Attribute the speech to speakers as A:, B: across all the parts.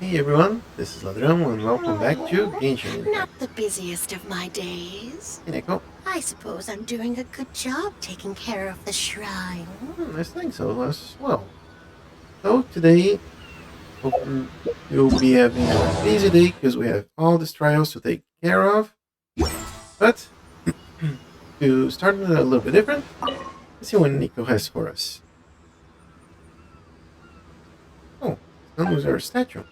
A: Hey everyone, this is Ladrón and welcome back to Genshin
B: Not
A: Impact.
B: the busiest of my days.
A: Hey Nico.
B: I suppose I'm doing a good job taking care of the shrine.
A: I think so as well. So today we'll be having a busy day because we have all these trials to take care of. But to start with a little bit different, let's see what Nico has for us. Oh, Sun was our statue.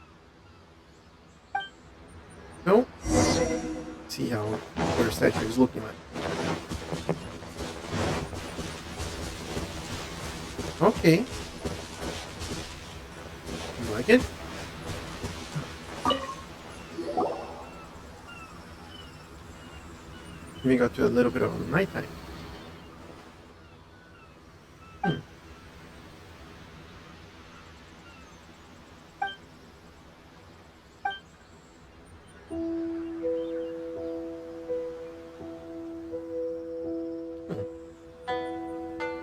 A: So let's see how our statue is looking like. Okay. You like it? We got to a little bit of nighttime. Hmm.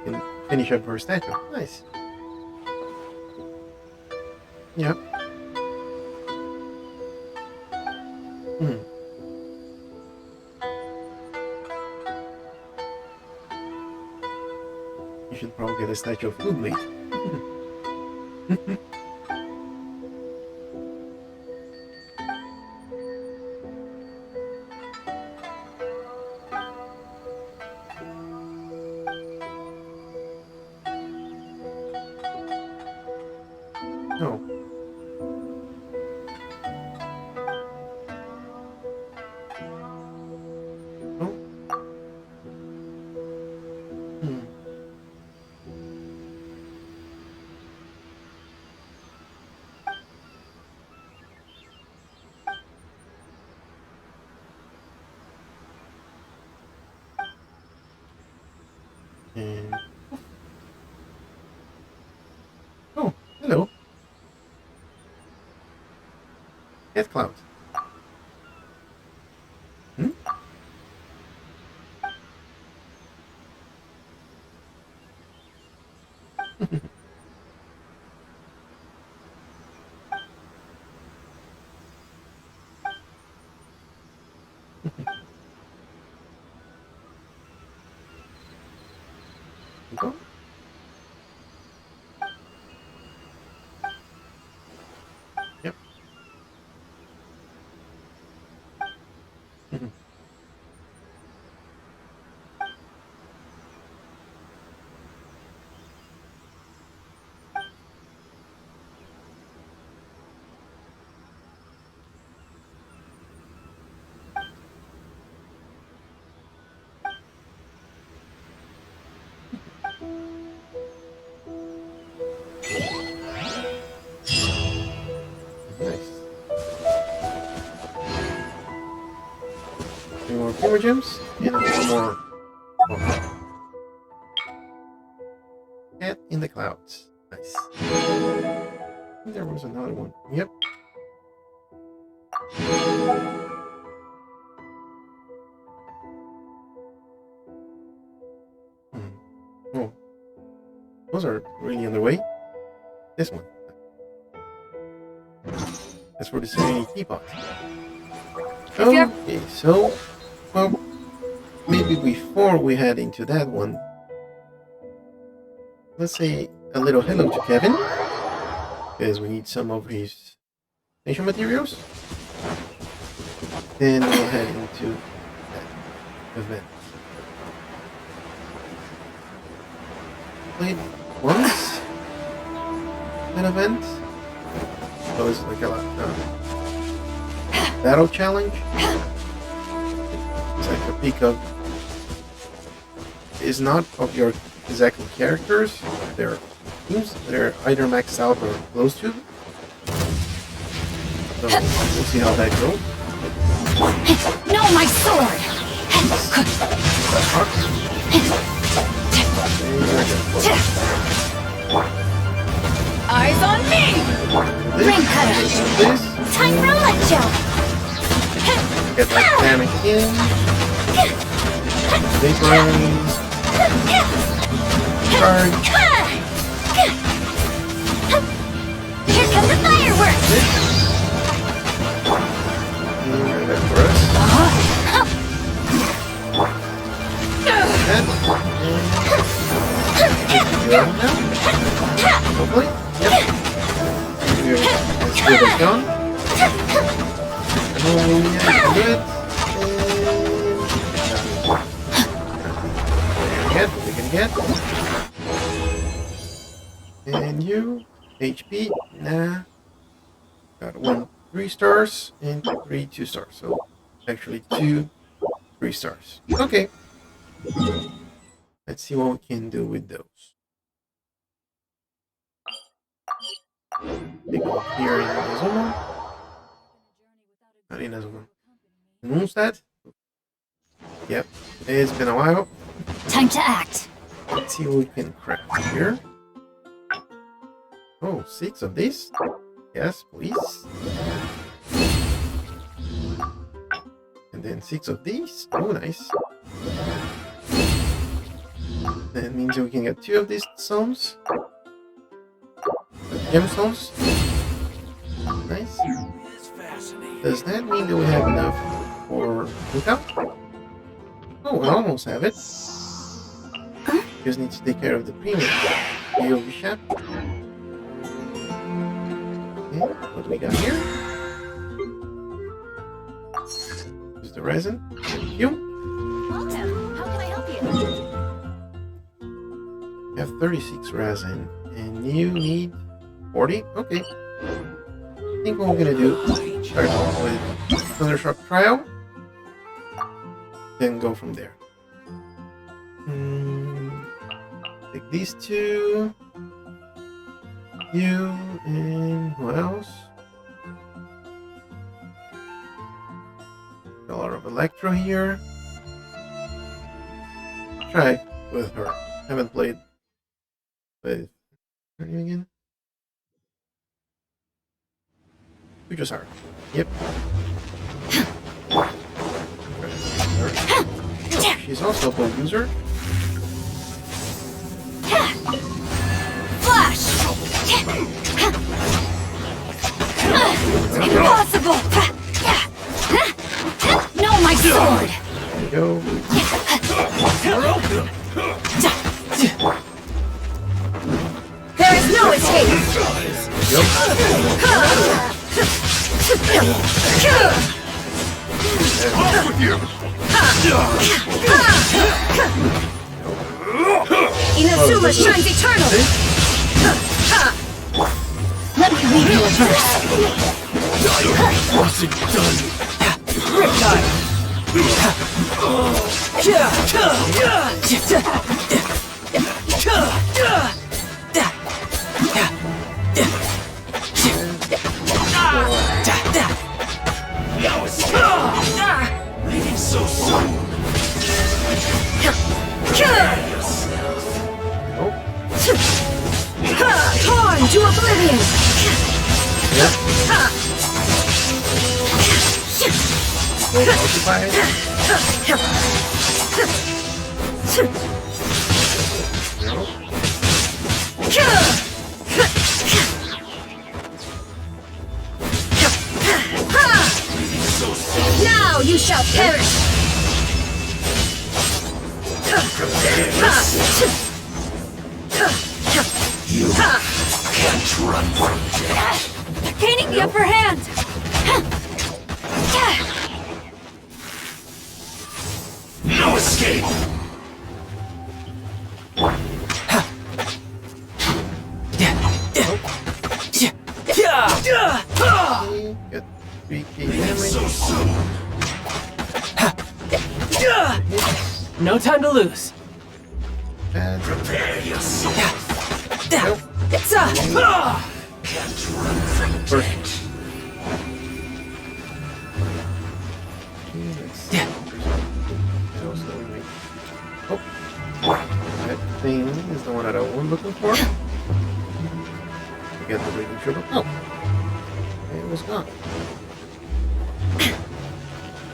A: Can finish up her statue. Nice. Yep. Hmm. You should probably get a statue of food made. No. No. Hmm. And oh, hello, Cat Cloud. Hmm? Go. Yep. Nice. 3 more Power Gems and 1 more. Oh, Cat in the Clouds. Nice. There was another one. Yep. Hmm. Oh, those are really on the way. This one. That's for the Serenity Teapot. Okay, so, well, maybe before we head into that one, let's say a little hello to Kevin, because we need some of his station materials. Then we'll head into that event. Played once an event. So it's like a battle challenge. It's like a peak of. It's not of your exact characters. They're teams. They're either maxed out or close to. So we'll see how that goes.
B: No, my sword! Eyes on me! Ring cutter!
A: This.
B: Time for a light jump!
A: Get like damage in. Vaporize. Charge.
B: Here come the fireworks!
A: good now. Hopefully. Yep. We're as good as gone. Oh, yeah, good. What we can get. And you, HP, nah. Got 1 3 stars and 3 2 stars. So actually 2 3 stars. Okay. Let's see what we can do with those. Take a look here in Azuma. Not in Azuma. Moonstad? Yep. It's been a while.
C: Time to act.
A: Let's see what we can craft here. Oh, 6 of these? Yes, please. And then 6 of these. Oh, nice. That means we can get 2 of these stones. Gemstones. Nice. Does that mean that we have enough for hookup? Oh, we almost have it. Just need to take care of the premium POV shop. Okay, what do we got here? Use the resin. Thank you.
C: Welcome. How can I help you?
A: You have 36 resin, and you need 40? Okay. I think what we're gonna do is start off with Thundershock Trial, then go from there. Take these 2. You, and who else? A lot of Electro here. Try with her. Haven't played with her name again. We just are. Yep. She's also a bow user.
C: Flash! Impossible! No, my sword!
A: There you go.
C: There is no escape!
D: Off with you!
C: Inazuma shines eternal! Let me leave you a verse!
D: Wasn't done!
C: Riptide!
D: Leaving so soon!
C: Torn to oblivion! Now you shall perish!
D: You can't run from death!
C: Gaining the upper hand!
D: No escape!
A: Get 3k damage.
D: So soon!
E: No time to lose.
D: Prepare yourself!
A: Nope.
D: Can't run from
A: Perfect. Oh, that thing is the one that I was looking for. Get the bleeding sugar. Oh, it was gone.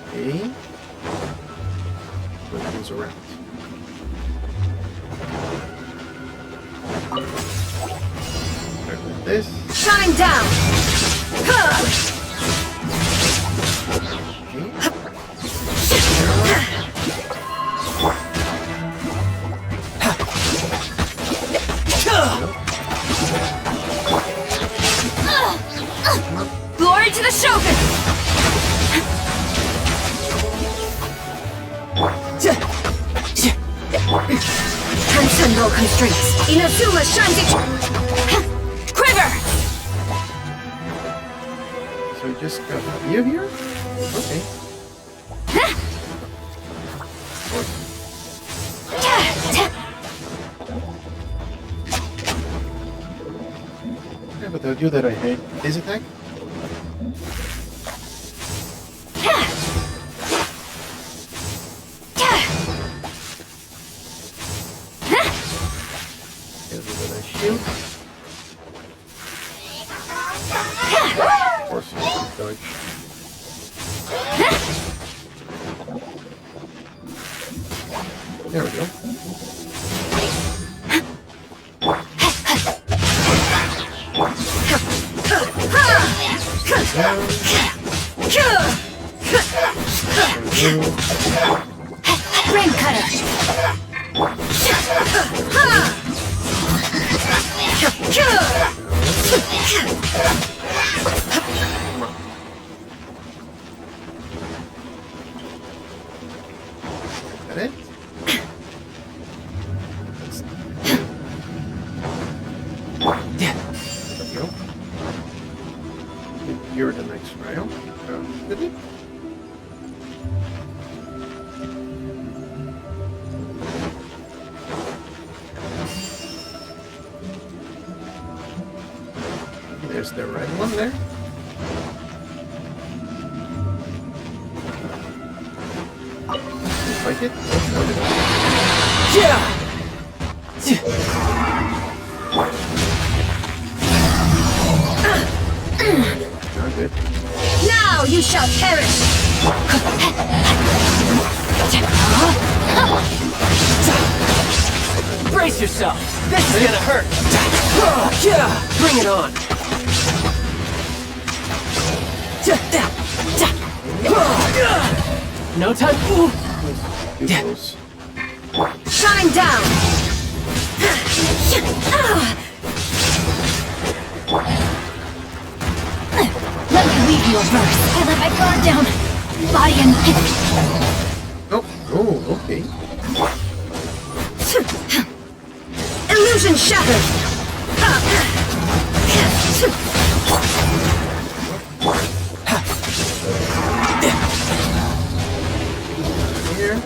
A: Okay, put things around. Start with this.
C: Shine down!
A: Okay.
C: to the Shogun! Transcend no constraints. Inazuma Shanti. Quiver!
A: So we just got you here? Okay. Yeah, but I'll do that I hate this attack. Get rid of that shield. Of course, you can dodge. There we go.
C: Brain cutter!
A: Got it? There we go. You're the next round. Did it? There's the red one there. Like it?
E: Yeah!
A: Not good.
C: Now you shall perish!
E: Brace yourself! This is gonna hurt! Yeah! Bring it on! No time.
A: Pupils.
C: Shine down! Let me leave you a verse. I let my guard down. Body and
A: Oh, oh, okay.
C: illusion shattered.
A: Here.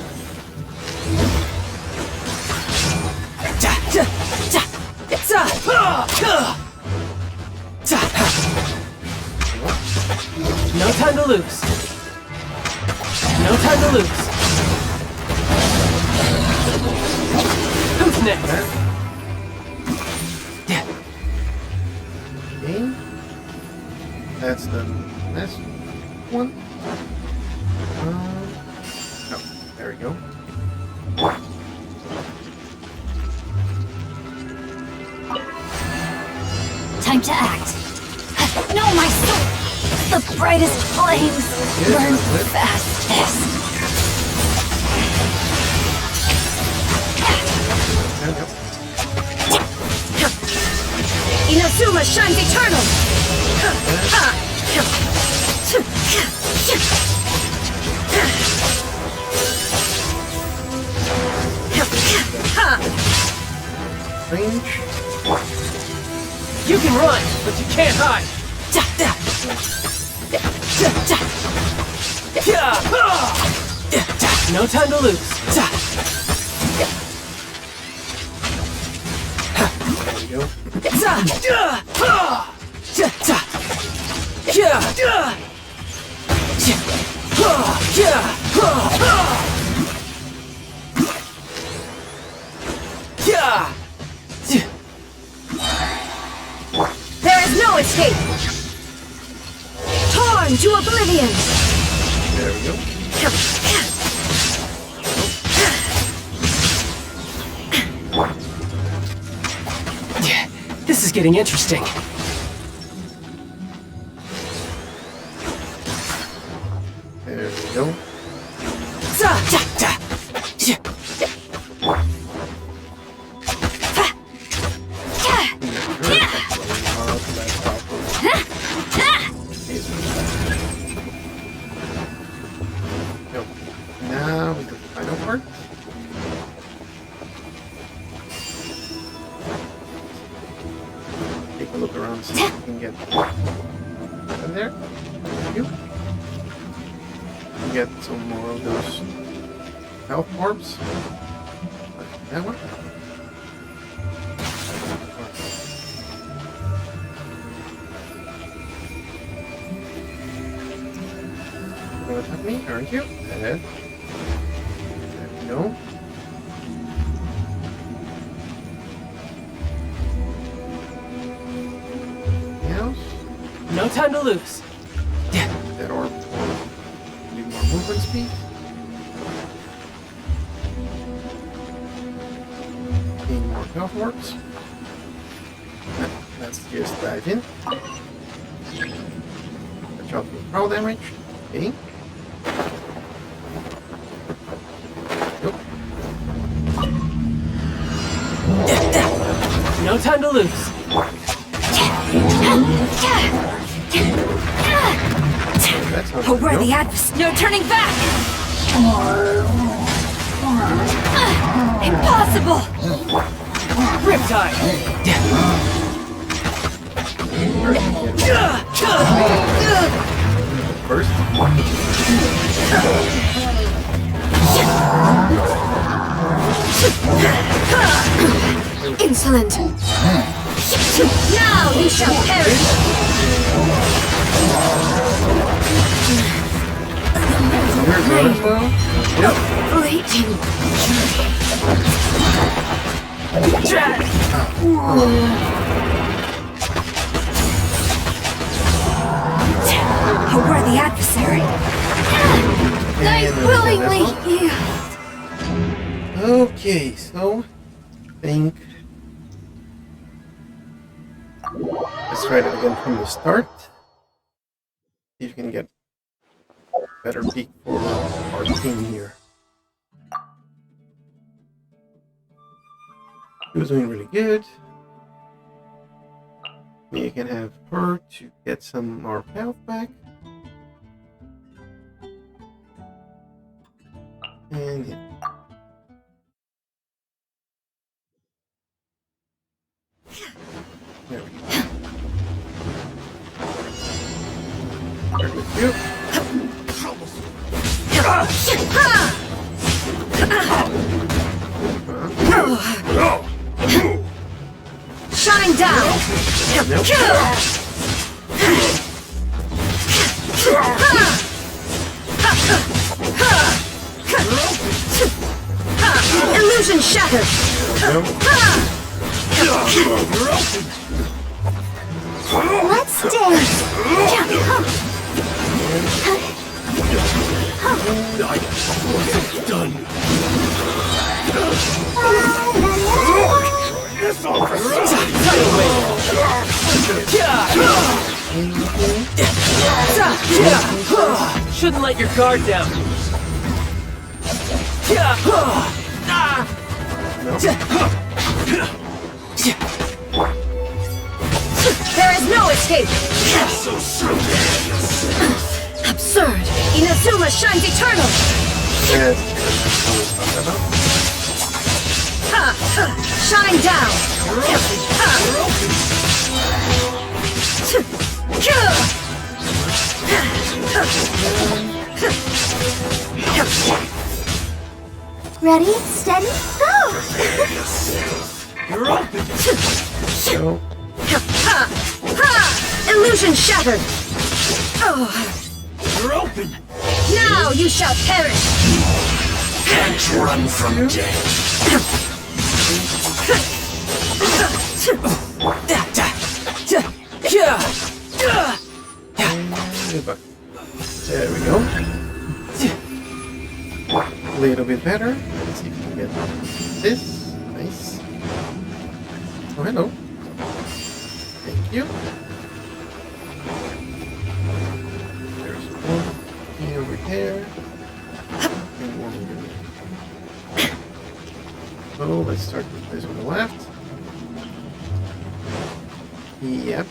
E: No time to lose. No time to lose. Who's next?
A: Okay. That's the last one. Oh, there we go.
C: Time to act. No, my soul! The brightest flames burn fastest.
A: There we go.
C: Inazuma shines eternal!
A: Range.
E: You can run, but you can't hide. No time to lose.
A: There we go.
C: There is no escape! Torn to oblivion!
A: There we go.
E: This is getting interesting.
A: There we go. there. Thank you. Get some more of those health orbs. Like that one. Gonna attack me, aren't you? There we go. Anything else?
E: No time to lose.
A: That orb for need more movement speed. Need more health orbs. Let's just dive in. Watch out for prowl damage. Okay. Nope.
E: No time to lose.
A: That's how
C: A worthy adversary. No turning back! Impossible!
E: Riptide.
A: First.
C: Insolent! Now you shall perish!
A: Here's one as well. Yep.
C: Fleeting! A worthy adversary! I willingly yield!
A: Okay, so I think let's try that again from the start. See if you can get a better peek for our team here. He was doing really good. You can have her to get some more health back. And yeah. There we go. Very good.
C: Shine down! Illusion shattered! Let's dance!
D: Done.
E: Shouldn't let your guard down.
C: There is no escape!
D: So certain.
C: Absurd! Inazuma shines eternal!
A: Yes.
C: Shine down! Ready, steady, go!
D: You're open.
A: So,
C: Illusion shattered!
D: You're open.
C: Now you shall perish!
D: Can't run from death.
A: goodbye. There we go. A little bit better. Let's see if we can get this. Nice. Oh, hello. Thank you. There's one over here. And one over there. So let's start with this on the left. Yep.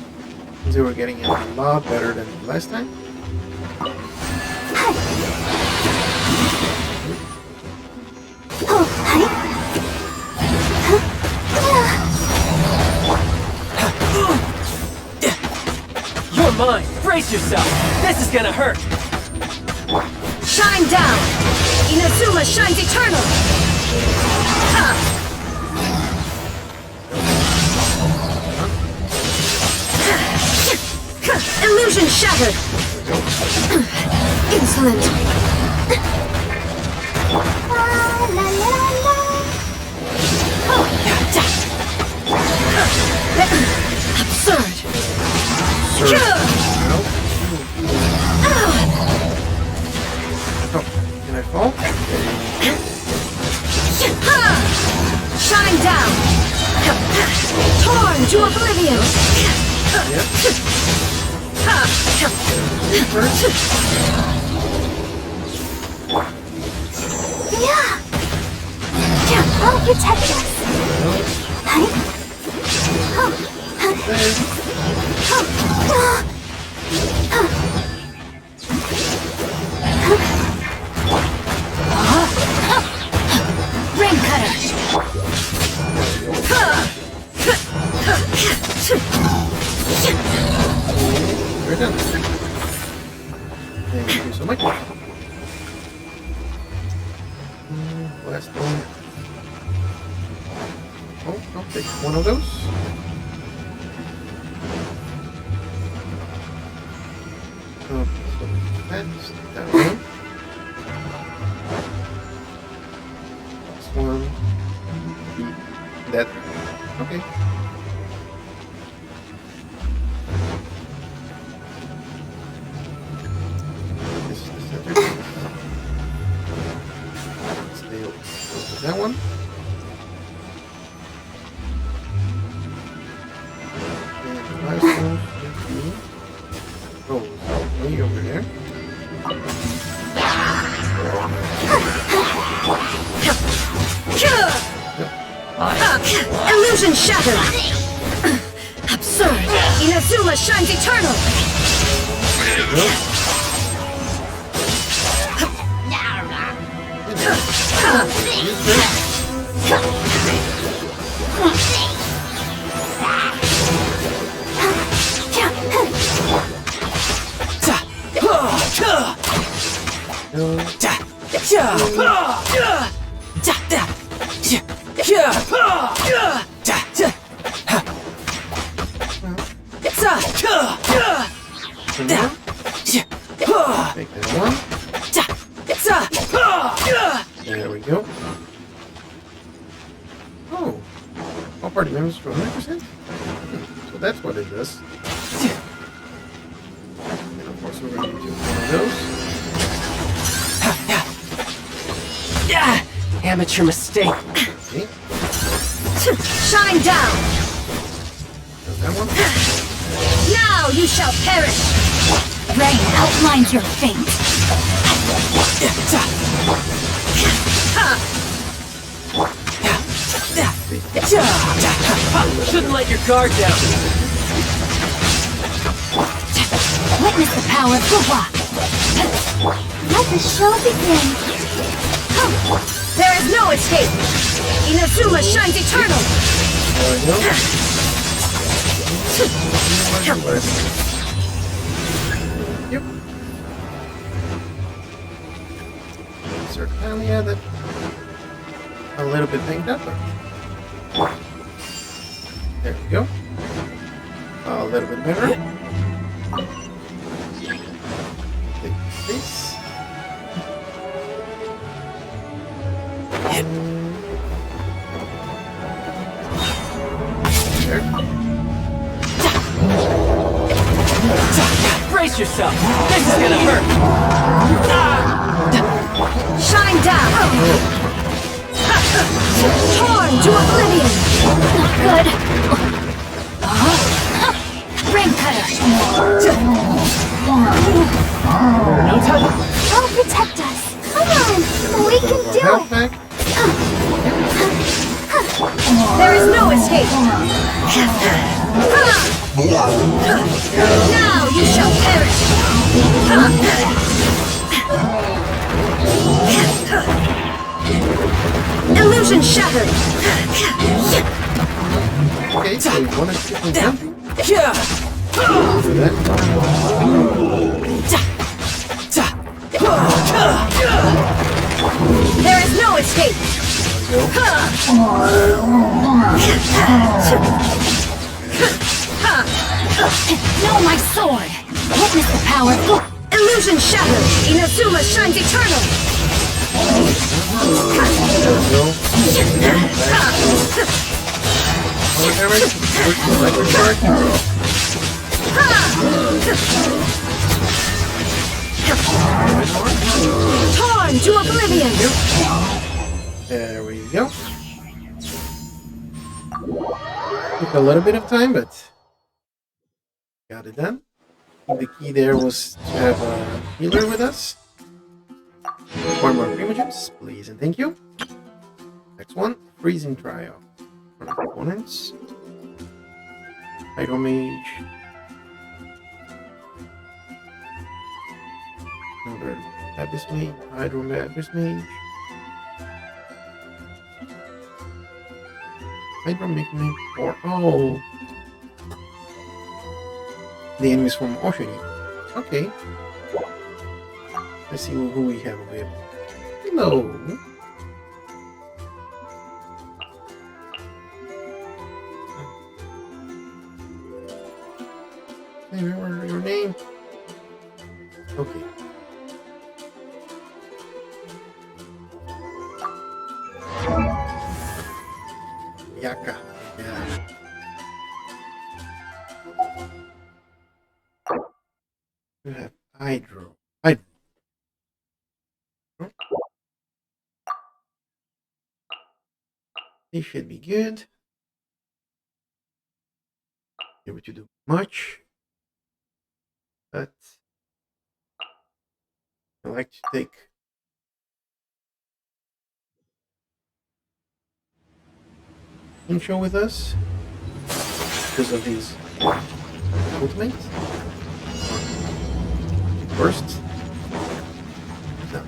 A: So we're getting a lot better than last time.
E: You're mine. Brace yourself. This is gonna hurt.
C: Shine down! Inazuma shines eternal! Ha! Illusion shattered! Insolent! Absurd!
A: Can I fall?
C: Shine down! Torn to oblivion!
B: I'll protect us.
C: Ring cutter!
A: We're done. Thank you so much. Last one. Oh, I'll take one of those. Okay, so that's that one. This one. That. Okay. This is the center piece. That one. And the last one should be way over there.
C: Illusion shattered! Absurd! Inazuma shines eternal!
A: Take that one. There we go. Oh, all party members for 100%. So that's what it does. And of course, we're going to do one of those.
E: Amateur mistake.
A: Okay,
C: Shine down!
A: there's that one.
C: Now you shall perish!
B: Rain outlines your fate.
E: Shouldn't let your guard down.
B: Witness the power of Fuwa. Let the show begin.
C: There is no escape! Inazuma shines eternal!
A: There we go. Yep. Insert Talia that a little bit banged up. There we go. A little bit better. Take this. There.
E: Brace yourself. This is gonna hurt.
C: Shine down! Torn to oblivion!
B: Good.
C: Ring cutter!
E: No time.
B: I'll protect us. Come on. We can do
A: Health
B: it.
A: back.
C: There is no escape! Now you shall perish! Illusion shattered!
A: Okay, so you want to keep on jumping? Do that.
C: There is no escape! No, my sword! Witness the power! Illusion shattered! Inazuma shines eternal! Torn to oblivion!
A: There we go. Took a little bit of time, but got it done. The key there was to have a healer with us. 4 more primogems, please and thank you. Next one, freezing trial. For opponents. Hydro Mage. Another Abyss Mage, Hydro Abyss Mage. Hydro Mage or oh. The enemies from Oceany. Okay. Let's see who we have available. Hello. Hey, remember your name? Okay. Yaka. Yeah. We have Hydro. He should be good. Able to do much. But I like to take intro with us because of his ultimate. First. No.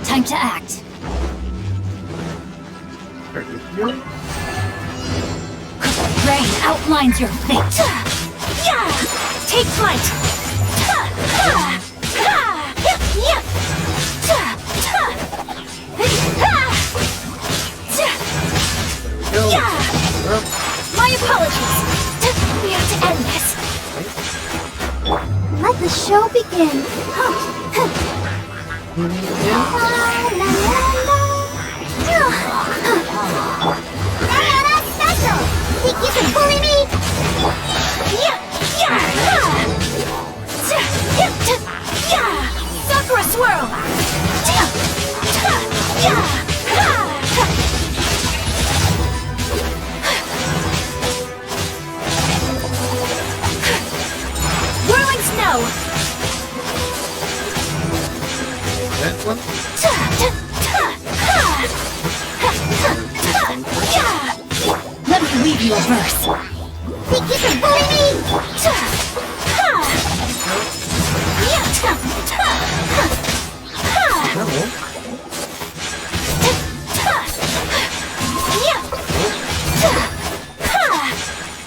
C: Time to act.
A: Start with Fury.
C: Rain outlines your fate. Yeah! Take flight!
A: Go.
C: My apologies. We have to end this.
B: Let the show begin. La, la, la, la. Special! Think you can bully me?
C: Sakura swirl! Whirling snow!
A: That one.
C: Let me read you a verse.
B: Think you can bully me?
A: No.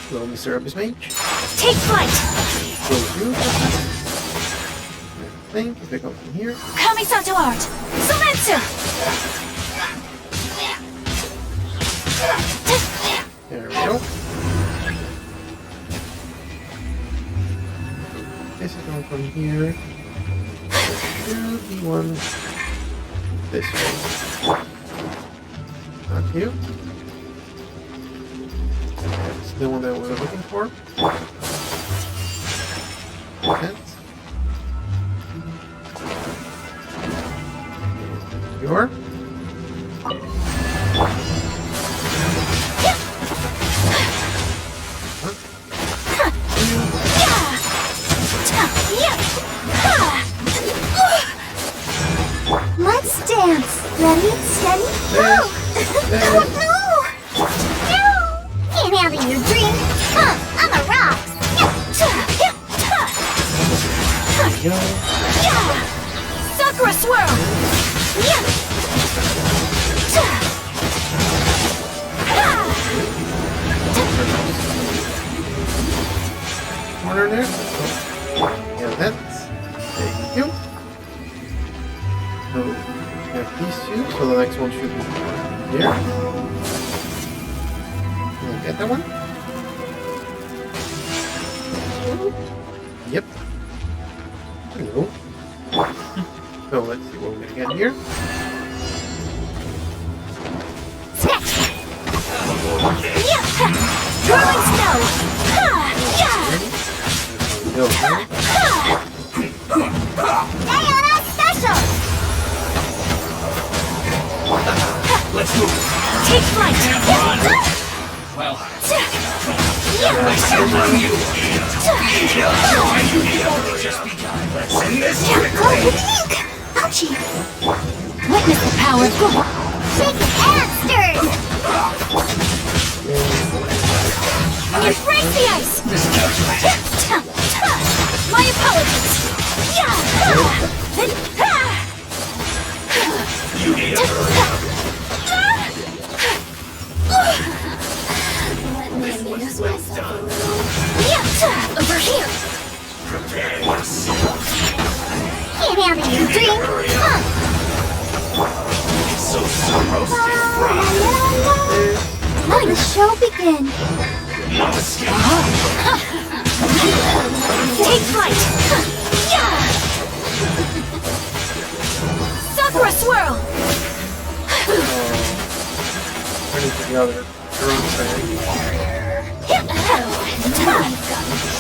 A: Hello, Mr. Abyss Mage.
C: Take flight!
A: Go through. I think if I go from here.
C: Kamisato art! Sumetsu!
A: There we go. This is going from here to the one this way. Not you. That's the one that we were looking for. And your.
B: Let's dance. Ready, steady, go! Oh, no! No! Can't handle your dream. I'm a rock.
A: There we go.
C: Sakura swirl! Yeah!
A: Corner there. Oh. Yeah, that's. Thank you. So we have these two, so the next one should be here. Can I get that one? Yep. Hello. So let's see what we're gonna get here.
C: Rolling snow!
A: Go here.
B: Diana Special!
D: Let's move.
C: Take flight!
D: Well, I still love you. You only just begun. Let's end this quickly.
B: Ouchie!
C: Witness the power of Google!
B: Shaken and stirred!
C: Embrace the ice! My apologies!
D: You need a
C: Over here!
D: prepare yourself.
B: Can't have any dream!
D: So roasted
B: Let the show begin!
D: no escape.
C: Take flight! Sakura swirl!
A: Ready for the other. You're on side.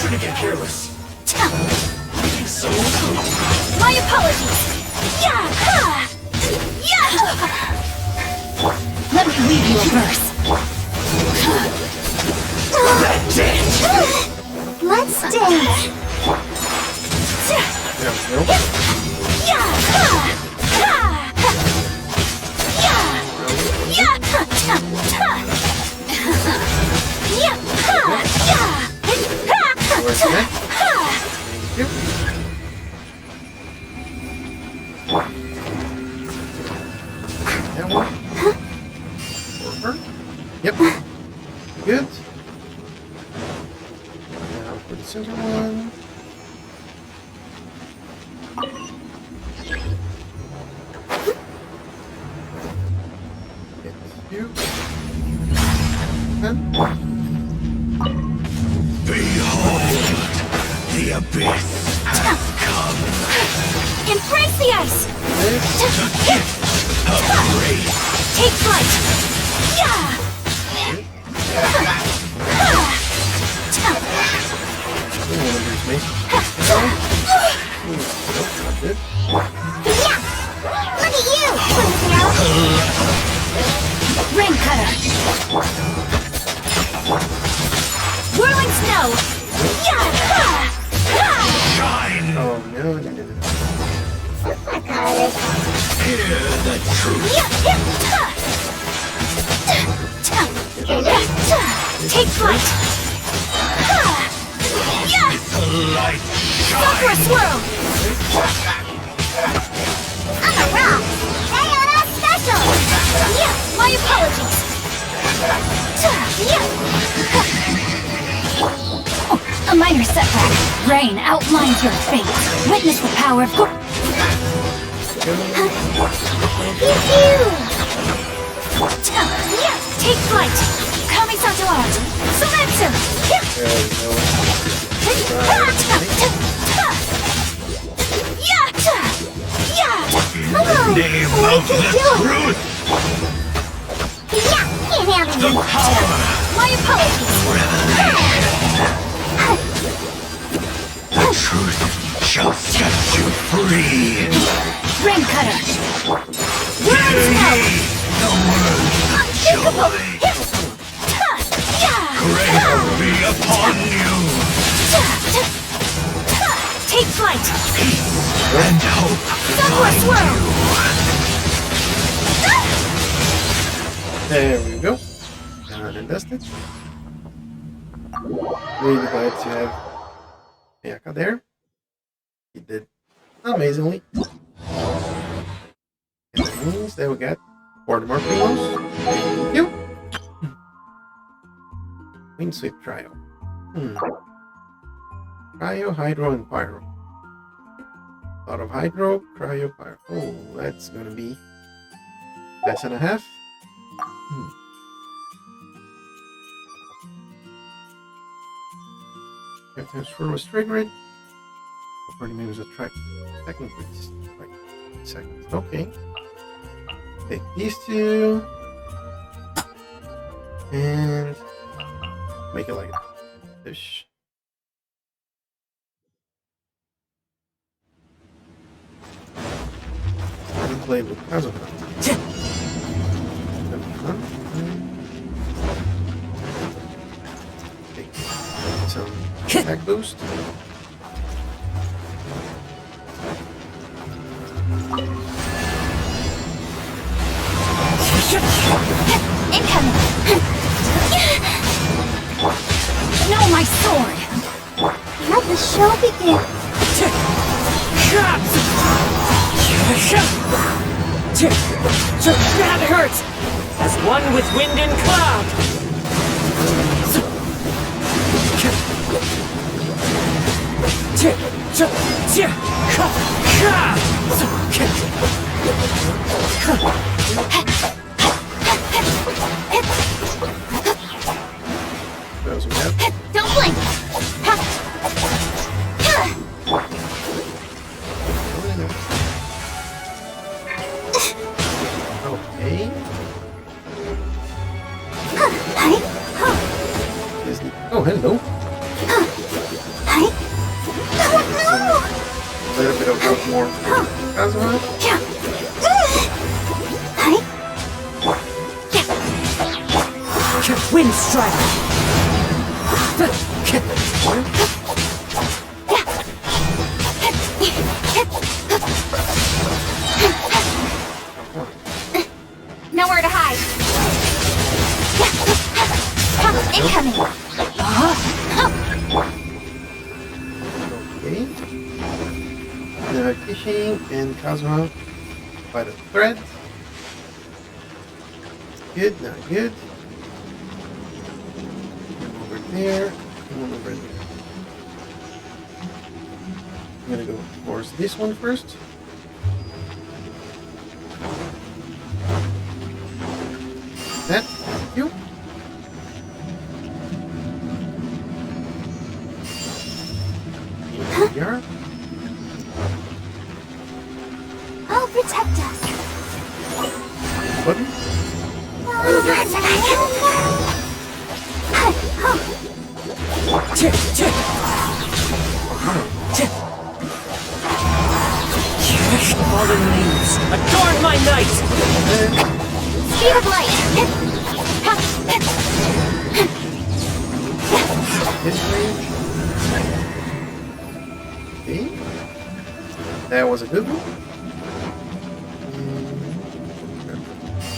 D: Shouldn't get careless. So
C: My apologies! Let me leave you a verse.
B: Let's dance!
A: There we go. Where's that? Thank you. That one. Over. Yep. Good. Now for the center one. Get you. And
D: behold, the abyss has come.
C: Embrace the ice!
A: this.
D: The gift of grace.
C: Take flight!
A: One of these me. Nope, not good.
B: Yeah! Look at you, Quinzel!
C: Rain cutter! Whirling snow!
D: Shine.
A: Oh no, you didn't.
D: Hear the truth.
C: Take flight!
D: The light
C: Sakura
D: shines.
C: swirl!
B: I'm a rock! Diana Special!
C: My apologies! A minor setback. Rain outlines your fate. Witness the power of Take flight! Kamisato out! Sumetsu!
A: There we go.
B: Come on!
D: Name
B: We
D: of
B: can
D: the
B: do it!
D: truth.
B: Yeah! Can't have
D: The
B: any!
D: power.
C: My apologies!
D: The truth shall set you free.
C: Rain cutter! Whirling snow!
D: The word joy. Grace be upon you.
C: Take flight!
D: And hope
C: Sakura
D: find
C: swirl!
D: you.
A: There we go. Done and dusted. Really glad to have Miyaka there. He did amazingly. That means that we got 4 more pillows. Thank you. Wind sweep trial. Cryo, hydro, and pyro. A lot of hydro, cryo, pyro. Oh, that's gonna be less than a half. Transfer was triggered. 40 minutes of track. Technically, it's like 8 seconds. Okay. Take these two and make it like this. And play with Kazuha. Take some attack boost.
C: Incoming! No, my sword!
B: Let the show begin.
E: That hurts! As one with wind and cloud!
C: Don't blink!
A: Okay. Oh, hello. A little bit of growth more. Kazuha.
E: Wind strike!
C: Nowhere to hide! Incoming!
A: Okay. Now Kishin and Kazuha by the thread. Good, not good. One over there, and one over there. I'm gonna go towards this one first. That, thank you. Here we are.
B: I'll protect us.
A: Button.
E: Fallen leaves, adorn my night!
C: Speed of light!
A: Hit range. Okay. That was a good one.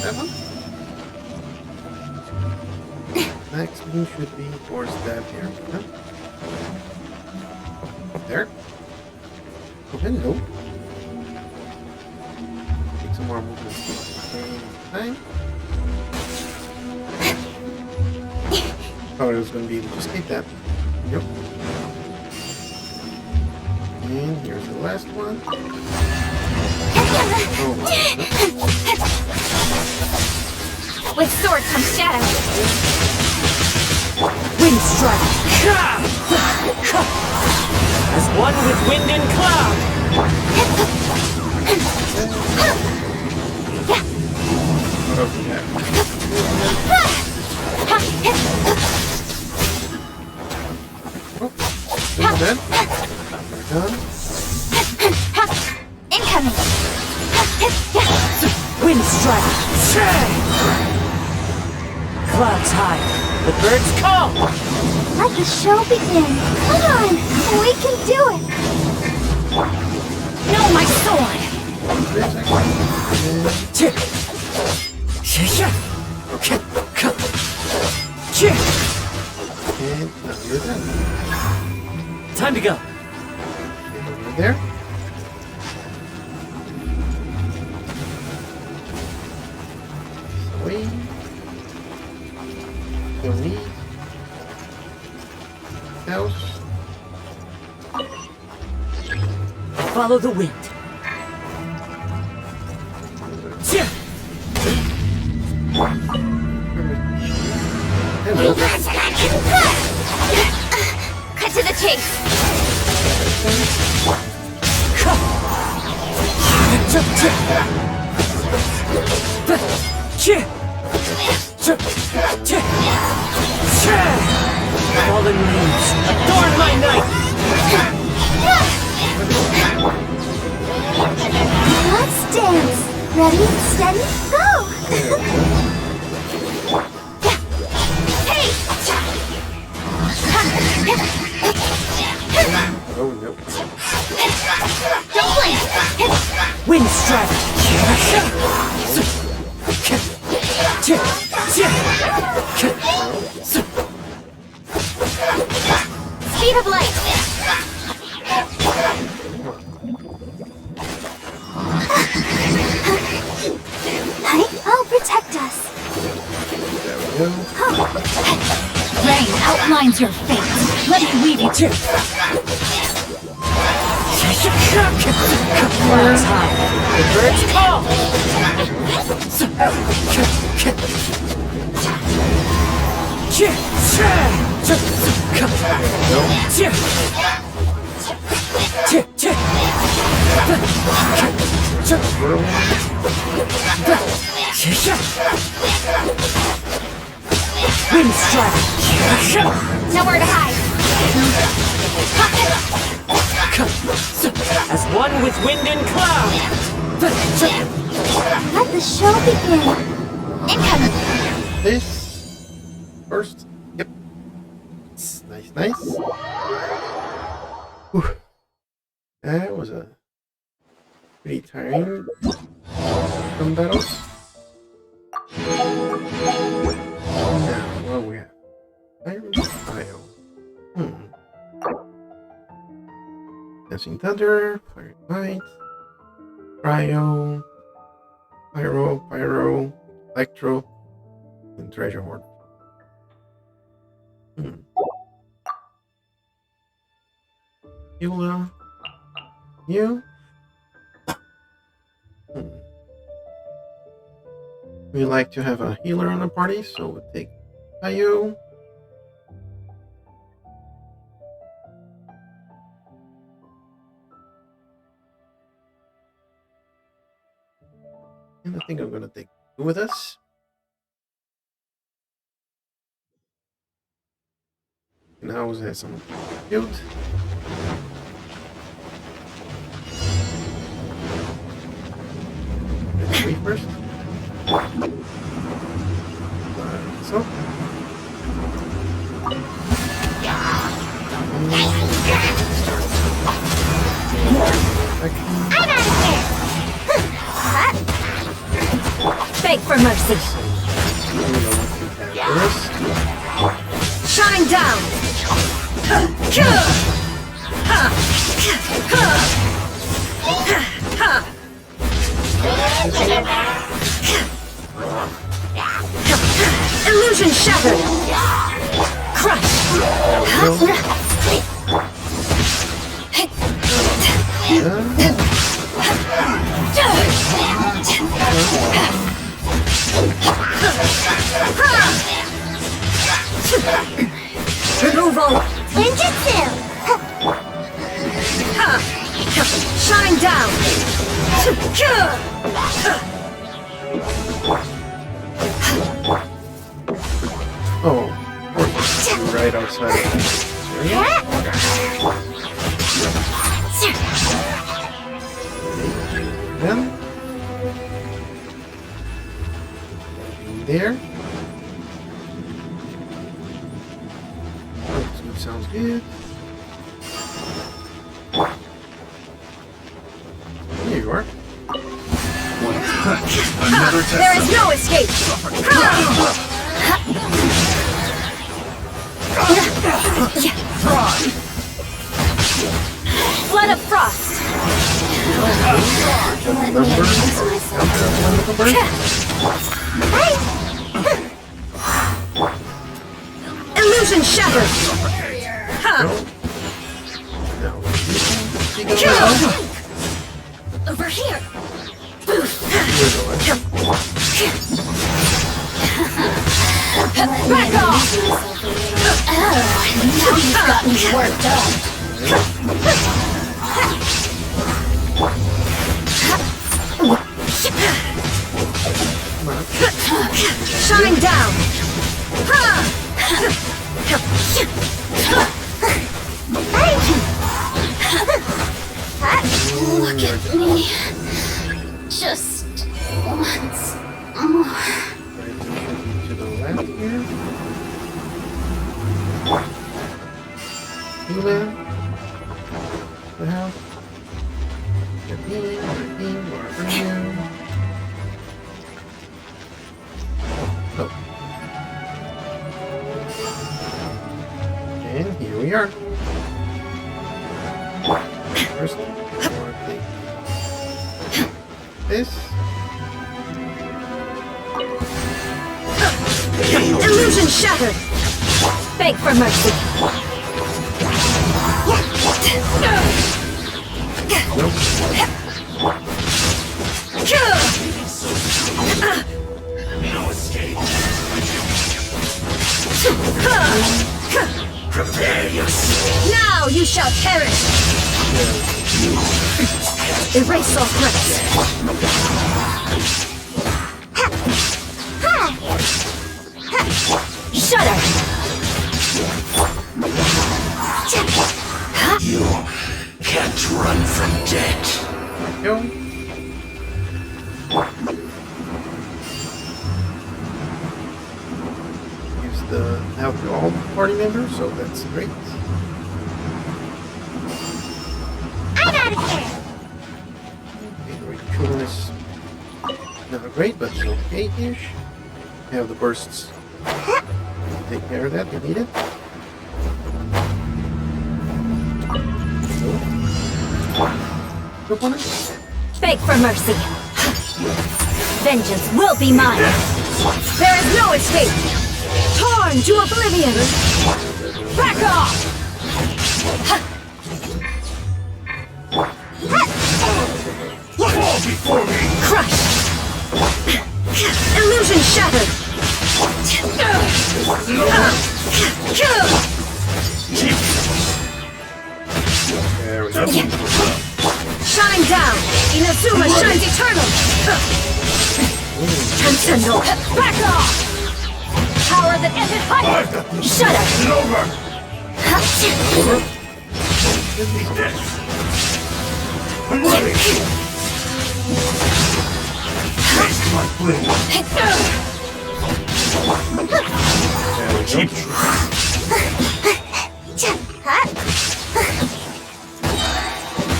A: That one. Next one should be towards that here. Huh? There. Oh, hello. Take some more movements at the same time. Thought I was going to be able to escape that. Yep. And here's the last one. Oh,
C: With sword comes shadow!
E: Wind strike! As one with wind and cloud!
A: what else we have? Oh, there's that. We're done.
C: Incoming!
E: Wind strike! Clouds high, the birds call!
B: Let the show begin. Come on, we can do it.
C: No, my sword!
A: And now you're done.
E: Time to go.
A: Get over there. Don't need. House.
E: Follow the wind.
A: Hello.
B: Cut to the chase.
E: Fallen leaves, adorn my night!
B: Let's dance. Ready, steady, go! Hey!
A: Oh no.
B: Don't blink!
E: Wind strike!
B: Speed of light! I'll protect us.
A: There we go.
C: Rain outlines your fate. Let me weave you to.
E: Flies high. The birds call. Wind strike.
B: Nowhere to hide.
E: As one with wind and cloud.
B: Let the show begin. Incoming.
A: This first. Yep. Nice, nice. Whew. That was a pretty tiring some battles. Now, what we have? Iron File. Dancing Thunder, Fire Light, Cryo, Pyro, Electro, and Treasure Hoard. Healer. You? We like to have a healer on the party, so we'll take Ayo. And I think I'm gonna take you with us. Now there's some shield. Let's wait first. So.
B: I'm out of here!
C: Beg for mercy. Shine down. Illusion shattered. Crush. Removal.
B: Ninjutsu!
C: Shine down.
A: Oh, right outside of this area. Then there. Sounds good. There you are.
D: Another test.
C: There is no escape. Flood of frost. Illusion shattered!
A: No. Now, she goes out.
C: Over here!
A: Here's the last.
C: Back off! Now you've got me worked up. Shine down!
B: Look at me. Just once more.
A: To the left here. Healer. The house. The beam, wherever you. Oh. And here we are. First, we'll take this.
C: Illusion shattered! Beg for mercy!
D: No escape. Prepare yourself.
C: Now you shall perish! Erase all threats! Shudder!
D: You can't run from death.
A: Go. Use the now to all party members, so that's great.
B: I'm out of here.
A: Okay, the ritual is not great, but it's okay-ish. Have the bursts. Take care of that, you need it. Good one.
C: Beg for mercy! Vengeance will be mine! There is no escape! Torn to oblivion! Back off!
D: Fall before me.
C: Crush! Illusion shattered!
A: There we go.
C: Shine down! Inazuma shines eternal! Transcendal! Back off! Power that ended
D: I've
C: height!
D: got this.
C: Shudder!
D: It's over. He's dead. I'm ready. Taste my blade. Keep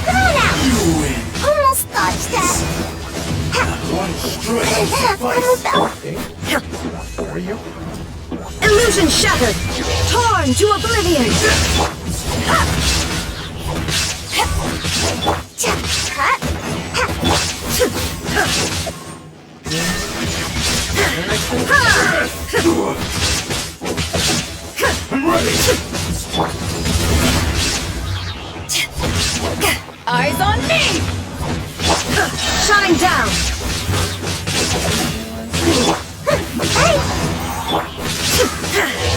B: Come on out.
D: you win.
B: Almost dodged that.
D: One strike will
B: I'm
D: suffice.
B: about.
A: Okay. Where are you?
C: Illusion shattered! Torn to oblivion!
D: I'm ready.
C: Eyes on me! Shine down!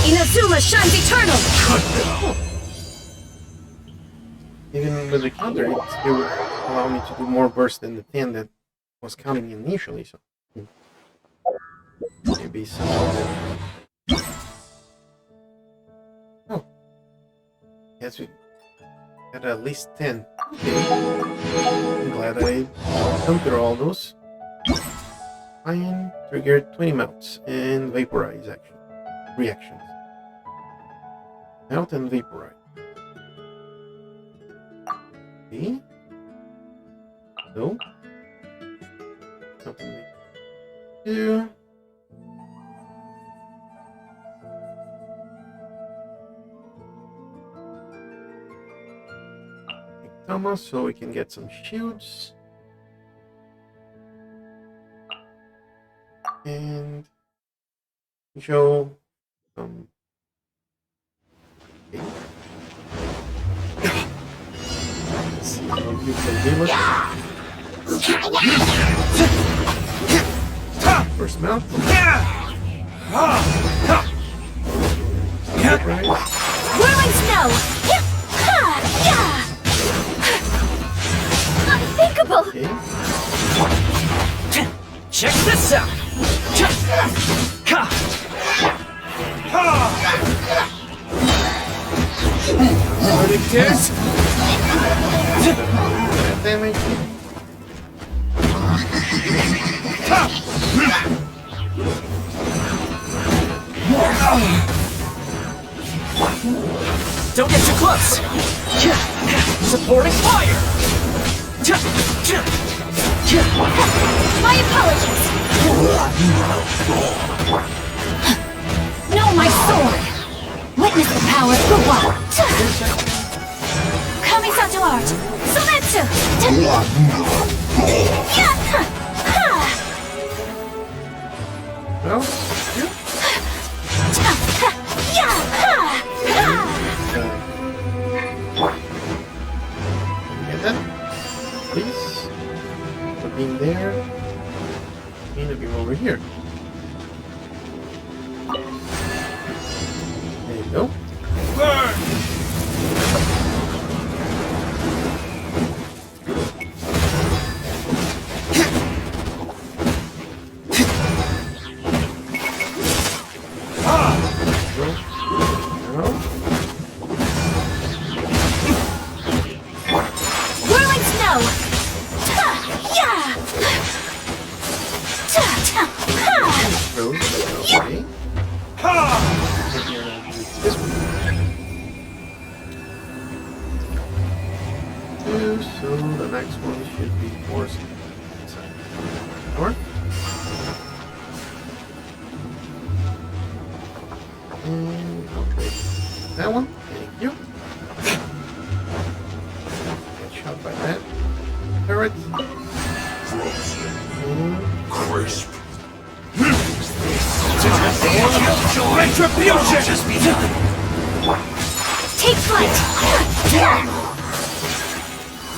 C: Inazuma shines eternal!
A: Even with the counter, it will allow me to do more bursts than the 10 that was counting initially, so maybe something that... Oh. Yes, we got at least 10. Okay. I'm glad I counted all those. Iron triggered 20 mounts and vaporize action reactions. Melt and vaporize. Okay. No. Something like 2. Thomas, so we can get some shields. And show some You play Demon. First mount. Right.
B: Whirling snow! Unthinkable!
A: Okay.
E: Check this out. Burning tears.
A: Damage.
E: Don't get too close. Supporting fire.
B: My apologies!
C: No, my sword! Witness the power of the one!
B: Kamisato art! Sometsu!
A: Well, yeah. Get that? Please. For being there. And a beam over here. There you go.
E: Burn.
B: Whirling snow!
A: Okay. This one. So the next one should be forced inside. Or okay. That one. Thank you. Get shot by that. Turret.
D: Crisp.
E: Retribution.
D: Just be done.
B: Take flight!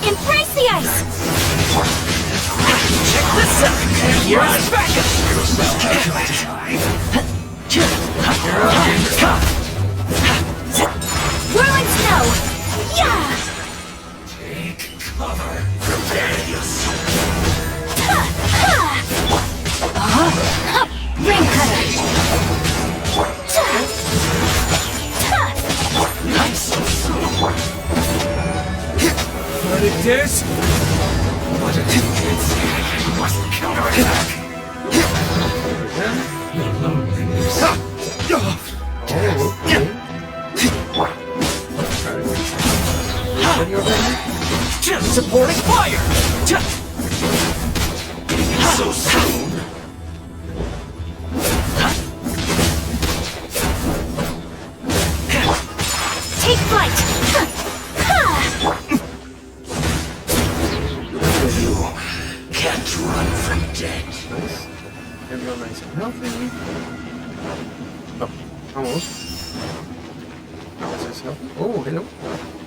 B: Embrace the ice!
E: Check this out. Here's backup.
B: Whirling snow!
D: Take cover. Prepare yourself.
C: Ring cutter!
E: Burning tears.
D: What a chance. Must counterattack.
A: Oh, okay. Ready already?
E: Supporting fire.
D: So soon.
B: Take flight!
D: You can't run from death.
A: Nice. Everyone nice and healthy. Oh, almost. This is healthy. Oh, hello.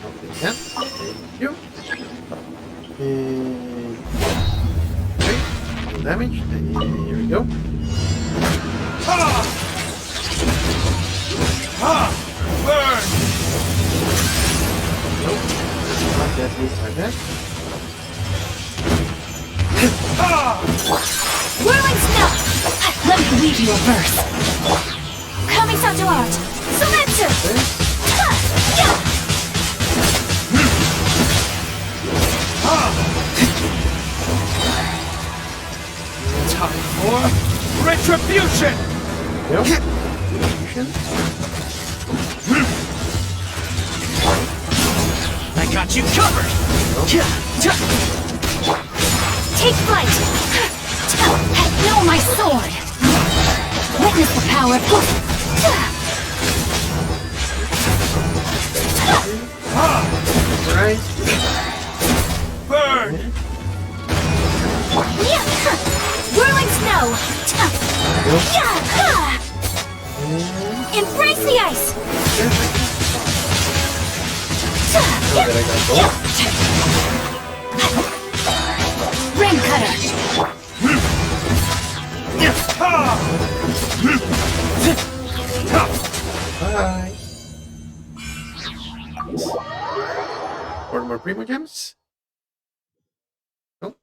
A: Okay, yeah. Thank you. And okay. No damage. And here we go.
E: Burn.
A: Nope. Not that least like that.
B: Whirling snow!
C: Let me weave you a verse.
B: Kamisato art! Sometsu!
E: Time for retribution.
A: Yep. Retribution.
E: I got you covered.
B: Take flight!
C: No, my sword! Witness the power of
A: Right.
E: Burn.
B: Whirling snow! Embrace the ice!
A: Now that I got both. Bye. Four more Primo Gems. Nope.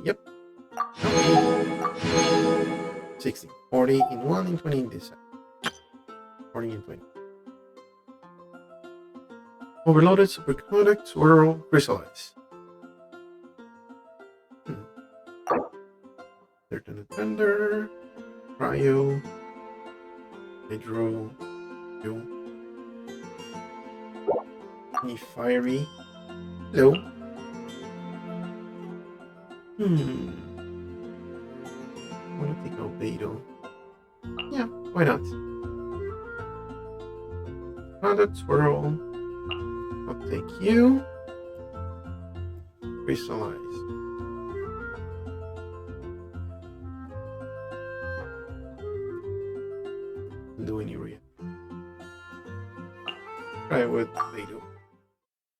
A: Yep. 60. 40 in 1 and 20 in this side. 40 and 20. Overloaded, superconduct, swirl, crystallize. Certain Thunder, Cryo, Hydro, Yo. Any Fiery. Hello. I want to take Albedo. Yeah, why not? Conduct, Swirl. I'll take you. Crystallize. Do any react. Try what they do.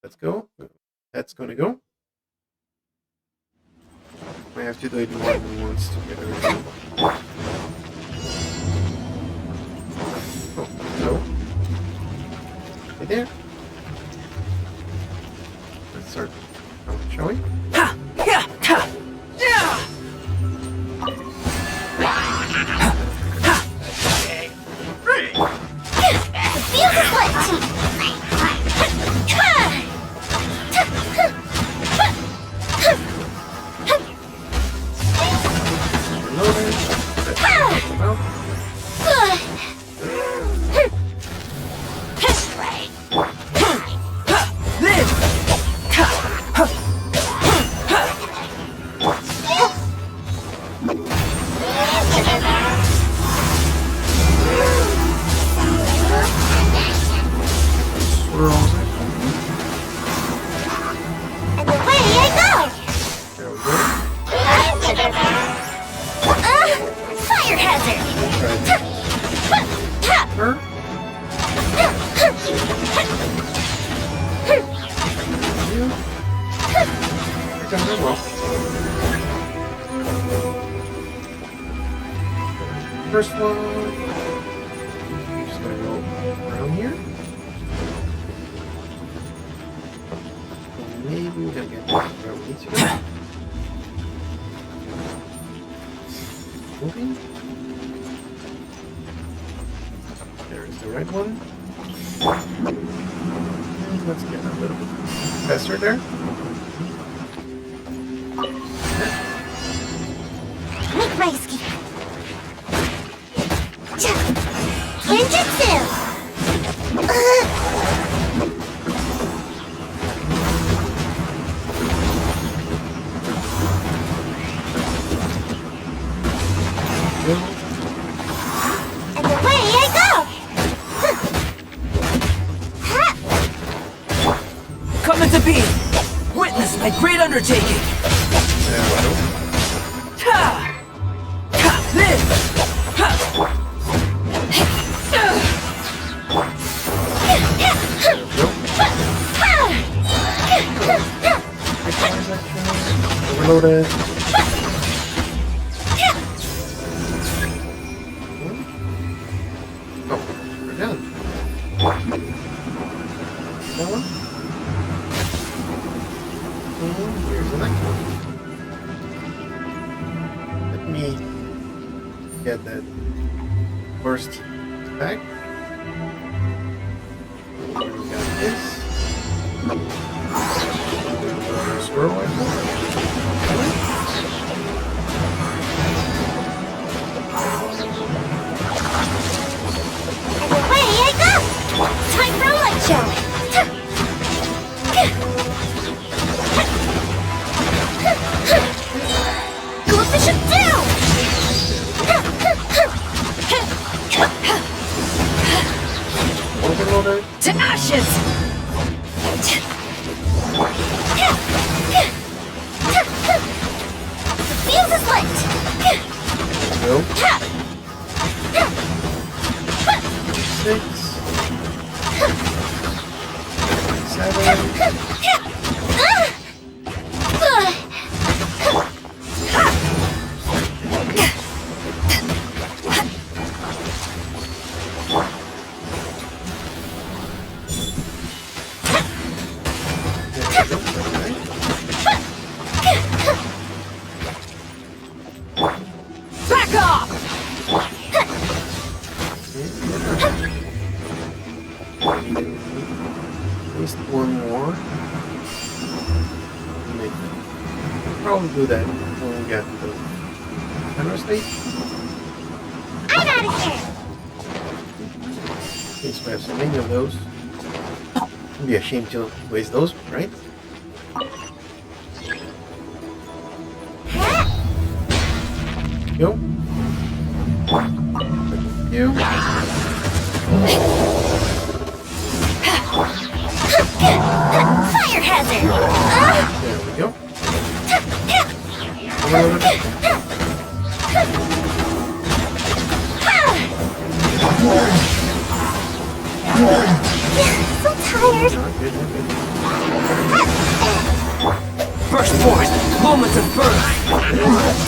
A: Let's go. That's gonna go. I have to do it more than once to get everything. Oh, no. Hey there. Let's start showing.
E: Ha! Yeah! Ha! Yeah!
B: Feel the foot!
A: Reloaded. Well,
E: Live!
A: swirls.
B: And away I go!
A: There we go.
B: Fire hazard!
A: Her. You. You're done real well. First one. Just gonna go around here. Maybe we're gonna get where we need to go. Moving. There's the right one. And let's get a little bit faster there.
B: Make my escape! Genjutsu! And away I go!
E: Coming to be! Witness my great undertaking!
A: There we go.
E: Ha! Ha! Live! Ha!
A: Overloaded. Oh, we're done. That one. And here's the next one. Let me get that first back. We got this. Swirl rifle.
B: And away I go! Time for a light show! Coefficient down!
A: Overloaded.
C: To ashes!
A: probably do that when we get to the final stage.
B: I'm out of here.
A: Since we have so many of those. It'd be a shame to waste those, right? Go. Thank you.
B: Fire hazard.
A: There we go.
B: So tired.
E: Burst force, moments of birth.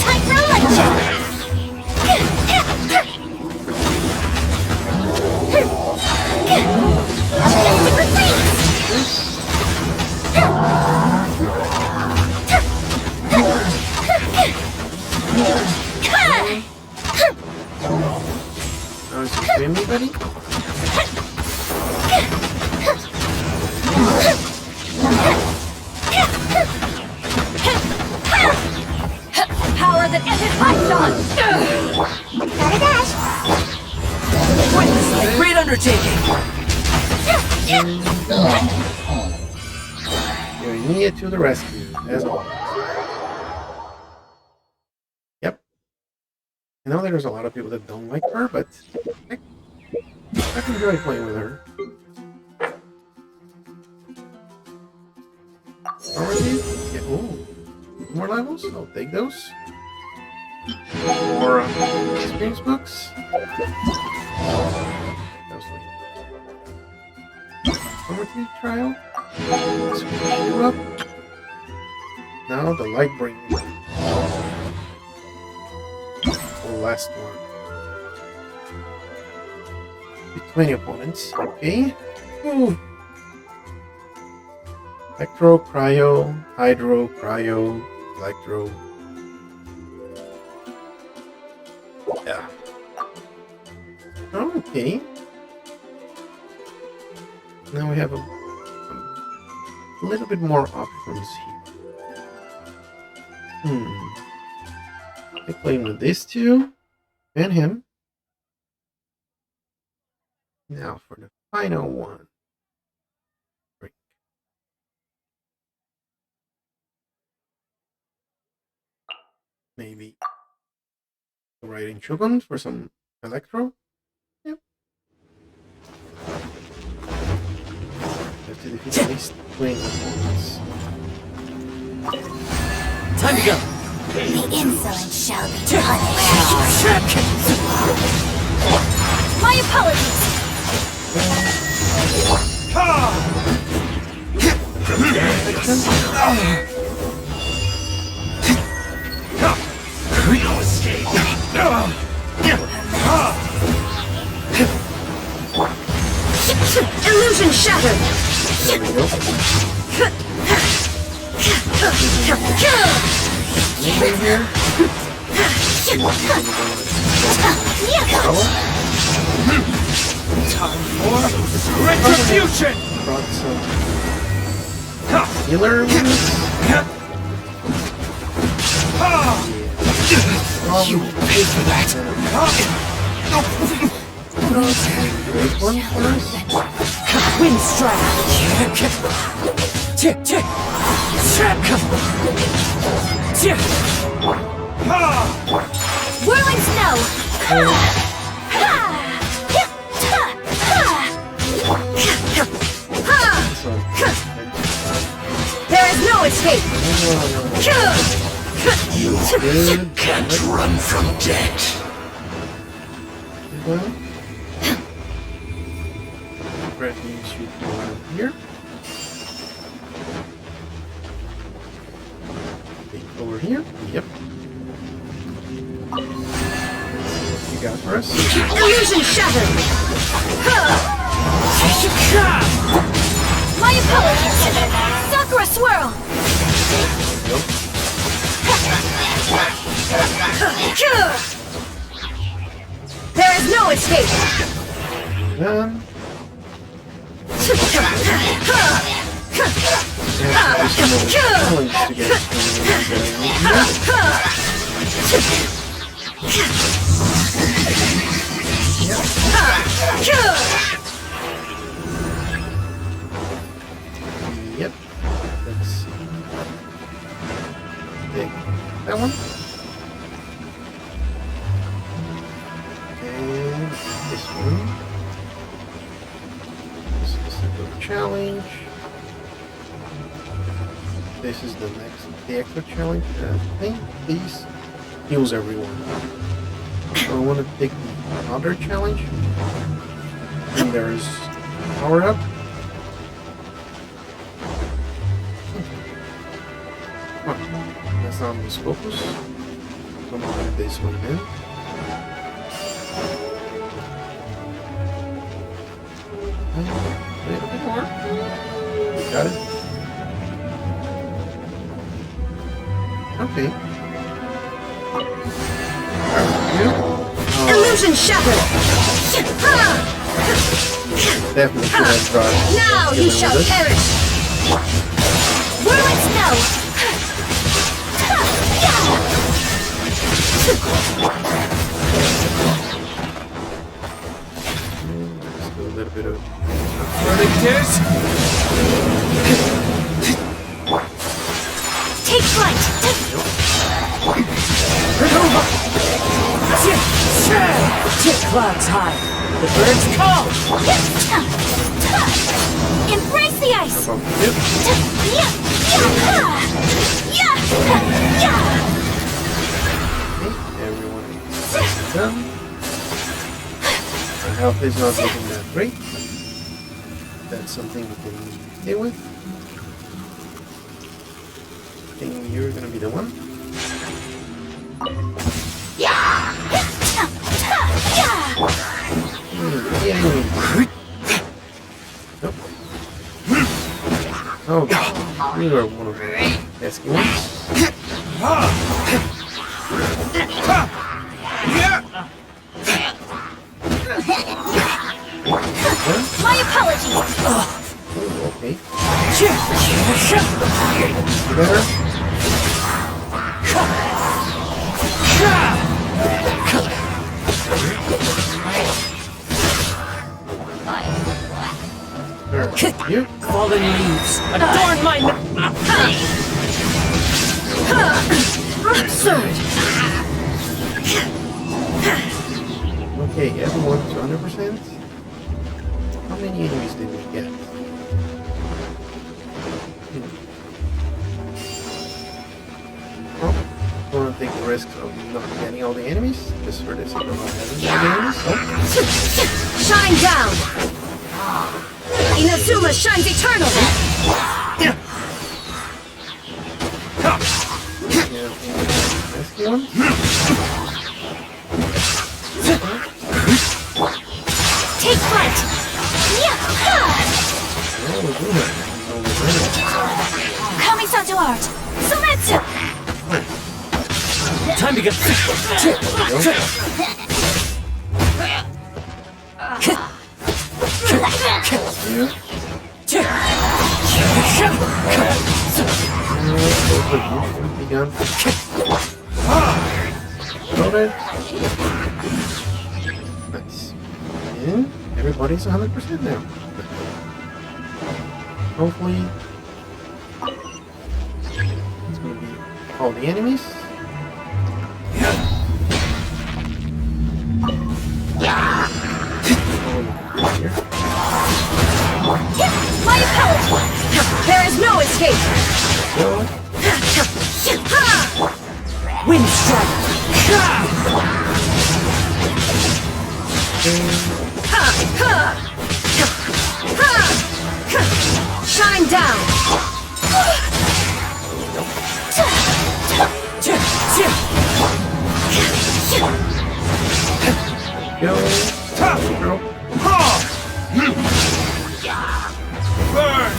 B: Time for a lecture.
A: Now is it anybody?
C: Power that ended my shot!
B: Gotta dash.
E: Witness a great undertaking.
A: You're near to the rescue, as always. Yep. I know there's a lot of people that don't like her, but I enjoy playing with her. Already? Yeah. Oh, more levels? I'll take those. More experience books. That was like Poverty trial. Screw you up. Now the light bring. The last one. With 20 opponents. Okay. Ooh. Electro, Cryo, Hydro, Cryo, Electro. Yeah. Okay. Now we have a little bit more options here. I play with this two and him. Now for the final one. Maybe Riding Shogun for some Electro. Yep. Have to defeat at least 20 opponents.
E: Time to go.
B: The insolent shall be punished.
C: My apologies!
D: No escape.
C: Illusion shattered!
A: There we go. Anything here?
E: Time for retribution.
A: Brought some healer with us.
D: You pay for that.
A: Great one for us.
E: Wind strike. Tick, tick. Tick.
C: Whirling snow! There is no escape!
D: You can't run from death.
A: Red means should go out here. Take over here. Yep. What you got for us?
C: Illusion shattered! My apologies! Sakura swirl!
A: Nope.
C: There is no escape!
A: Then. just another challenge to get Yep. Let's see. Take that one. And this one. This is a good challenge. This is the extra challenge. I think these heals everyone. So I want to take the other challenge. And there's power up. Well, that's not this focus. So I'm gonna put this one in. A little bit more. Got it. Okay.
C: Illusion shattered!
A: Definitely should have tried.
C: Now you shall perish! Whirling snow!
A: Let's do a little bit of
E: Predictors!
C: Take flight!
E: Tip clouds high. The birds call!
C: Embrace the ice!
A: yep. Everyone is done. Our health is not looking that great. That's something we can deal with. I think you're gonna be the one. Nope. Oh, you are one of the pesky ones.
C: My apologies!
A: Oh, okay. Better? You?
E: Fallen leaves adorn my
C: Absurd!
A: Okay, everyone to 100%. How many enemies did we get? Well, I want to take the risk of not getting all the enemies, just for this. I don't have any enemies. Oh.
C: Shine down! Inazuma shines eternally!
A: Yeah, pesky one.
C: Take flight!
A: Oh, we're doing it. Oh, we're doing it.
C: Kami-san to art! Sumetsu!
E: time to get
A: Begun. Loaded. Nice. And everybody's 100% now. Hopefully, it's going to be all the enemies.
C: My apology! There is no escape!
E: wind strike.
C: Shine down!
A: Go. Girl.
E: Burn.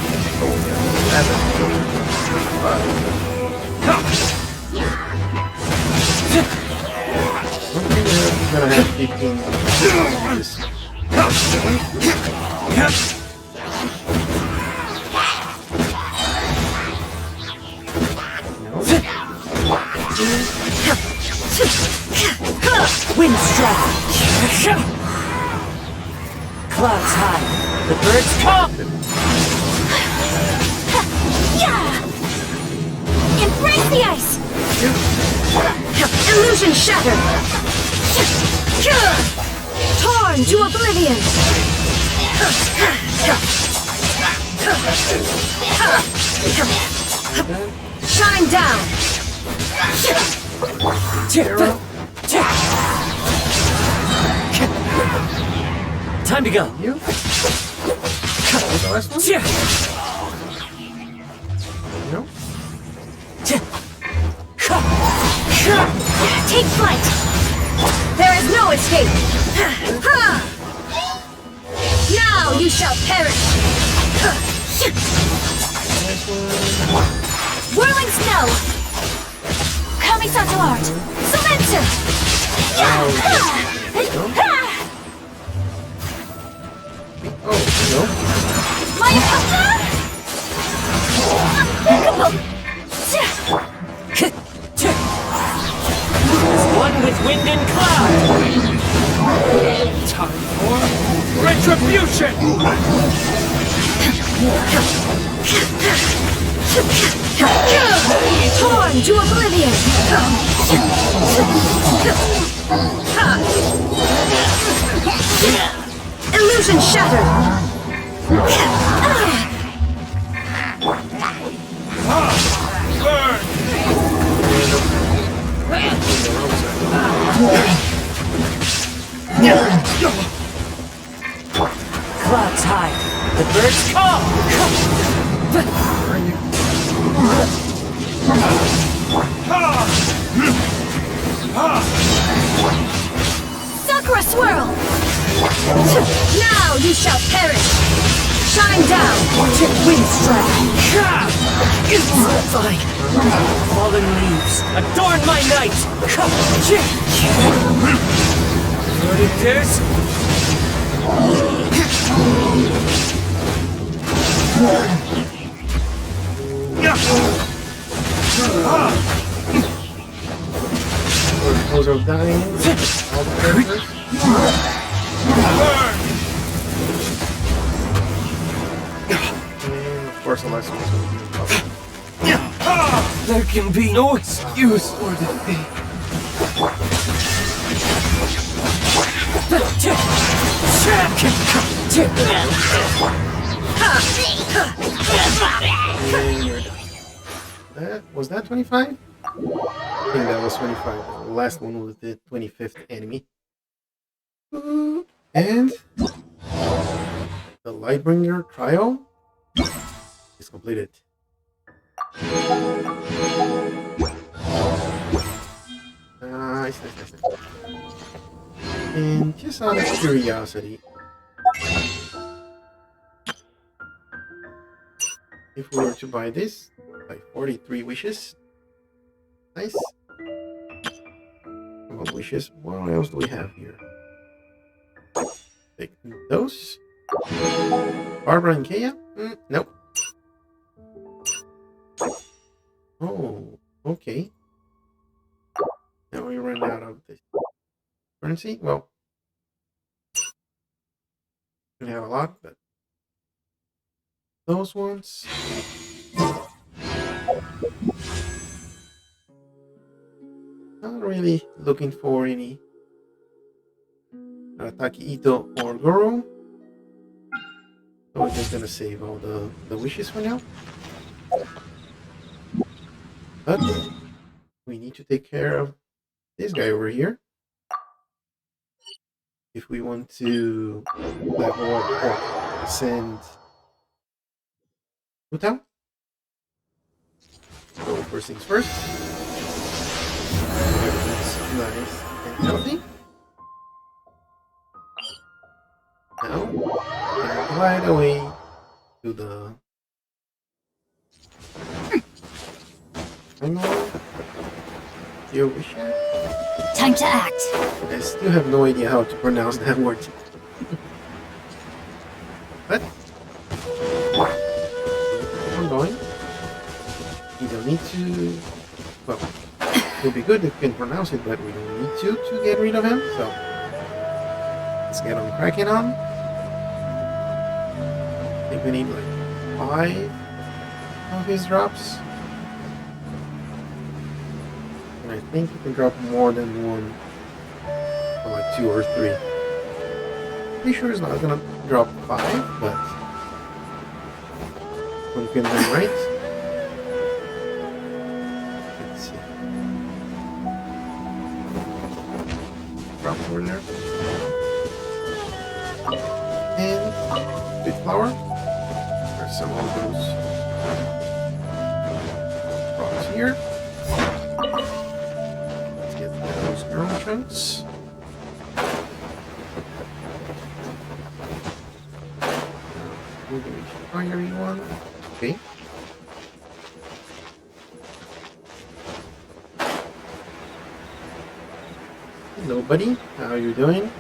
A: We're gonna have 15 this.
E: Wind strike. Clouds high. The birds come.
B: Yeah! Embrace the ice! Illusion shattered! Torn to oblivion! Shine down!
E: Time to go.
A: You? What's the last one? No?
B: Take flight! There is no escape! Now you shall perish! Whirling snow! Kamisato art! Silencer!
A: Oh, no?
B: Mayakata!
E: One with wind and cloud. Time for retribution.
B: Torn to oblivion! Illusion shattered!
E: Clouds high. The birds come.
B: Sakura swirl! Now you shall perish! Shine down!
E: Wind strike. Fine. Fallen leaves adorn my night. What it is?
A: Those are dying. All the characters. And of course the last one's going to be
E: There can be no excuse for defeat.
A: and you're done. That was that 25? I think that was 25. The last one was the 25th enemy. And the Lightbringer trial is completed. Nice. And just out of curiosity, if we were to buy this, by 43 wishes. Nice. What wishes? What else do we have here? Take those. Barbara and Kea? Nope. Oh, okay. Now we run out of this currency. Well, we have a lot, but those ones. Not really looking for any Taki-Ito or Goro. So we're just gonna save all the wishes for now. But we need to take care of this guy over here if we want to level up or ascend Utah. So first things first. Everything's nice and healthy. Now, and glide away to the
C: Time to act.
A: I still have no idea how to pronounce that word. But I'm going. You don't need to. Well, It would be good if we can pronounce it, but we don't need to get rid of him, so let's get on cracking on. I think we need like 5 of his drops. And I think you can drop more than one, or like 2 or 3. Pretty sure it's not gonna drop 5, but one can do right. Let's see. Drop over there. And sweet flower. There's some of those rocks here. Let's get those neural chunks. Fiery one. Okay. Hello, buddy. How are you doing?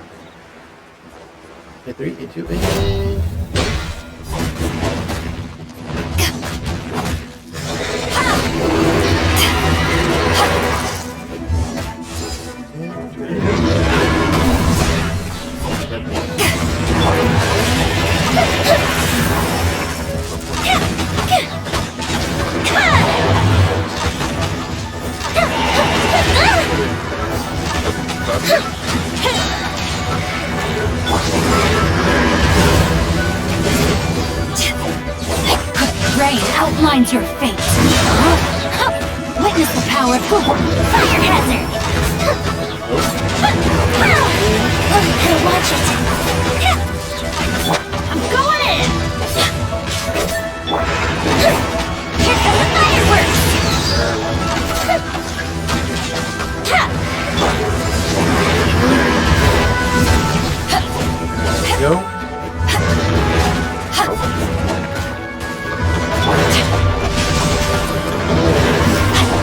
A: 3, 2, and...
C: Rain outlines your fate. Witness the power of fire hazard. Gotta watch it. I'm going in. Here come the fireworks.
A: Go.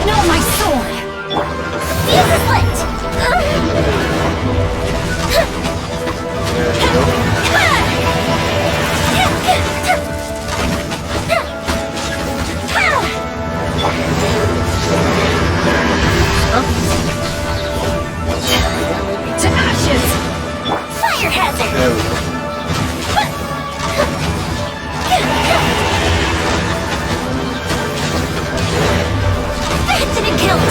C: No, my sword. Fuse is lit. To ashes. Fire hazard.
A: There we go.
C: Didn't kill it.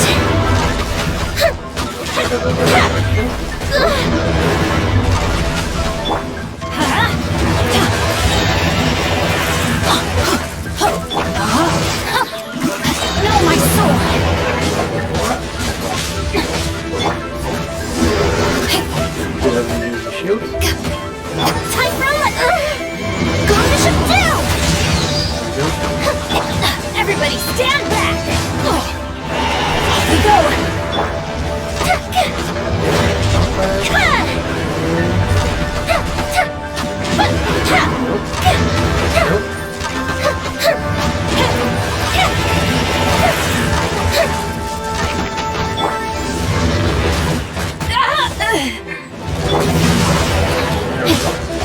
C: No, my sword.
A: Go ahead and use the shield.
C: Time for a go mission 2. Everybody stand back. Off we go.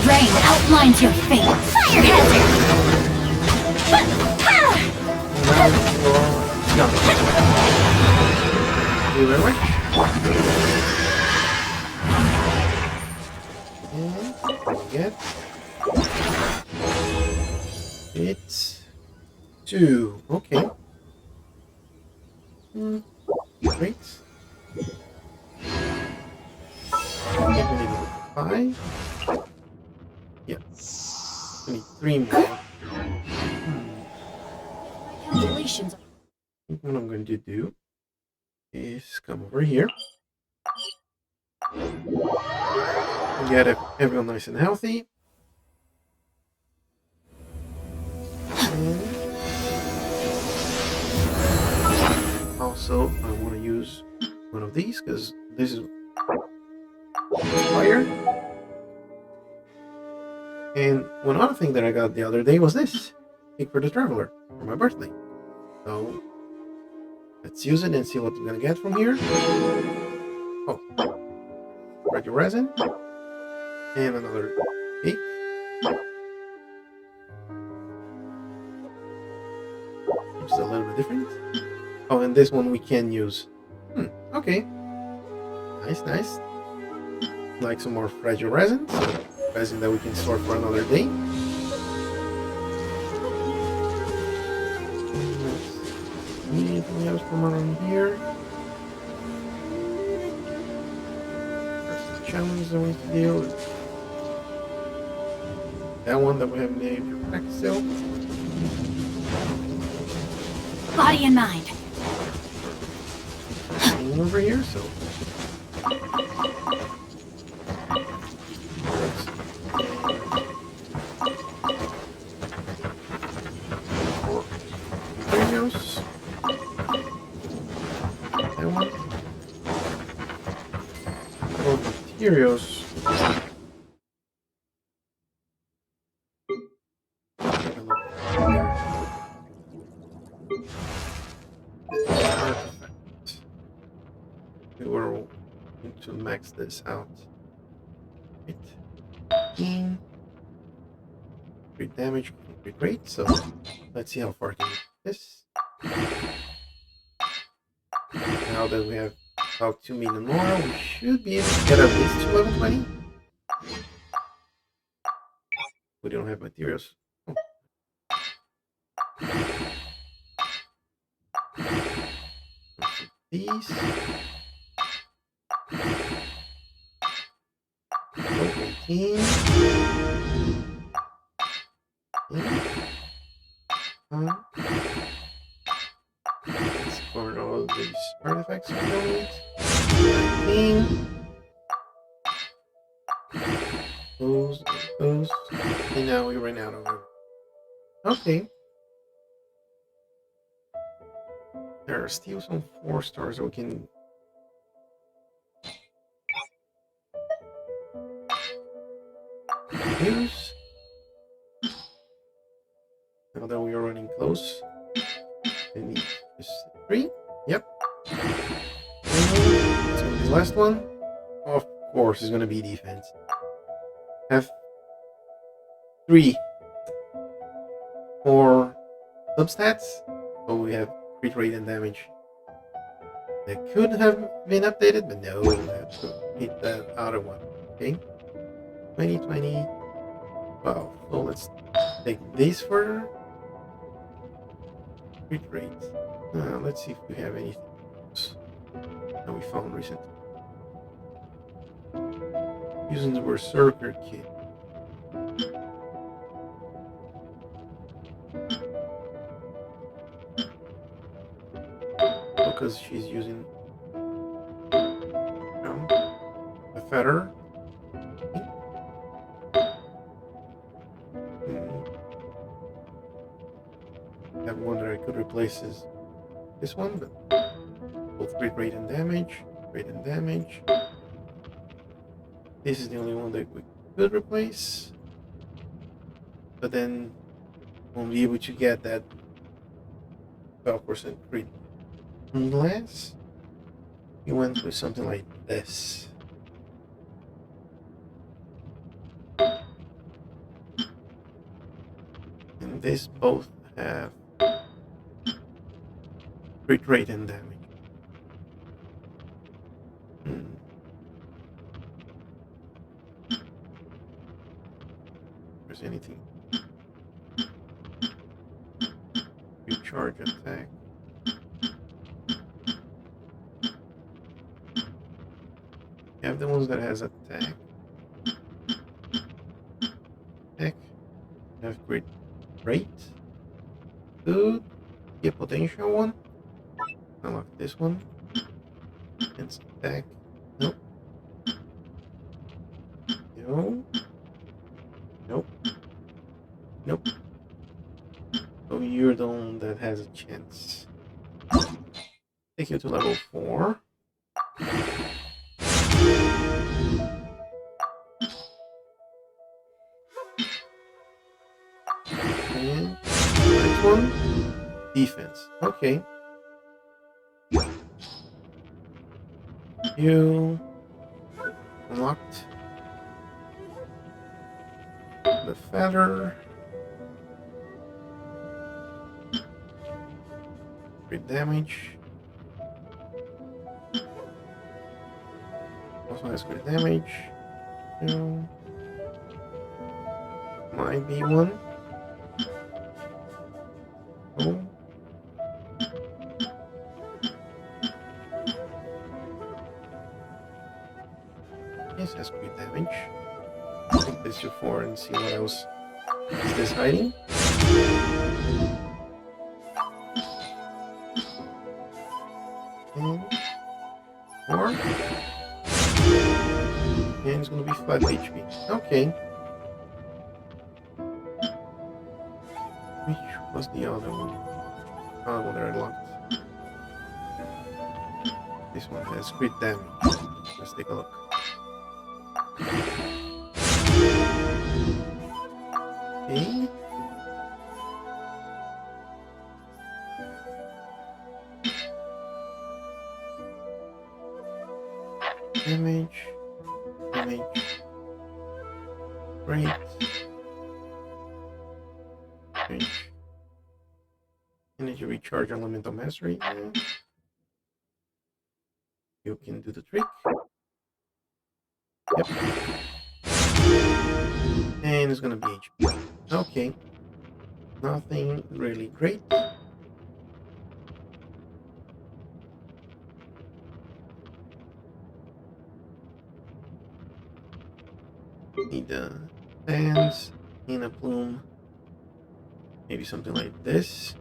C: Rain outlines your fate. Fire hazard.
A: Thank you very much. And get it's 2. Okay. Great. We need 5. Yeah. We need 3 more.
C: Calculations.
A: I think what I'm going to do is come over here. Get everyone nice and healthy. And also, I want to use one of these because this is fire. And one other thing that I got the other day was this Cake for the Traveler for my birthday. So let's use it and see what we're gonna get from here. Oh, regular resin and another cake. It's a little bit different. Oh, and this one we can use. Okay. Nice, nice. Like some more fragile resin. So resin that we can store for another day. Anything else from around here? There's some challenge that we need to deal with. That one that we have named for practice still.
C: Body and mind.
A: Anything over here, so. Materials. That one. For materials. Take a look here. Artifact. We were going to max this out. Right. 15. Crit damage, crit rate. So let's see how far can we get this. Now that we have about 2 million more, we should be able to get at least to level 20. We don't have materials. Oh. These. Oh, 18. Let's burn all these artifacts we don't need. 19. Those. And now we ran out of them. Okay. There are still some 4 stars that we can use. Now that we are running close. I need just 3. Yep. It's gonna be the last one. Of course, it's gonna be defense. Have 3 for substats. So we have crit rate and damage. That could have been updated, but no, we have to hit that other one. Okay. 20, 20. Wow. So let's take this further. Crit rate. Let's see if we have anything else that we found recently. Using the Berserker kit. Because she's using a feather. That one that I could replace is this one, but both crit rate and damage. This is the only one that we could replace, but then won't be able to get that 12% crit unless you went with something like this. And this both have crit rate and damage. There's anything. Recharge attack. You have the ones that has attack. You have crit rate. Good. Be a potential one. Unlock this one. It's attack. Nope. No. Nope. Nope. So you're the one that has a chance. Take you to level 4. And next one. Defense. Okay. You unlocked the feather. Crit damage. Also has crit damage. No. Might be one. Oh. Yes, has crit damage. Take this to 4 and see what else is this hiding. And 4. And it's gonna be 5 HP. Okay. Which was the other one? Oh, well, they're locked. This one has crit damage. Let's take a look. Okay. Damage. Great. Change. Energy recharge elemental mastery. And you can do the trick. Yep. And it's gonna be HP. Okay. Nothing really great. Need hands in a plume. Maybe something like this.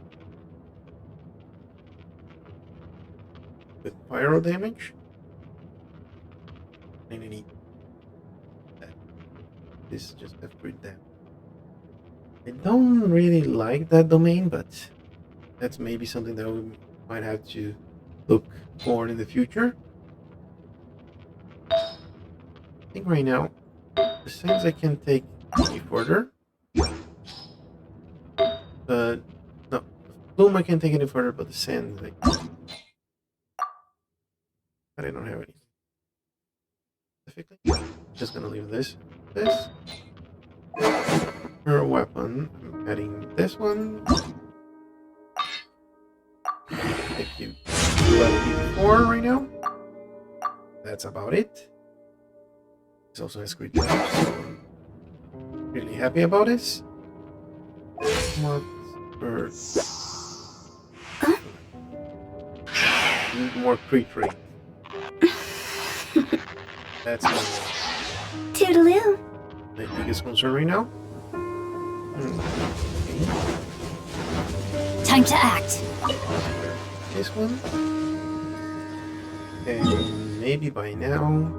A: With pyro damage. And I need that. This just have crit damage. I don't really like that domain, but that's maybe something that we might have to look for in the future. I think right now, the sense I can take any further. But no, Bloom I can't take any further, but the sand, like, but I don't have any. Specifically, just gonna leave this. Her weapon, I'm adding this one. Take you level 84 right now. That's about it. This also has crit damage, so I'm really happy about this. What bird? Need more crit rate. That's my
B: Toodaloo.
A: biggest concern right now.
C: Time to act.
A: This one. And maybe by now.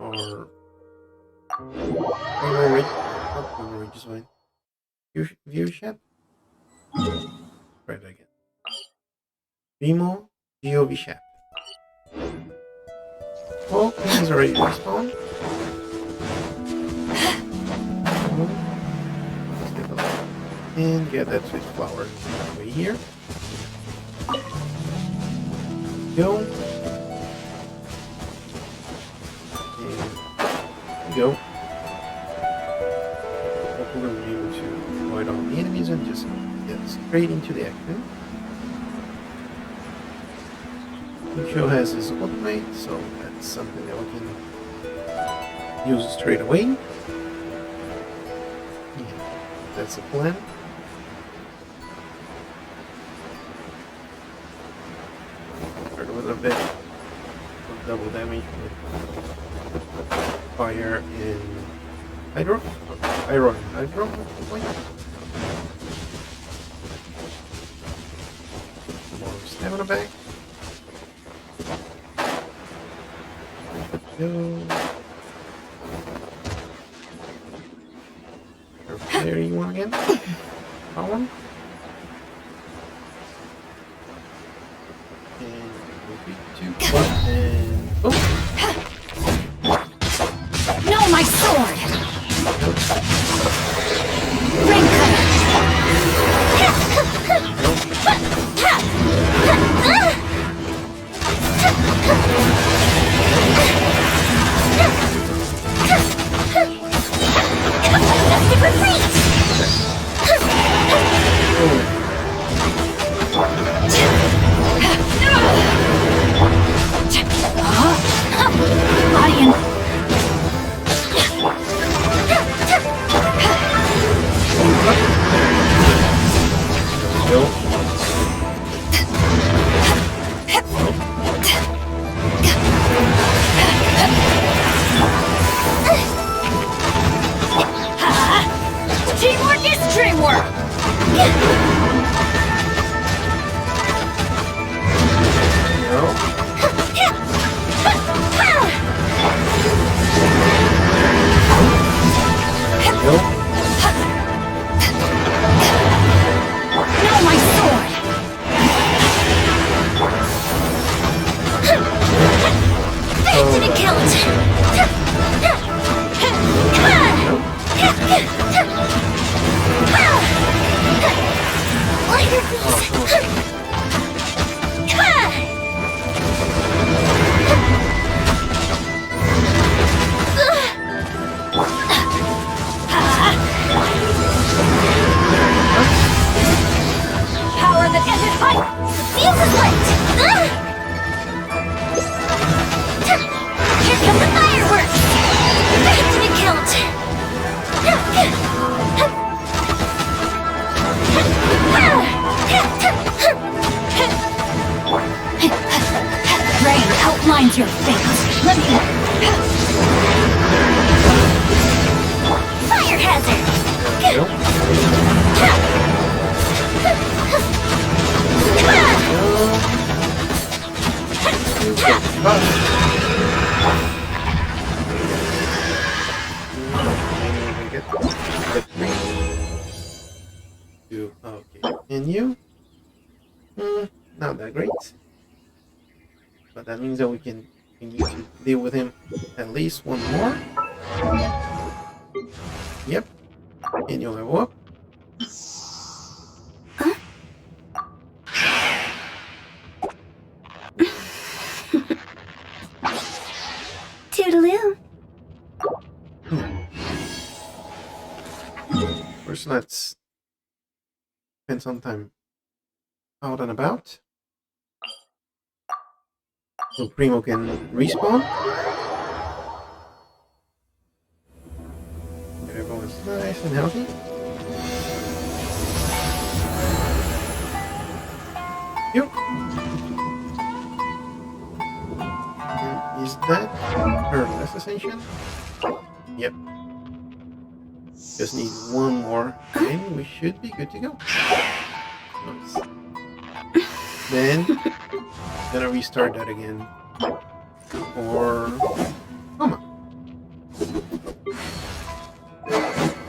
A: Or. Wait. Oh, just fine. View chat? Try that again. Vimo GOV chat. Oh, this is already respawned. And get that sweet flower way here. Go. And go. Hopefully we'll be able to avoid all the enemies and just get straight into the action. Lucio has his ultimate, so that's something that we can use straight away. Yeah, that's the plan. Start with a bit of double damage with fire and hydro. Iron hydro. More stamina back. Go. There you want again? That one? And we'll be 2, 1, and oh!
C: No, my sword! Ring
B: here, please.
C: Power that ended fight!
B: Fuse is lit!
C: Here come the fireworks!
B: To be killed!
C: Rain outlines your fate. Let me...
B: Fire hazard!
A: Okay, and you? Not that great. But that means that we need to deal with him at least one more. Yep. And you'll level up.
B: Toodaloo.
A: First, let's spend some time out and about. So Primo can respawn. Everyone's nice and healthy. Yep. And is that her last ascension? Yep. Just need one more and we should be good to go. Nice. Then gonna restart that again. Or Mama.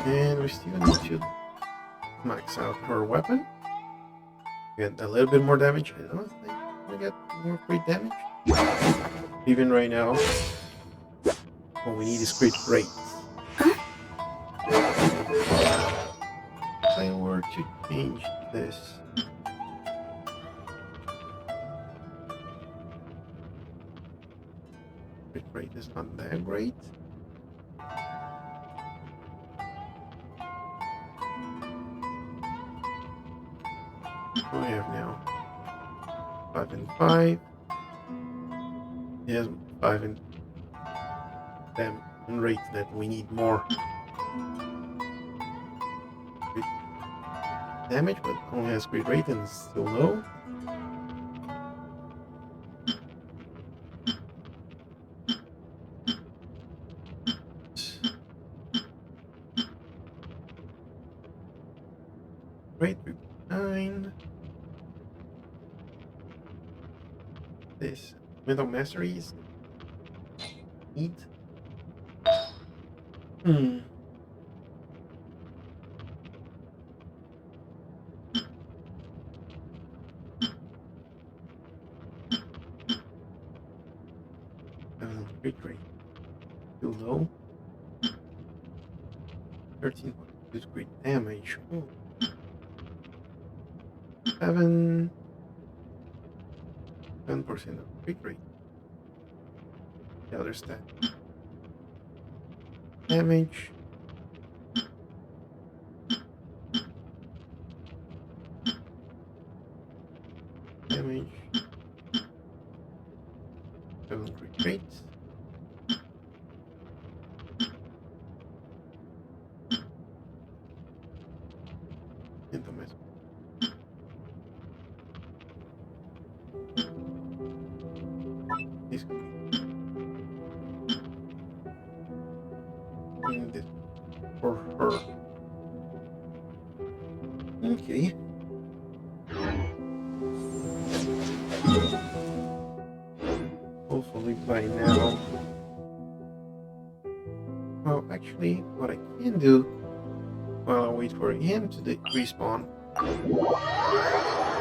A: And we still need to max out her weapon. Get a little bit more damage. I don't think we get more crit damage. Even right now. What we need is crit rates. If I were to change this. Crit rate is not that great. What do we have now? 5 and 5. Yes, 5 and damn rate that we need more crit damage, but only has crit rate and is still low. Rate 3.9. This mental masteries need. Crit rate too low. 13.2 crit damage. Oh. 7% of crit rate. The other stat. Damage. Damage. 7 crit rate. And the mess. This and this for her. Okay. Hopefully by now. Well, actually, what I can do while I wait for him to respawn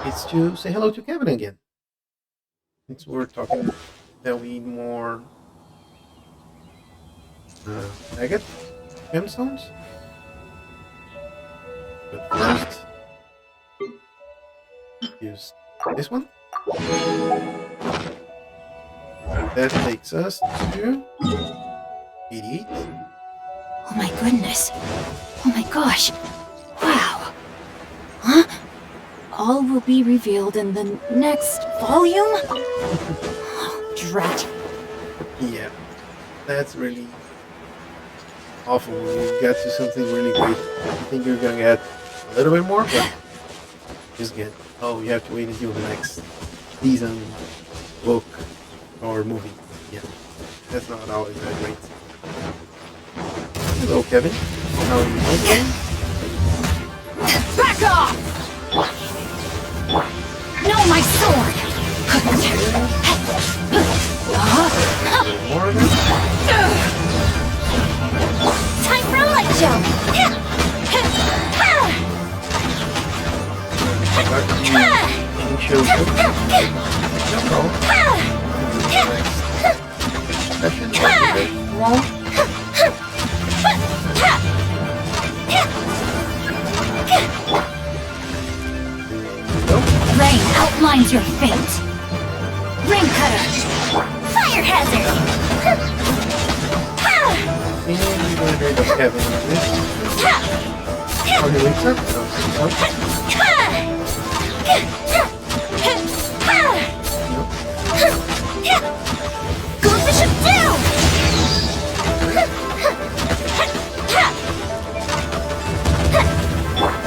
A: is to say hello to Kevin again. Since we're talking that we need more agate gemstones. But first, use this one. That takes us to 88.
C: Oh my goodness. Oh my gosh. Wow. Huh? All will be revealed in the next volume? Oh, drat.
A: Yeah, that's really awful. When you get to something really great, I think you're gonna get a little bit more, but just get, oh, you have to wait until the next season, book, or movie. Yeah, that's not always that great. Hello, Kevin. How are you doing?
C: Back off! No, my sword!
A: More of it?
B: Time for a light jump!
A: Back to you. Show no problem. Session. Come on.
C: Rain outlines your fate. Ring cutter.
B: Fire hazard!
A: And we're going to bring up Kevin on this. Oh, he wakes up?
B: Go bishop down!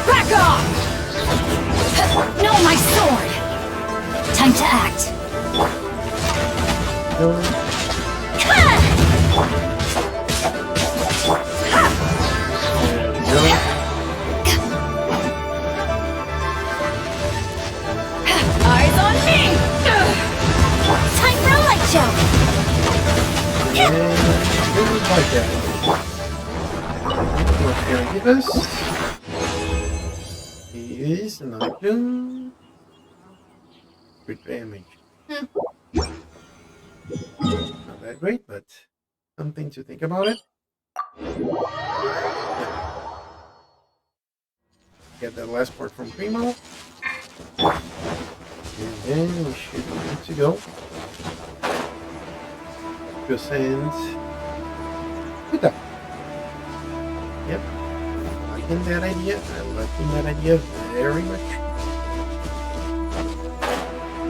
C: Back off! No, my sword! Time to act. Eyes on me!
B: Time for a light jump!
A: What's going to give us? Is another clue. Crit damage. Not that great, but something to think about it. Yeah. Get that last part from Primo. And then we should be good to go. Just send Kuta. Yep. Liking that idea. I'm liking that idea very much.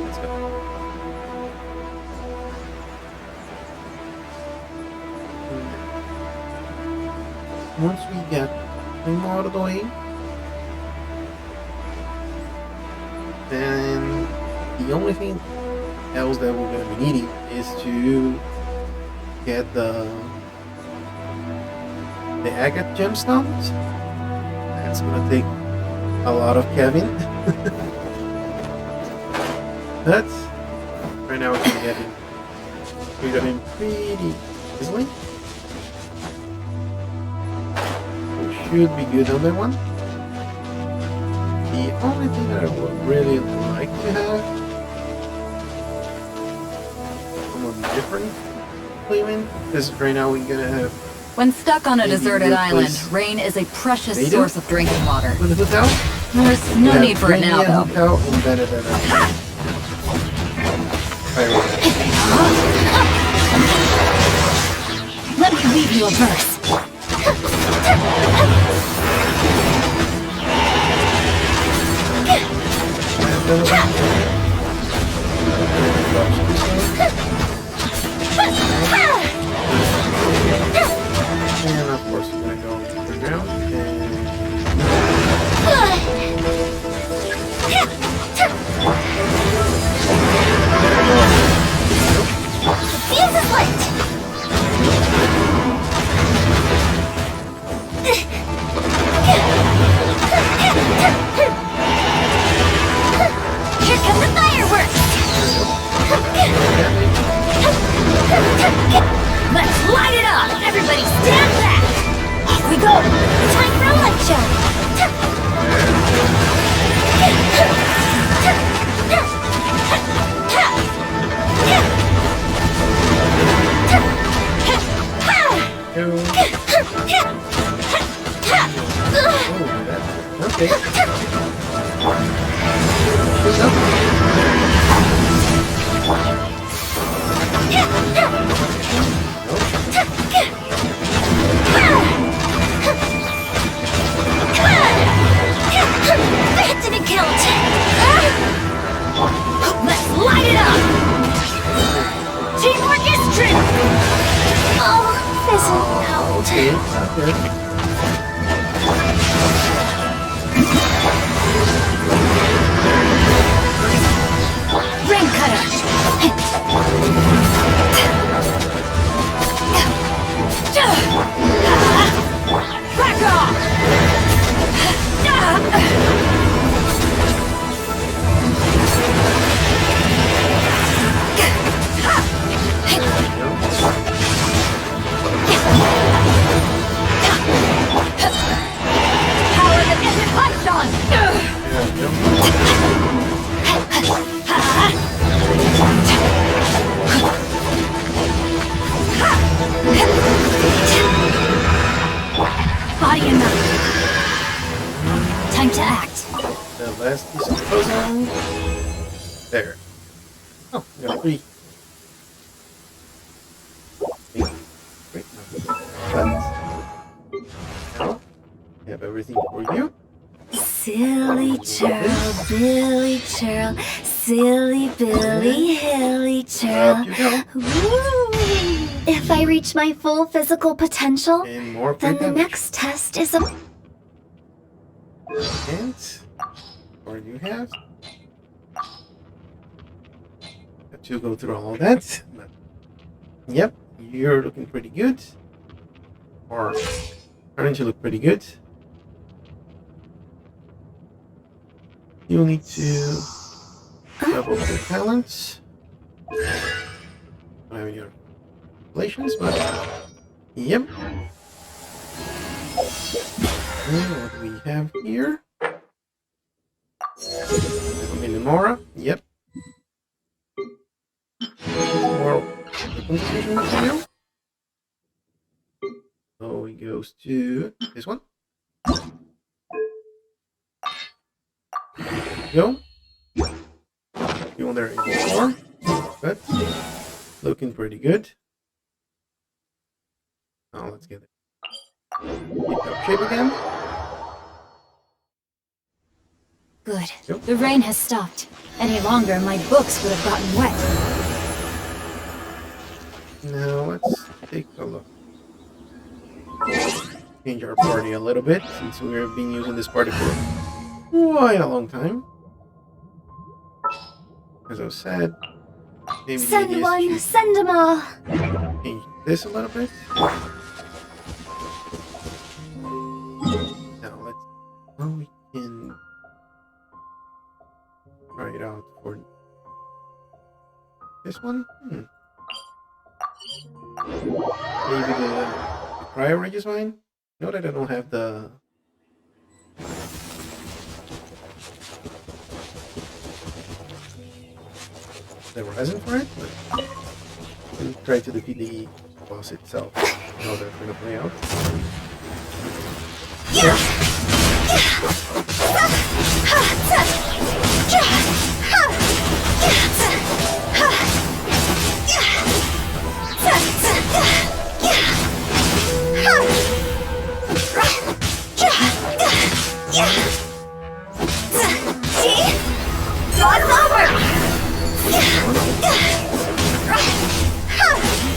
A: Let's go. Once we get Primo out of the way, then the only thing else that we're going to be needing is to get the agate gemstones. That's going to take a lot of Kevin. But right now we can get him. We got him pretty easily. We should be good on that one. The only thing that I would really like to have someone different playing, because right now we're gonna have
C: When stuck on a
A: Maybe
C: deserted island,
A: replace
C: rain is a precious
A: Native?
C: source of drinking water.
A: with the hotel.
C: There's no need for it now, though.
A: Hotel and better.
C: Let me read you a verse.
A: And of course we're gonna go underground and
B: Fuse is lit!
C: Here comes
B: That didn't count. Let's light it up. Teamwork is strength. Oh, fizzle out.
A: Okay, not good.
C: Rain cutter!
B: Back off. Power that isn't punched on.
C: Body and mind. Time to act.
A: The last piece of the puzzle. There. Oh, we got 3. Great. But now we have everything for you.
B: Silly churl, Billy churl, silly Billy, hilly churl.
A: Up you go.
B: Woo. If I reach my full physical potential,
A: And more
B: then
A: free
B: the
A: damage.
B: next test is a...
A: And what do you have? Have to go through all of that. But, yep, you're looking pretty good. Or starting to look pretty good. You'll need to double your talents. I have your relations, but yep. And what do we have here? Minimora, yep. More constitution material. So he goes to this one. Go. You want there before, but looking pretty good. Now let's get it. Keep that shape again.
C: Good.
A: Yep.
C: The rain has stopped. Any longer, my books would have gotten wet.
A: Now let's take a look. Change our party a little bit since we've been using this party for quite a long time. As I said, maybe the
B: Send
A: idea
B: one,
A: is
B: send them all.
A: to change this a little bit. Now let's. Well, we can try it out for this one. Maybe the cryo ridge is fine. Note that I don't have the. The resin for it, but we'll try to defeat the boss itself. How that's gonna play out.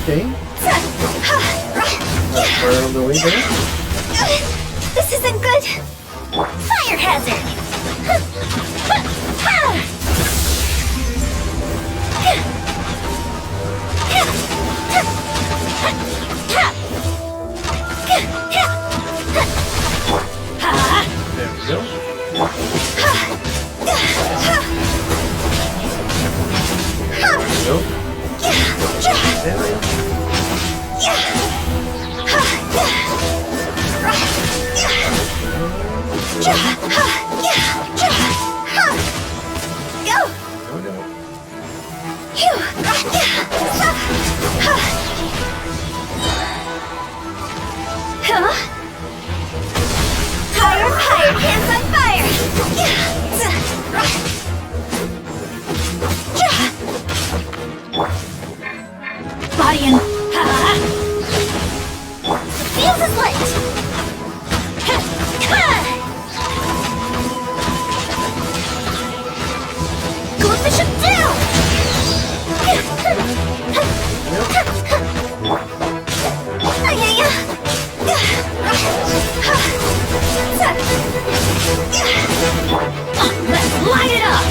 A: Okay. We're on the way there.
B: This isn't good. Fire hazard.
A: There we go. There we go. There we go.
B: Go!
A: No, no.
B: Higher, higher, hands on fire! coefficient down!
C: Let's light it up!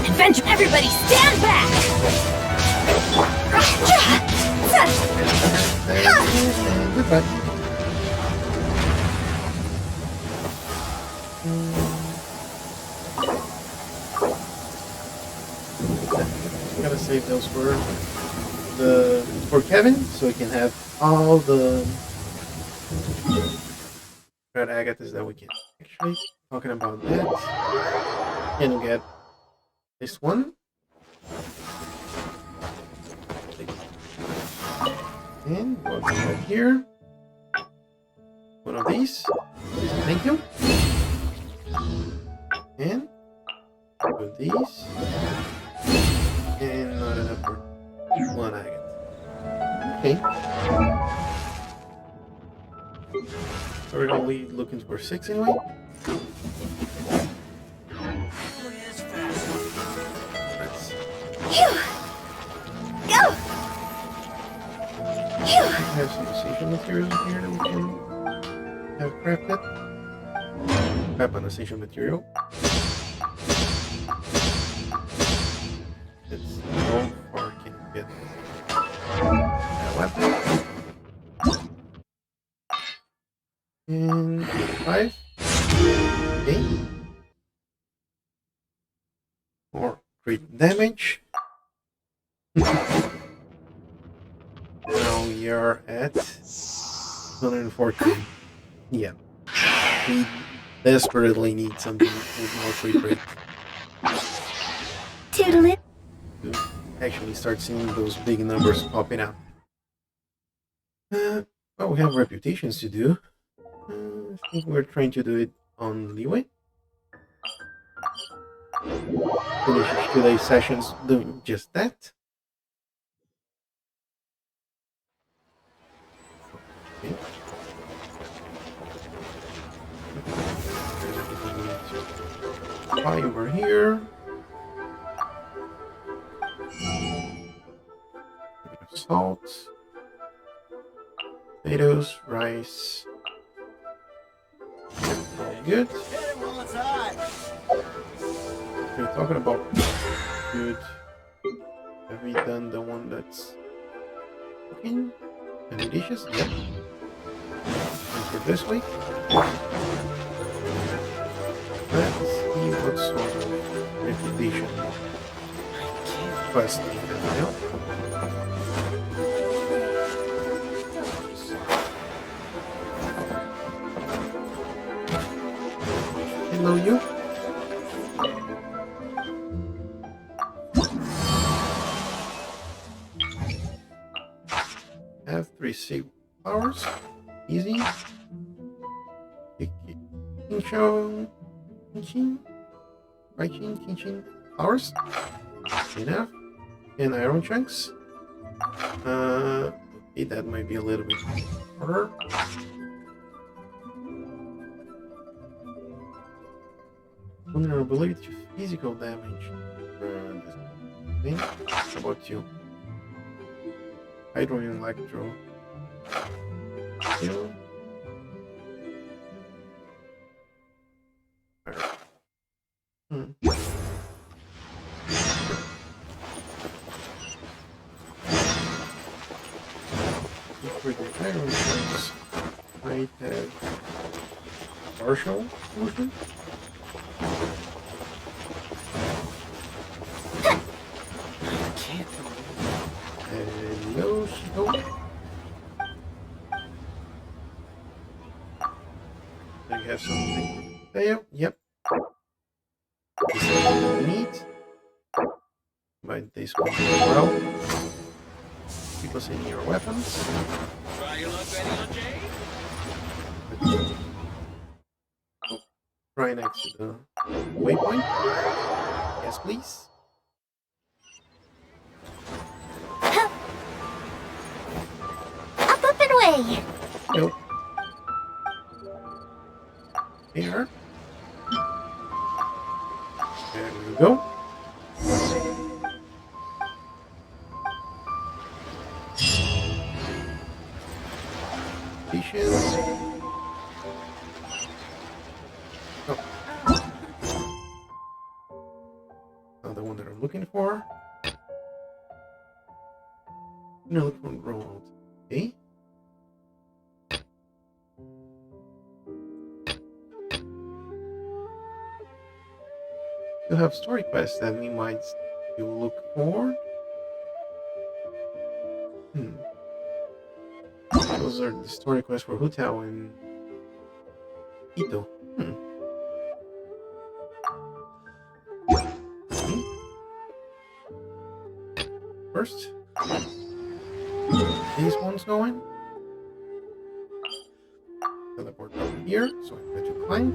C: Adventure, everybody stand back!
A: Goodbye. Gotta save those for Kevin, so he can have all the red agates that we can. Actually, talking about that, can get this one. And what's right here? One of these. Thank you. And put these. And not enough for one agate. Okay. So we're only looking for 6 anyway. Let's
B: Go!
A: have some essential materials in here that we can have crafted. Crap an essential material. It's how far can you get that weapon? And 5. Okay. More crit damage. Now we are at 114. Yeah. We desperately need something with more crit rate
B: Toodaloo.
A: to actually start seeing those big numbers popping out. Well, we have reputations to do. I think we're trying to do it on Leeway. Finish today's sessions doing just that. Okay. There's everything we need to buy over here. Salt, potatoes, rice. All good. We're talking about good. Have we done the one that's cooking? Any dishes? Yep. And for this week, let's see what sort of reputation quest we can help. Hello, you. Have 3 save powers. Easy. Kinchin. Powers. Enough. And iron chunks. Okay, that might be a little bit harder. Vulnerability to physical damage. How about you? Hydro and electro. You. For the iron chunks, might have partial motion. Hello, Shiko. Do you have something? There, yep. This is what we need. Buy this one as well. Keep us in your weapons. Oh, right next to the waypoint. Yes, please.
B: Up and away!
A: Nope. Here. There we go. we're looking for. I'm gonna look for Roald. Okay. You have story quests that we might still look for. Those are the story quests for Hutao and Ito. First, these ones going. Teleport over here, so I let you climb.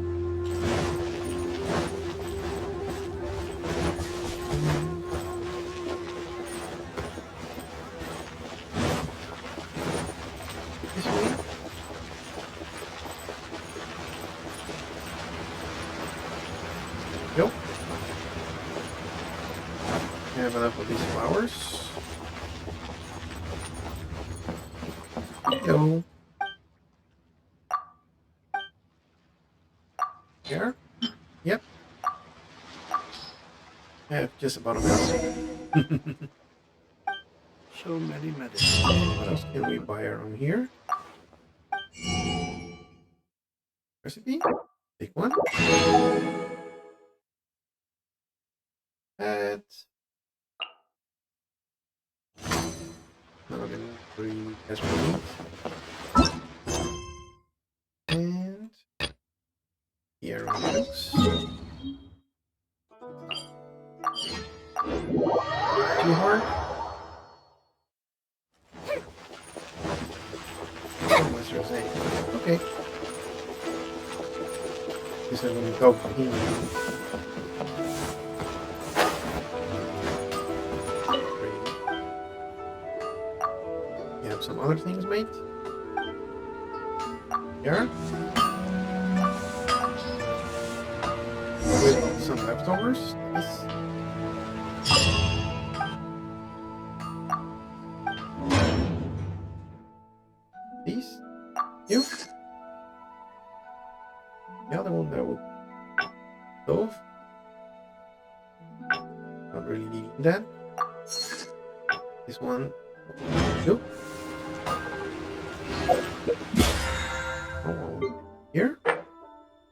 A: This way. Go. Have enough of these flowers. Go. Here? Yep. I have just about enough.
D: So many medicines.
A: What else can we buy around here? Recipe? Take one. Add. None of them pretty desperate. And the arrow hooks. Too hard? Oh, what's your say? Okay. Guess I'm gonna go for him. You have some other things, mate? Here? With some leftovers? Nice. These? You? The other one that would stove. Not really needing that. This one. You? Oh, here.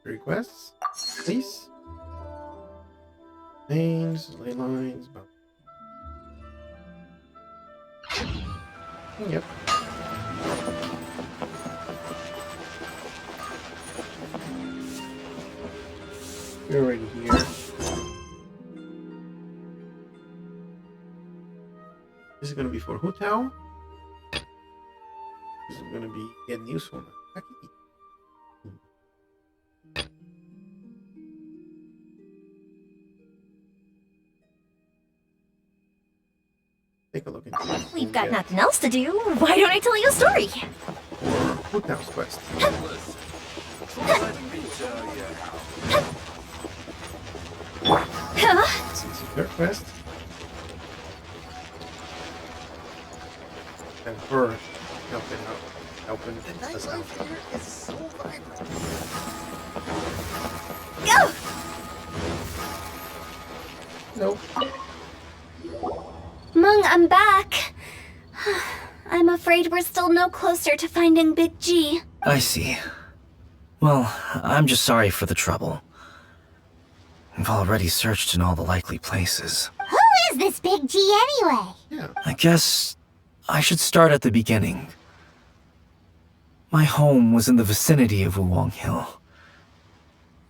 A: Requests, please. Names, ley lines. Yep. You're already here. This is gonna be for Hutao. This is gonna be getting useful. Take a look into this.
B: We've got nothing else to do. Why don't I tell you a story?
A: For Hutao's quest. This is their quest. And her helping us out.
D: Is so vibrant.
B: Go!
A: Nope.
B: Mung, I'm back. I'm afraid we're still no closer to finding Big G.
E: I see. Well, I'm just sorry for the trouble. We've already searched in all the likely places.
B: Who is this Big G anyway?
A: Yeah.
E: I guess I should start at the beginning. My home was in the vicinity of Wuwang Hill.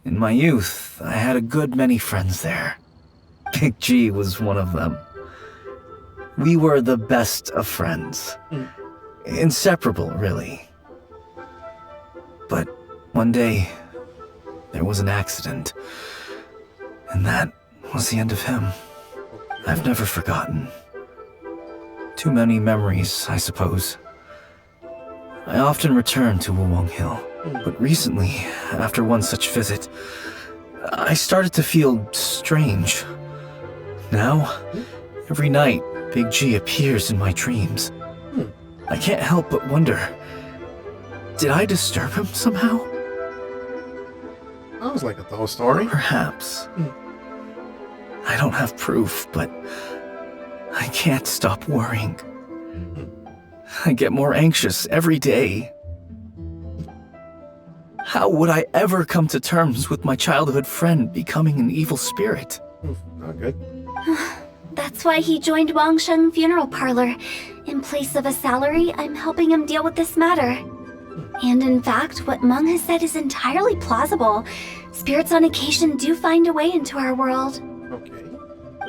E: In my youth, I had a good many friends there. Big G was one of them. We were the best of friends. Inseparable, really. But one day, there was an accident. And that was the end of him. I've never forgotten. Too many memories, I suppose. I often return to Wuwang Hill. But recently, after one such visit, I started to feel strange. Now, every night, Big G appears in my dreams. I can't help but wonder, did I disturb him somehow?
A: That was like a dull story.
E: Perhaps. I don't have proof, but I can't stop worrying. I get more anxious every day. How would I ever come to terms with my childhood friend becoming an evil spirit?
A: Oof, not good.
B: That's why he joined Wangsheng Funeral Parlor. In place of a salary, I'm helping him deal with this matter. And in fact, what Meng has said is entirely plausible. Spirits on occasion do find a way into our world.
A: Okay.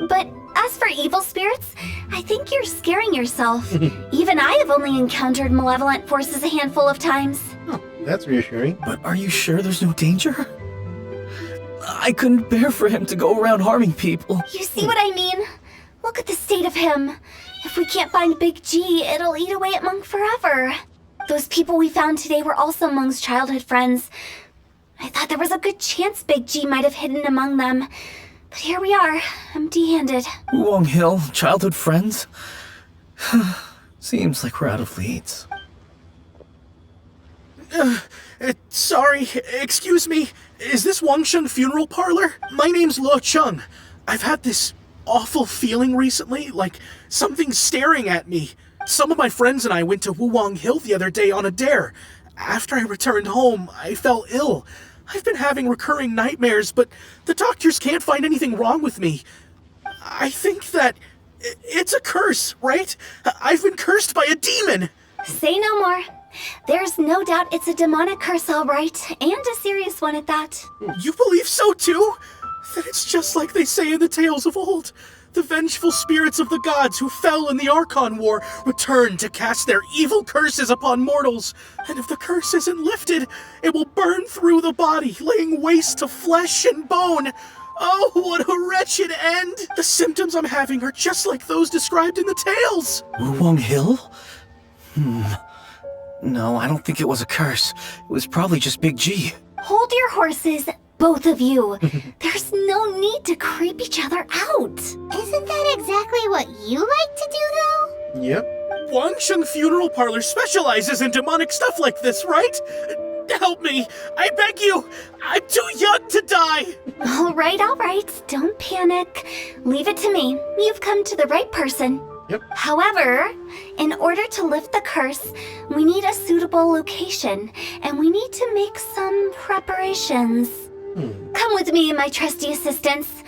B: But as for evil spirits, I think you're scaring yourself. Even I have only encountered malevolent forces a handful of times.
A: Oh, that's reassuring.
E: But are you sure there's no danger? I couldn't bear for him to go around harming people.
B: You see what I mean? Look at the state of him. If we can't find Big G, it'll eat away at Meng forever. Those people we found today were also Meng's childhood friends. I thought there was a good chance Big G might have hidden among them. But here we are, empty-handed.
E: Wulong Hill, childhood friends? Seems like we're out of leads.
F: Sorry, excuse me. Is this Wangsheng Funeral Parlor? My name's Luo Chung. I've had this awful feeling recently, like something's staring at me. Some of my friends and I went to Wulong Hill the other day on a dare. After I returned home, I fell ill. I've been having recurring nightmares, but the doctors can't find anything wrong with me. I think that it's a curse, right? I've been cursed by a demon.
B: Say no more. There's no doubt it's a demonic curse, all right, and a serious one at that.
F: You believe so too? Then it's just like they say in the tales of old. The vengeful spirits of the gods who fell in the Archon War return to cast their evil curses upon mortals. And if the curse isn't lifted, it will burn through the body, laying waste to flesh and bone. Oh, what a wretched end! The symptoms I'm having are just like those described in the tales.
E: Wulong Hill? No, I don't think it was a curse. It was probably just Big G.
B: Hold your horses, both of you. There's no need to creep each other out. Isn't that exactly what you like to do, though?
A: Yep.
F: Wangsheng Funeral Parlor specializes in demonic stuff like this, right? Help me! I beg you! I'm too young to die!
B: All right. Don't panic. Leave it to me. You've come to the right person.
A: Yep.
B: However, in order to lift the curse, we need a suitable location, and we need to make some preparations. Come with me, my trusty assistants.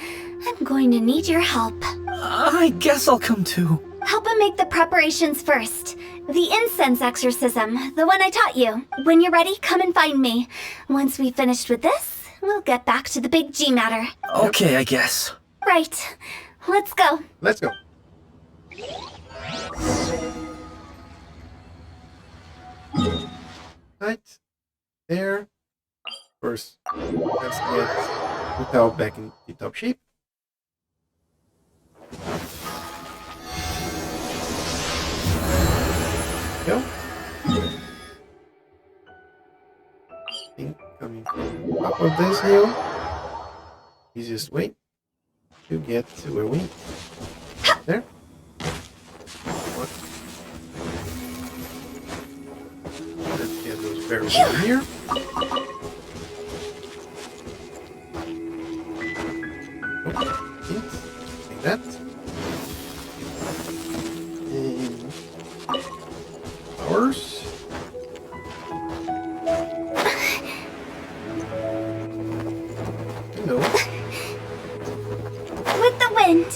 B: I'm going to need your help.
E: I guess I'll come too.
B: Help him make the preparations first. The incense exorcism, the one I taught you. When you're ready, come and find me. Once we've finished with this, we'll get back to the Big G matter.
E: Okay, I guess.
B: Right. Let's go.
A: Let's go. Right. There. First, let's get Utao back in tip-top shape. Go. I think coming from top of this hill, easiest way to get to where we there. What? Let's get those berries in here. Like that. And flowers. Hello.
B: With the wind.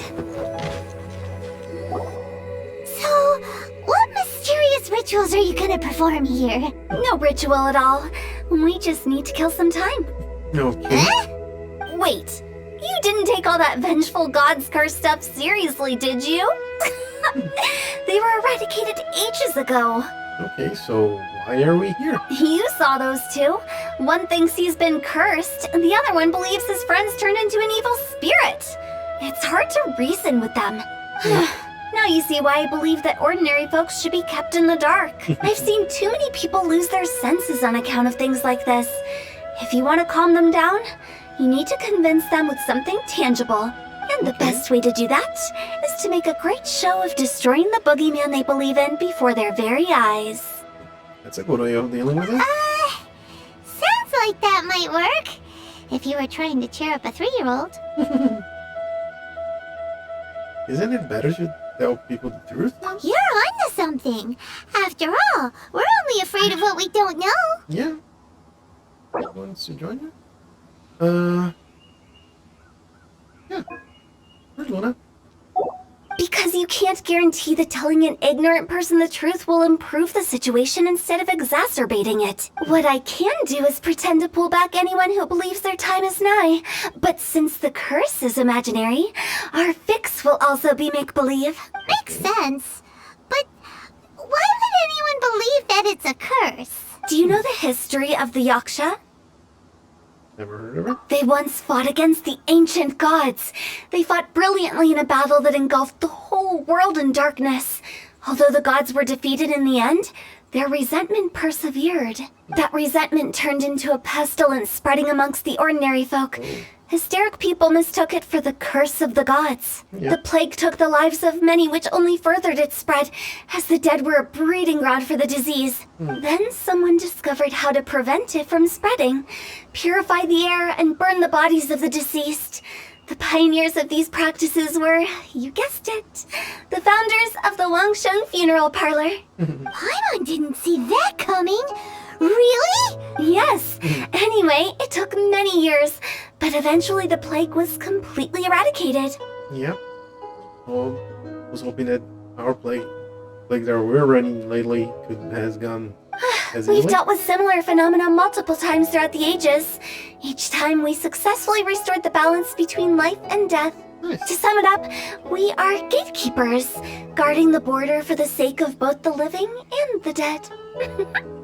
B: So, what mysterious rituals are you gonna perform here? No ritual at all. We just need to kill some time.
A: Okay.
B: Wait, you didn't take all that vengeful god's curse stuff seriously, did you? They were eradicated ages ago.
A: Okay, so why are we here?
B: You saw those two. One thinks he's been cursed, and the other one believes his friends turned into an evil spirit. It's hard to reason with them. Now you see why I believe that ordinary folks should be kept in the dark. I've seen too many people lose their senses on account of things like this. If you want to calm them down, you need to convince them with something tangible. And the best way to do that is to make a great show of destroying the boogeyman they believe in before their very eyes.
A: That's a good way of dealing with it.
G: Sounds like that might work. If you were trying to cheer up a 3-year-old.
A: Isn't it better to tell people the truth now?
G: You're onto something. After all, we're only afraid of what we don't know.
A: Yeah. Who wants to join you? Yeah. Where's Luna?
B: Because you can't guarantee that telling an ignorant person the truth will improve the situation instead of exacerbating it. What I can do is pretend to pull back anyone who believes their time is nigh. But since the curse is imaginary, our fix will also be make-believe.
G: Makes sense. But why would anyone believe that it's a curse?
B: Do you know the history of the Yaksha?
A: Never heard of it?
B: They once fought against the ancient gods. They fought brilliantly in a battle that engulfed the whole world in darkness. Although the gods were defeated in the end, their resentment persevered. That resentment turned into a pestilence spreading amongst the ordinary folk. Hysteric people mistook it for the curse of the gods.
A: Yeah.
B: The plague took the lives of many, which only furthered its spread, as the dead were a breeding ground for the disease. Then someone discovered how to prevent it from spreading, purify the air, and burn the bodies of the deceased. The pioneers of these practices were, you guessed it, the founders of the Wangsheng Funeral Parlor.
G: Paimon didn't see that coming. Really?
B: Yes. Anyway, it took many years, but eventually the plague was completely eradicated.
A: Yep. Well, was hoping that our plague that we're running lately has gone as
B: We've
A: easily.
B: dealt with similar phenomena multiple times throughout the ages. Each time we successfully restored the balance between life and death. To
A: Nice.
B: sum it up, we are gatekeepers, guarding the border for the sake of both the living and the dead.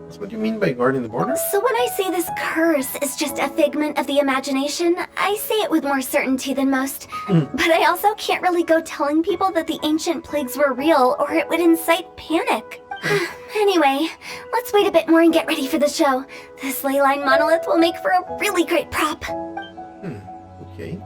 A: That's what you mean by guarding the border?
B: So when I say this curse is just a figment of the imagination, I say it with more certainty than most. But I also can't really go telling people that the ancient plagues were real, or it would incite panic. Anyway, let's wait a bit more and get ready for the show. This ley line monolith will make for a really great prop.
A: Okay.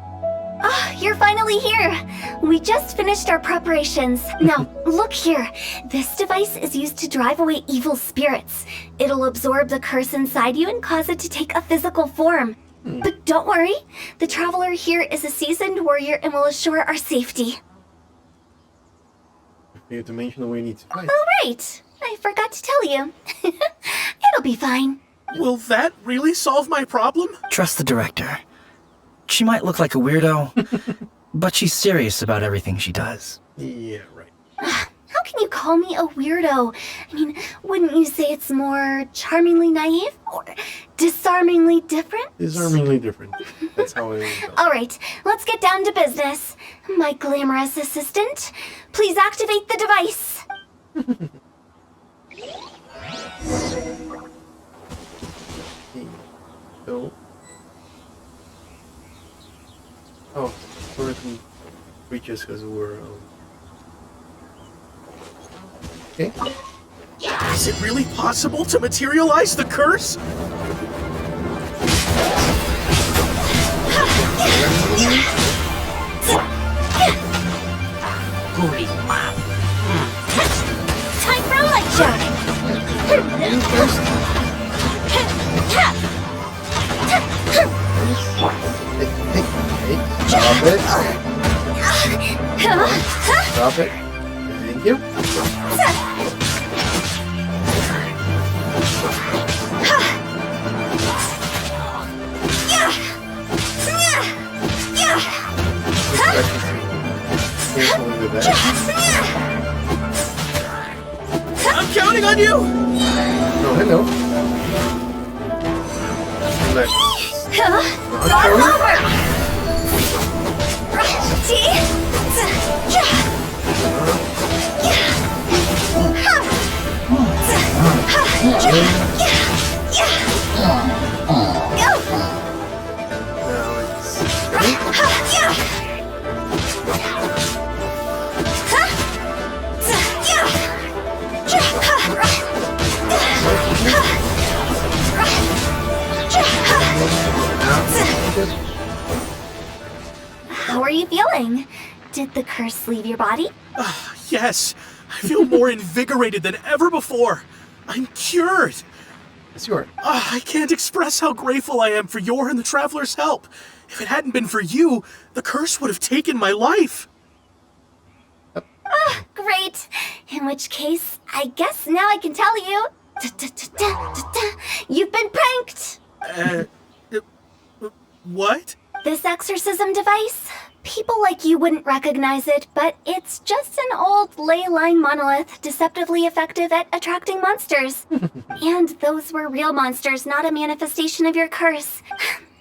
B: Ah, you're finally here! We just finished our preparations. Now, look here. This device is used to drive away evil spirits. It'll absorb the curse inside you and cause it to take a physical form. But don't worry, the traveler here is a seasoned warrior and will assure our safety.
A: You have to mention the way you need to fight.
B: Oh, right. I forgot to tell you. It'll be fine.
F: Will that really solve my problem?
E: Trust the director. She might look like a weirdo, but she's serious about everything she does.
A: Yeah, right.
B: How can you call me a weirdo? I mean, wouldn't you say it's more charmingly naive or disarmingly different?
A: Disarmingly different. That's how I
B: All right, let's get down to business. My glamorous assistant, please activate the device.
A: Okay. So. Oh, currently reaches because we're. Okay.
F: Is it really possible to materialize the curse?
B: Time for a light show.
A: Hey, stop it. Stop it. Thank you. Careful with that.
F: I'm counting on you!
A: No, hello. Let's not
B: Roll
A: go.
B: over.
A: Now it's
B: How are you feeling? Did the curse leave your body?
F: Yes, I feel more invigorated than ever before. I'm cured.
A: It's yours.
F: I can't express how grateful I am for your and the Traveler's help. If it hadn't been for you, the curse would have taken my life.
B: In which case, I guess now I can tell you. You've been pranked!
F: What?
B: This exorcism device? People like you wouldn't recognize it, but it's just an old ley line monolith deceptively effective at attracting monsters. And those were real monsters, not a manifestation of your curse.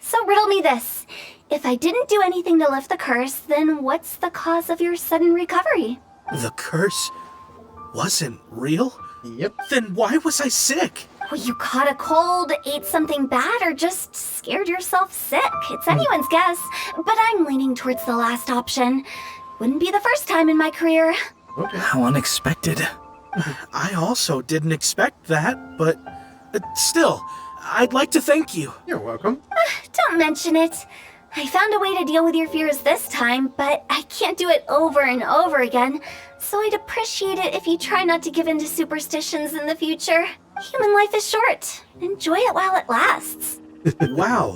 B: So riddle me this. If I didn't do anything to lift the curse, then what's the cause of your sudden recovery?
F: The curse wasn't real?
A: Yep.
F: Then why was I sick?
B: Well, you caught a cold, ate something bad, or just scared yourself sick. It's anyone's guess, but I'm leaning towards the last option. Wouldn't be the first time in my career.
A: Okay.
E: How unexpected.
F: I also didn't expect that, but still, I'd like to thank you.
A: You're welcome.
B: Don't mention it. I found a way to deal with your fears this time, but I can't do it over and over again, so I'd appreciate it if you try not to give in to superstitions in the future. Human life is short. Enjoy it while it lasts.
F: Wow,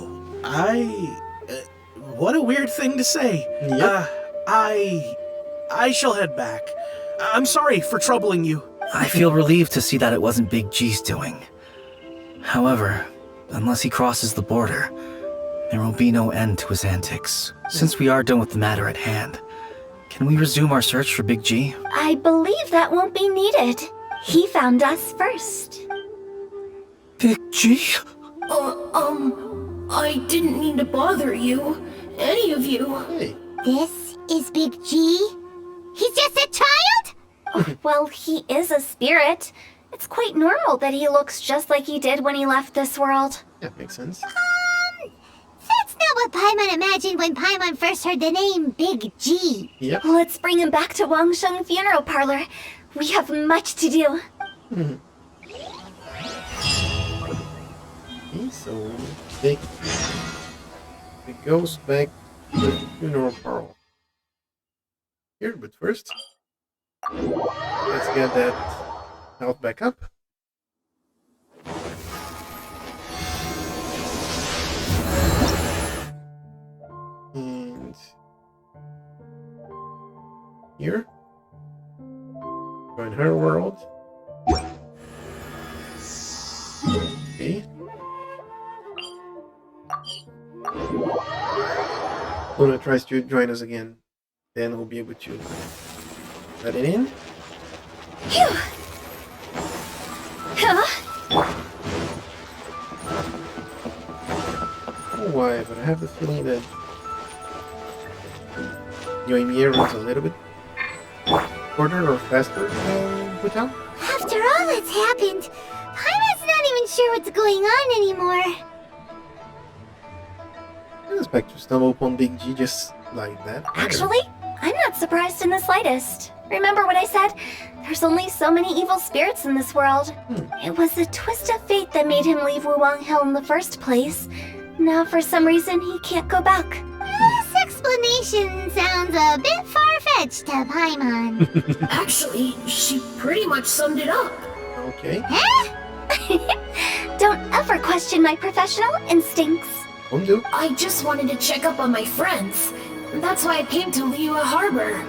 F: what a weird thing to say.
A: Yep.
F: I shall head back. I'm sorry for troubling you.
E: I feel relieved to see that it wasn't Big G's doing. However, unless he crosses the border, there will be no end to his antics. Since we are done with the matter at hand, can we resume our search for Big G?
B: I believe that won't be needed. He found us first.
E: Big G?
C: I didn't mean to bother you. Any of you.
A: Hey.
G: This is Big G? He's just a child?
B: Oh, well, he is a spirit. It's quite normal that he looks just like he did when he left this world.
A: Yeah, makes sense.
G: That's not what Paimon imagined when Paimon first heard the name Big G.
A: Yep.
B: Let's bring him back to Wangsheng Funeral Parlor. We have much to do.
A: Okay, so it goes back to the funeral parlor. Here, but first, let's get that health back up. And here, join her world. Okay. Luna tries to join us again. Then we'll be able to let it in.
B: Phew. Huh?
A: Oh, why? But I have the feeling that Yoimiya runs a little bit shorter or faster than Butan.
G: After all that's happened, Paimon's not even sure what's going on anymore.
A: I didn't expect to stumble upon Big G just like that.
B: Actually, I'm not surprised in the slightest. Remember what I said? There's only so many evil spirits in this world. It was a twist of fate that made him leave Wuwang Hill in the first place. Now, for some reason, he can't go back.
G: This explanation sounds a bit far-fetched to Paimon.
C: Actually, she pretty much summed it up.
A: Okay.
B: Don't ever question my professional instincts.
A: Won't do.
C: I just wanted to check up on my friends. That's why I came to Liyue Harbor.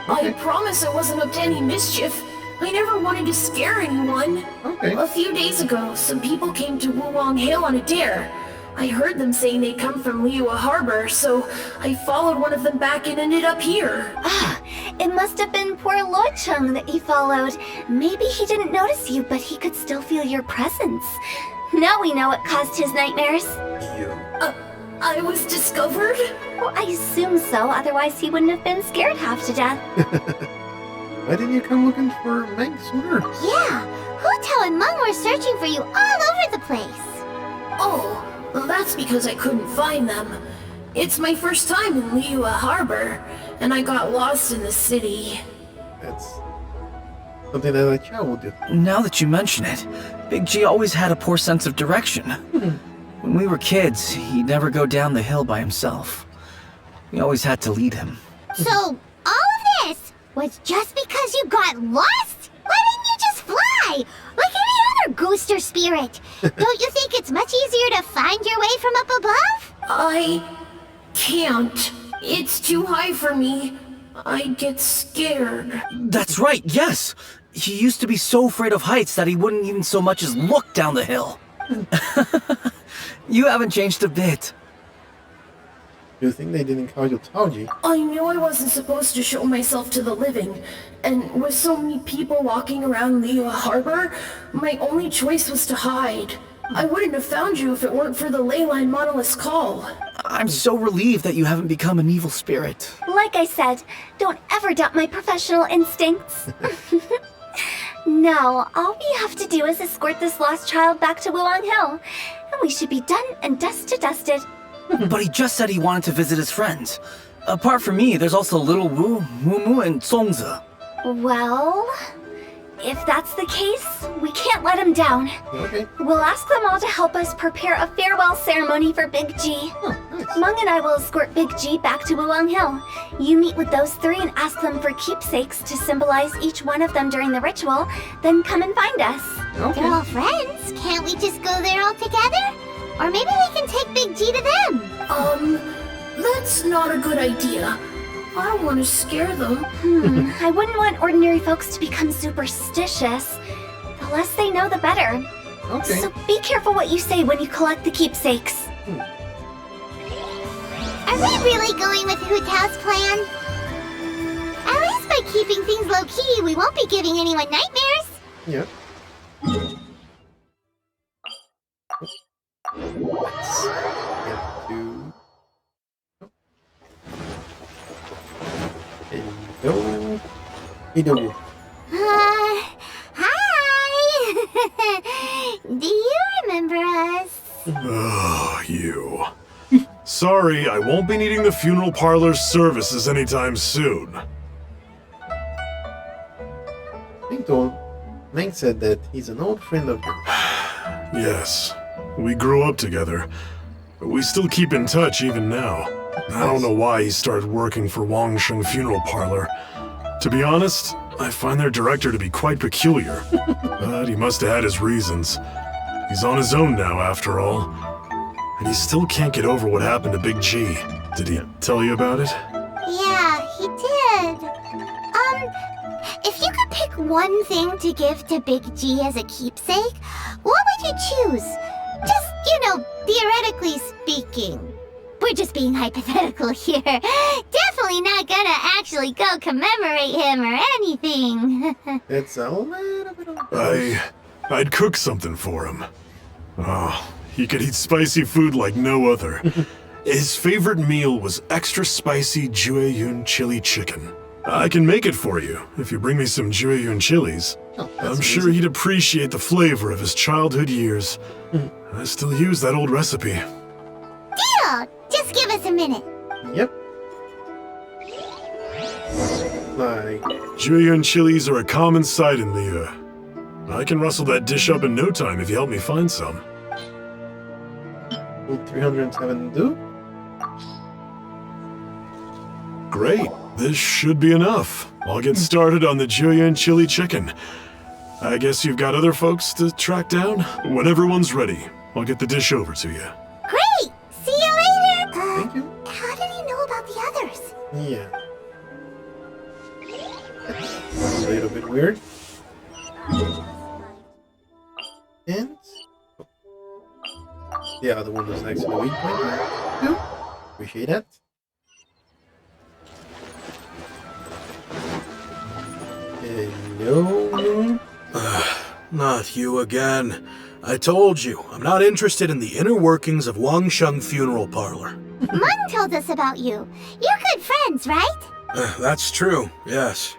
C: I promise I wasn't up to any mischief. I never wanted to scare anyone.
A: Okay.
C: A few days ago, some people came to Wuwang Hill on a dare. I heard them saying they'd come from Liyue Harbor, so I followed one of them back and ended up here.
B: Ah, it must have been poor Lo Chung that he followed. Maybe he didn't notice you, but he could still feel your presence. Now we know what caused his nightmares.
A: You.
C: I was discovered?
B: Well, I assume so, otherwise he wouldn't have been scared half to death.
A: Why didn't you come looking for Meg sooner?
G: Yeah, Hu Tao and Meng were searching for you all over the place.
C: Oh, well, that's because I couldn't find them. It's my first time in Liyue Harbor, and I got lost in the city.
A: That's something that a child would do.
E: Now that you mention it, Big G always had a poor sense of direction. When we were kids, he'd never go down the hill by himself. We always had to lead him.
G: So, all of this was just because you got lost? Why didn't you just fly? Like any other ghost or spirit. Don't you think it's much easier to find your way from up above?
C: I can't. It's too high for me. I get scared.
E: That's right, yes! He used to be so afraid of heights that he wouldn't even so much as look down the hill. You haven't changed a bit.
A: You think they didn't call you Taoji?
H: I knew I wasn't supposed to show myself to the living, and with so many people walking around the harbor, my only choice was to hide. I wouldn't have found you if it weren't for the leyline monolith's call.
E: I'm so relieved that you haven't become an evil spirit.
B: Like I said, don't ever doubt my professional instincts. Now, all we have to do is escort this lost child back to Wuang Hill, and we should be done and dust to dusted.
E: But he just said he wanted to visit his friends. Apart from me, there's also Little Wu, Mumu, and Songzi.
B: Well, if that's the case, we can't let him down.
A: Okay.
B: We'll ask them all to help us prepare a farewell ceremony for Big G. Mung and I will escort Big G back to Wuang Hill. You meet with those three and ask them for keepsakes to symbolize each one of them during the ritual, then come and find us.
A: Okay.
G: They're all friends. Can't we just go there all together? Or maybe we can take Big G to them.
H: That's not a good idea. I don't want to scare them.
B: I wouldn't want ordinary folks to become superstitious. The less they know, the better.
A: Okay.
B: So be careful what you say when you collect the keepsakes.
G: Are we really going with Hu Tao's plan? At least by keeping things low-key, we won't be giving anyone nightmares.
A: Yeah. Let's get to... Hello. Hello.
G: Hi! Do you remember us?
I: Oh, you. Sorry, I won't be needing the funeral parlor's services anytime soon.
A: Meng said that he's an old friend of yours.
I: Yes, we grew up together, but we still keep in touch even now. I don't know why he started working for Wangsheng Funeral Parlor. To be honest, I find their director to be quite peculiar, but he must have had his reasons. He's on his own now, after all, and he still can't get over what happened to Big G. Did he tell you about it?
G: Yeah, he did. If you could pick one thing to give to Big G as a keepsake, what would you choose? Just, theoretically speaking. We're just being hypothetical here. Definitely not gonna actually go commemorate him or anything.
A: It's a little bit of...
I: I'd cook something for him. Oh, he could eat spicy food like no other. His favorite meal was extra spicy Jueyun chili chicken. I can make it for you if you bring me some Jueyun chilies.
A: Oh,
I: I'm sure he'd appreciate the flavor of his childhood years. I still use that old recipe.
G: Deal! Just give us a minute.
A: Yep. Like...
I: Jueyun chilies are a common sight in Liyue. I can rustle that dish up in no time if you help me find some.
A: Will 307 do?
I: Great. This should be enough. I'll get started on the Jueyun chili chicken. I guess you've got other folks to track down? When everyone's ready, I'll get the dish over to you.
G: Great! See you later!
A: Thank you.
G: How did he know about the others?
A: Yeah. That's a little bit weird. And... the other one was next to the weak point. Yeah. Appreciate that. Hello?
F: Not you again. I told you, I'm not interested in the inner workings of Wangsheng Funeral Parlor.
G: Mung told us about you. You're good friends, right?
F: That's true, yes.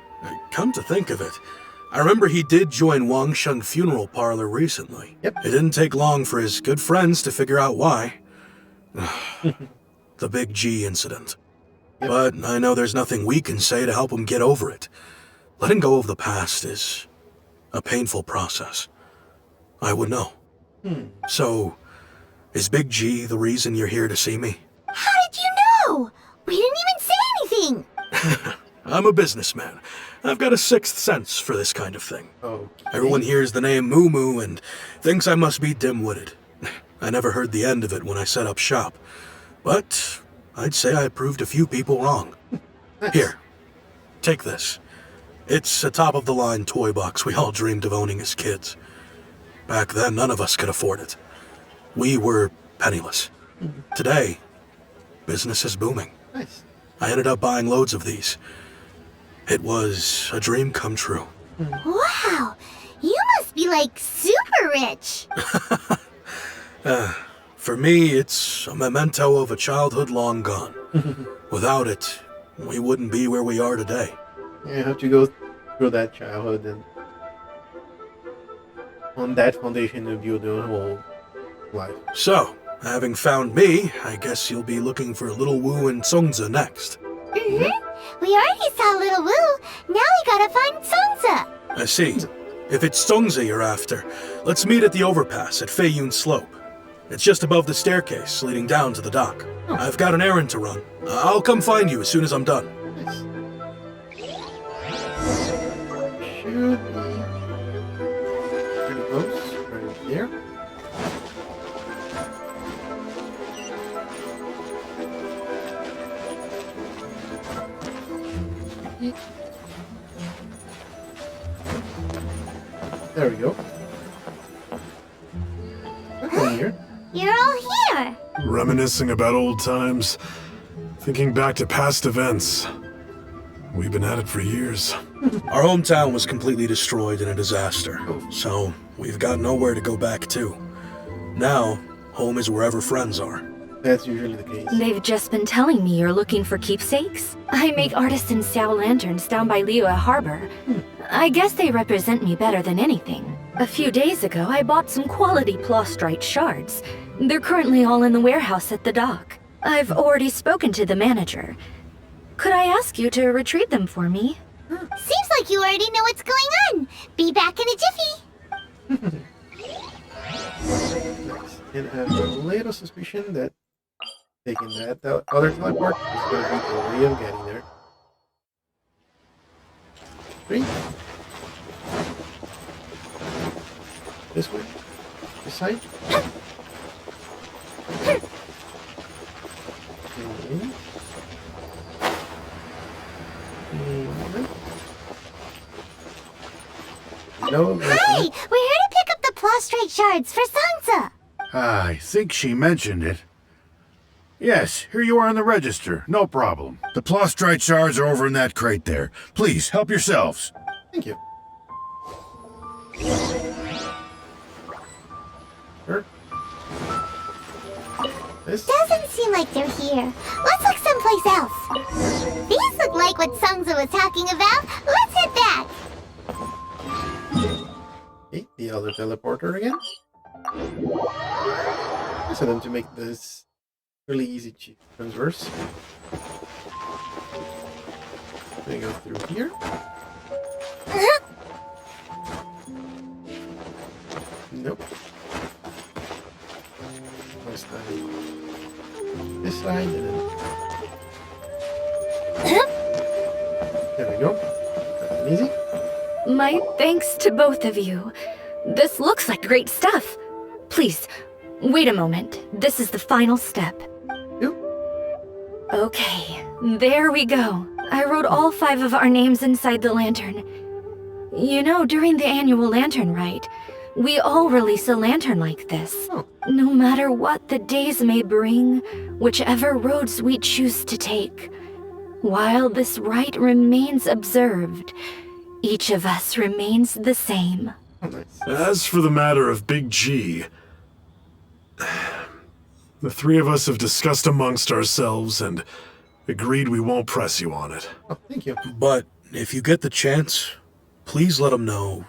F: Come to think of it, I remember he did join Wangsheng Funeral Parlor recently.
A: Yep.
F: It didn't take long for his good friends to figure out why. The Big G incident.
A: Yep.
F: But I know there's nothing we can say to help him get over it. Letting go of the past is a painful process. I would know. So, is Big G the reason you're here to see me?
G: How did you know? We didn't even say anything.
F: I'm a businessman. I've got a sixth sense for this kind of thing.
A: Okay.
F: Everyone hears the name Moo Moo and thinks I must be dim-witted. I never heard the end of it when I set up shop. But I'd say I proved a few people wrong. Here, take this. It's a top-of-the-line toy box we all dreamed of owning as kids. Back then, none of us could afford it. We were penniless. Today, business is booming.
A: Nice.
F: I ended up buying loads of these. It was a dream come true.
G: Wow, you must be like super rich.
F: For me, it's a memento of a childhood long gone. Without it, we wouldn't be where we are today.
A: You have to go through that childhood and on that foundation to build your whole life.
F: So, having found me, I guess you'll be looking for Little Wu and Songza next.
G: We already saw Little Wu. Now we gotta find Songza.
F: I see. If it's Songza you're after, let's meet at the overpass at Feiyun Slope. It's just above the staircase leading down to the dock. I've got an errand to run. I'll come find you as soon as I'm done.
A: Nice. Should be pretty close, right here. There we go. That's here.
G: You're all here.
I: Reminiscing about old times, thinking back to past events. We've been at it for years.
F: Our hometown was completely destroyed in a disaster, so we've got nowhere to go back to. Now, home is wherever friends are.
A: That's usually the case.
C: They've just been telling me you're looking for keepsakes. I make artisan Xiao lanterns down by Liyue Harbor. I guess they represent me better than anything. A few days ago, I bought some quality plastrite shards. They're currently all in the warehouse at the dock. I've already spoken to the manager. Could I ask you to retrieve them for me?
G: Seems like you already know what's going on. Be back in a jiffy.
A: Nice. And I have a little suspicion that taking that other teleport is going to be the way of getting there. 3. This way. This side. And no,
G: Hi, we're here to pick up the plastrite shards for Songza.
J: I think she mentioned it. Yes, here you are on the register. No problem. The plastrite shards are over in that crate there. Please, help yourselves.
A: Thank you. Sure. This?
G: Doesn't seem like they're here. Let's look someplace else. These look like what Songza was talking about. Let's head back.
A: Okay, the other teleporter again. So then to make this really easy transverse. They go through here. Nope. This side. This side and then. There we go. Nice and easy.
C: My thanks to both of you. This looks like great stuff. Please, wait a moment. This is the final step.
A: Yep.
C: Okay, there we go. I wrote all 5 of our names inside the lantern. You know, during the annual lantern rite, we all release a lantern like this.
A: Oh.
C: No matter what the days may bring, whichever roads we choose to take. While this rite remains observed, each of us remains the same.
A: Oh, nice.
I: As for the matter of Big G, the 3 of us have discussed amongst ourselves and agreed we won't press you on it.
A: Oh, thank you.
F: But if you get the chance, please let them know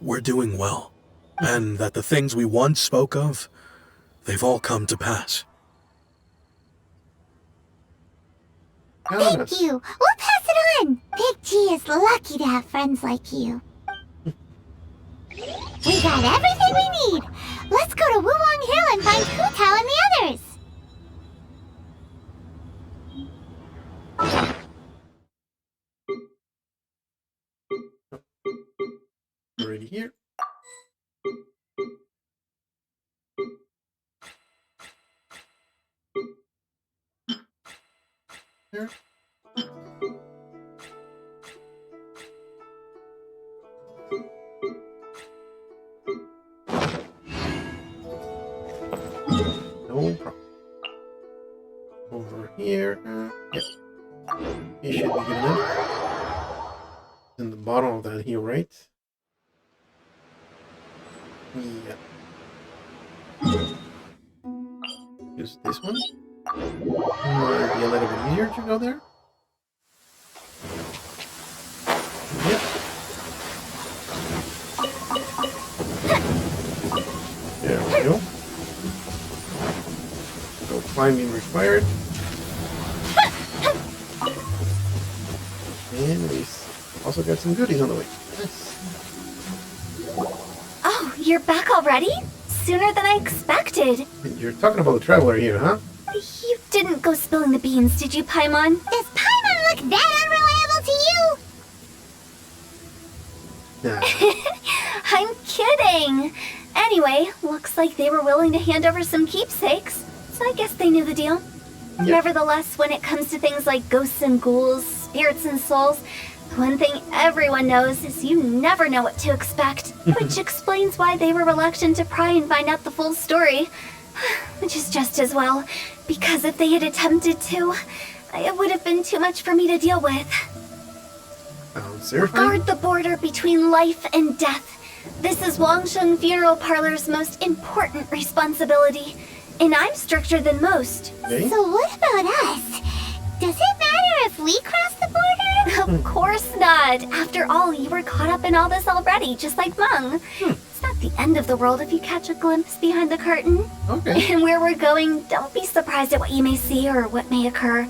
F: we're doing well. And that the things we once spoke of, they've all come to pass.
G: Thank you. We'll pass it on. Big G is lucky to have friends like you. We got everything we need. Let's go to Wulong Hill and find Hu Tao and the others.
A: Already here. There. all down here, right? Yeah. Use this one. Might be a little bit easier to go there. Yep. There we go. No climbing required. And we also got some goodies on the way. Nice.
B: Oh, you're back already? Sooner than I expected.
A: You're talking about the traveler here, huh?
B: You didn't go spilling the beans, did you, Paimon?
G: Does Paimon look that unreliable to you?
A: Nah.
B: I'm kidding. Anyway, looks like they were willing to hand over some keepsakes, so I guess they knew the deal.
A: Yep.
B: Nevertheless, when it comes to things like ghosts and ghouls, spirits and souls, the one thing everyone knows is you never know what to expect, which explains why they were reluctant to pry and find out the full story. Which is just as well, because if they had attempted to, it would have been too much for me to deal with.
A: Sounds terrifying.
B: Guard the border between life and death. This is Wangsheng Funeral Parlor's most important responsibility, and I'm stricter than most.
A: Okay.
G: So what about us? Does it matter if we cross the border?
B: Of course not. After all, you were caught up in all this already, just like Meng. It's not the end of the world if you catch a glimpse behind the curtain.
A: Okay.
B: And where we're going, don't be surprised at what you may see or what may occur.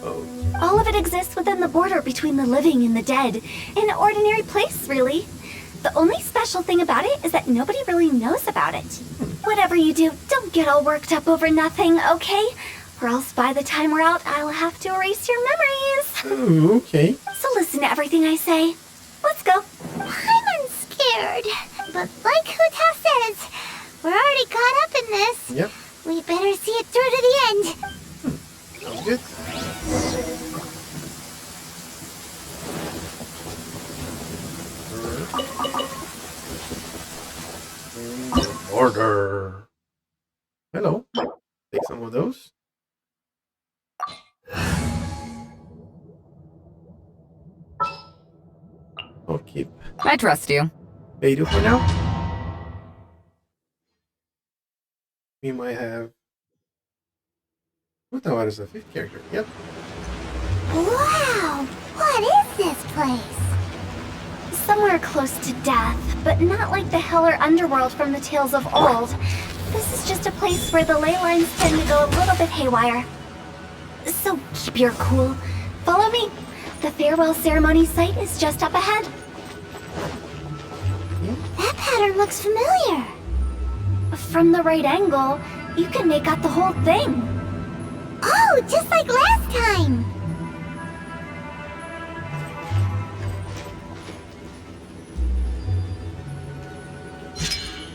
A: Oh.
B: All of it exists within the border between the living and the dead. An ordinary place, really. The only special thing about it is that nobody really knows about it. Whatever you do, don't get all worked up over nothing, okay? Or else by the time we're out, I'll have to erase your memories.
A: Oh, okay.
B: So listen to everything I say. Let's go.
G: I'm scared. But like Huta says, we're already caught up in this.
A: Yep.
G: We better see it through to the end.
A: Sounds good. Order. Hello. Take some of those. I'll keep
K: I trust you.
A: Beidou for now. We might have. What the hell is the fifth character? Yep.
G: Wow! What is this place?
B: Somewhere close to death, but not like the hell or underworld from the tales of old. This is just a place where the ley lines tend to go a little bit haywire. So keep your cool. Follow me. The farewell ceremony site is just up ahead.
G: That pattern looks familiar.
B: From the right angle, you can make out the whole thing.
G: Oh, just like last time.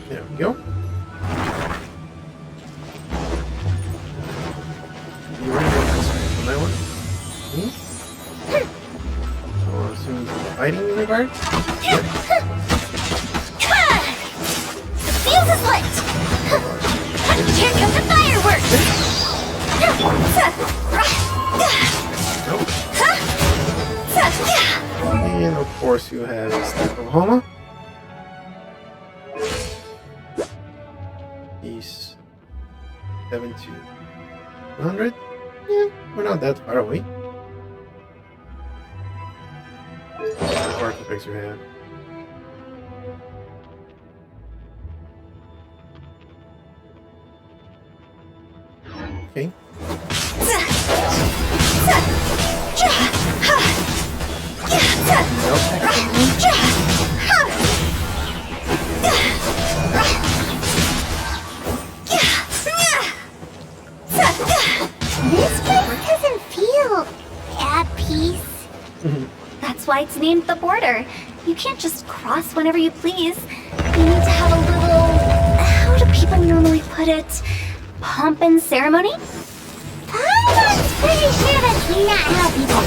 A: There we go. You ready for that one? So as soon as the fighting is required?
G: The fuse is lit. Here comes the fireworks.
A: Nope. And of course you have Step of Homa. He's 7 to 100. Yeah, we're not that far away. What artifacts you have? Okay.
G: This place doesn't feel at peace.
B: That's why it's named the border. You can't just cross whenever you please. You need to have a little... How do people normally put it? Pomp and ceremony?
G: Paimon's pretty sure that's not how people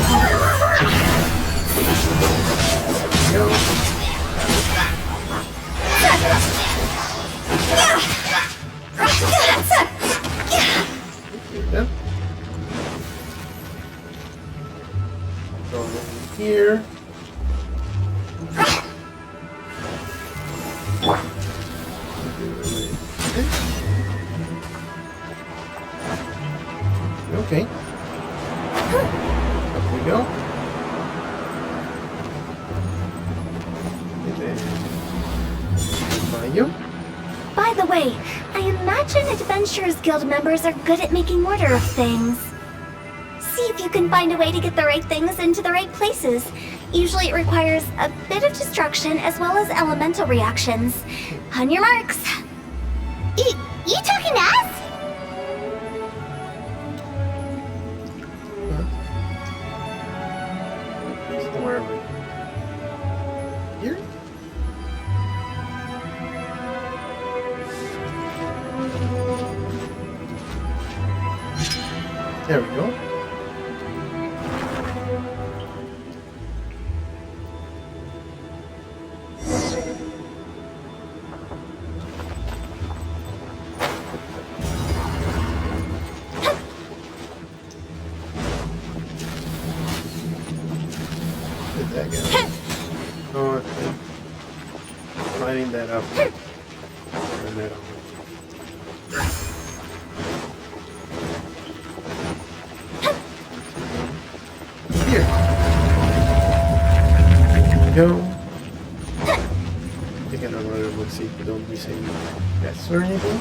A: Yep. Go over here. Okay. Up we go. And then Mario.
B: By the way, I imagine Adventurers Guild members are good at making order of things. See if you can find a way to get the right things into the right places. Usually it requires a bit of destruction as well as elemental reactions. On your marks.
G: You talking to us?
A: Where are we? Here? There we go. Did that go? Oh, I think lighting that up. Turn that on. Here. There we go. Take another look, see if we don't miss any guests or anything.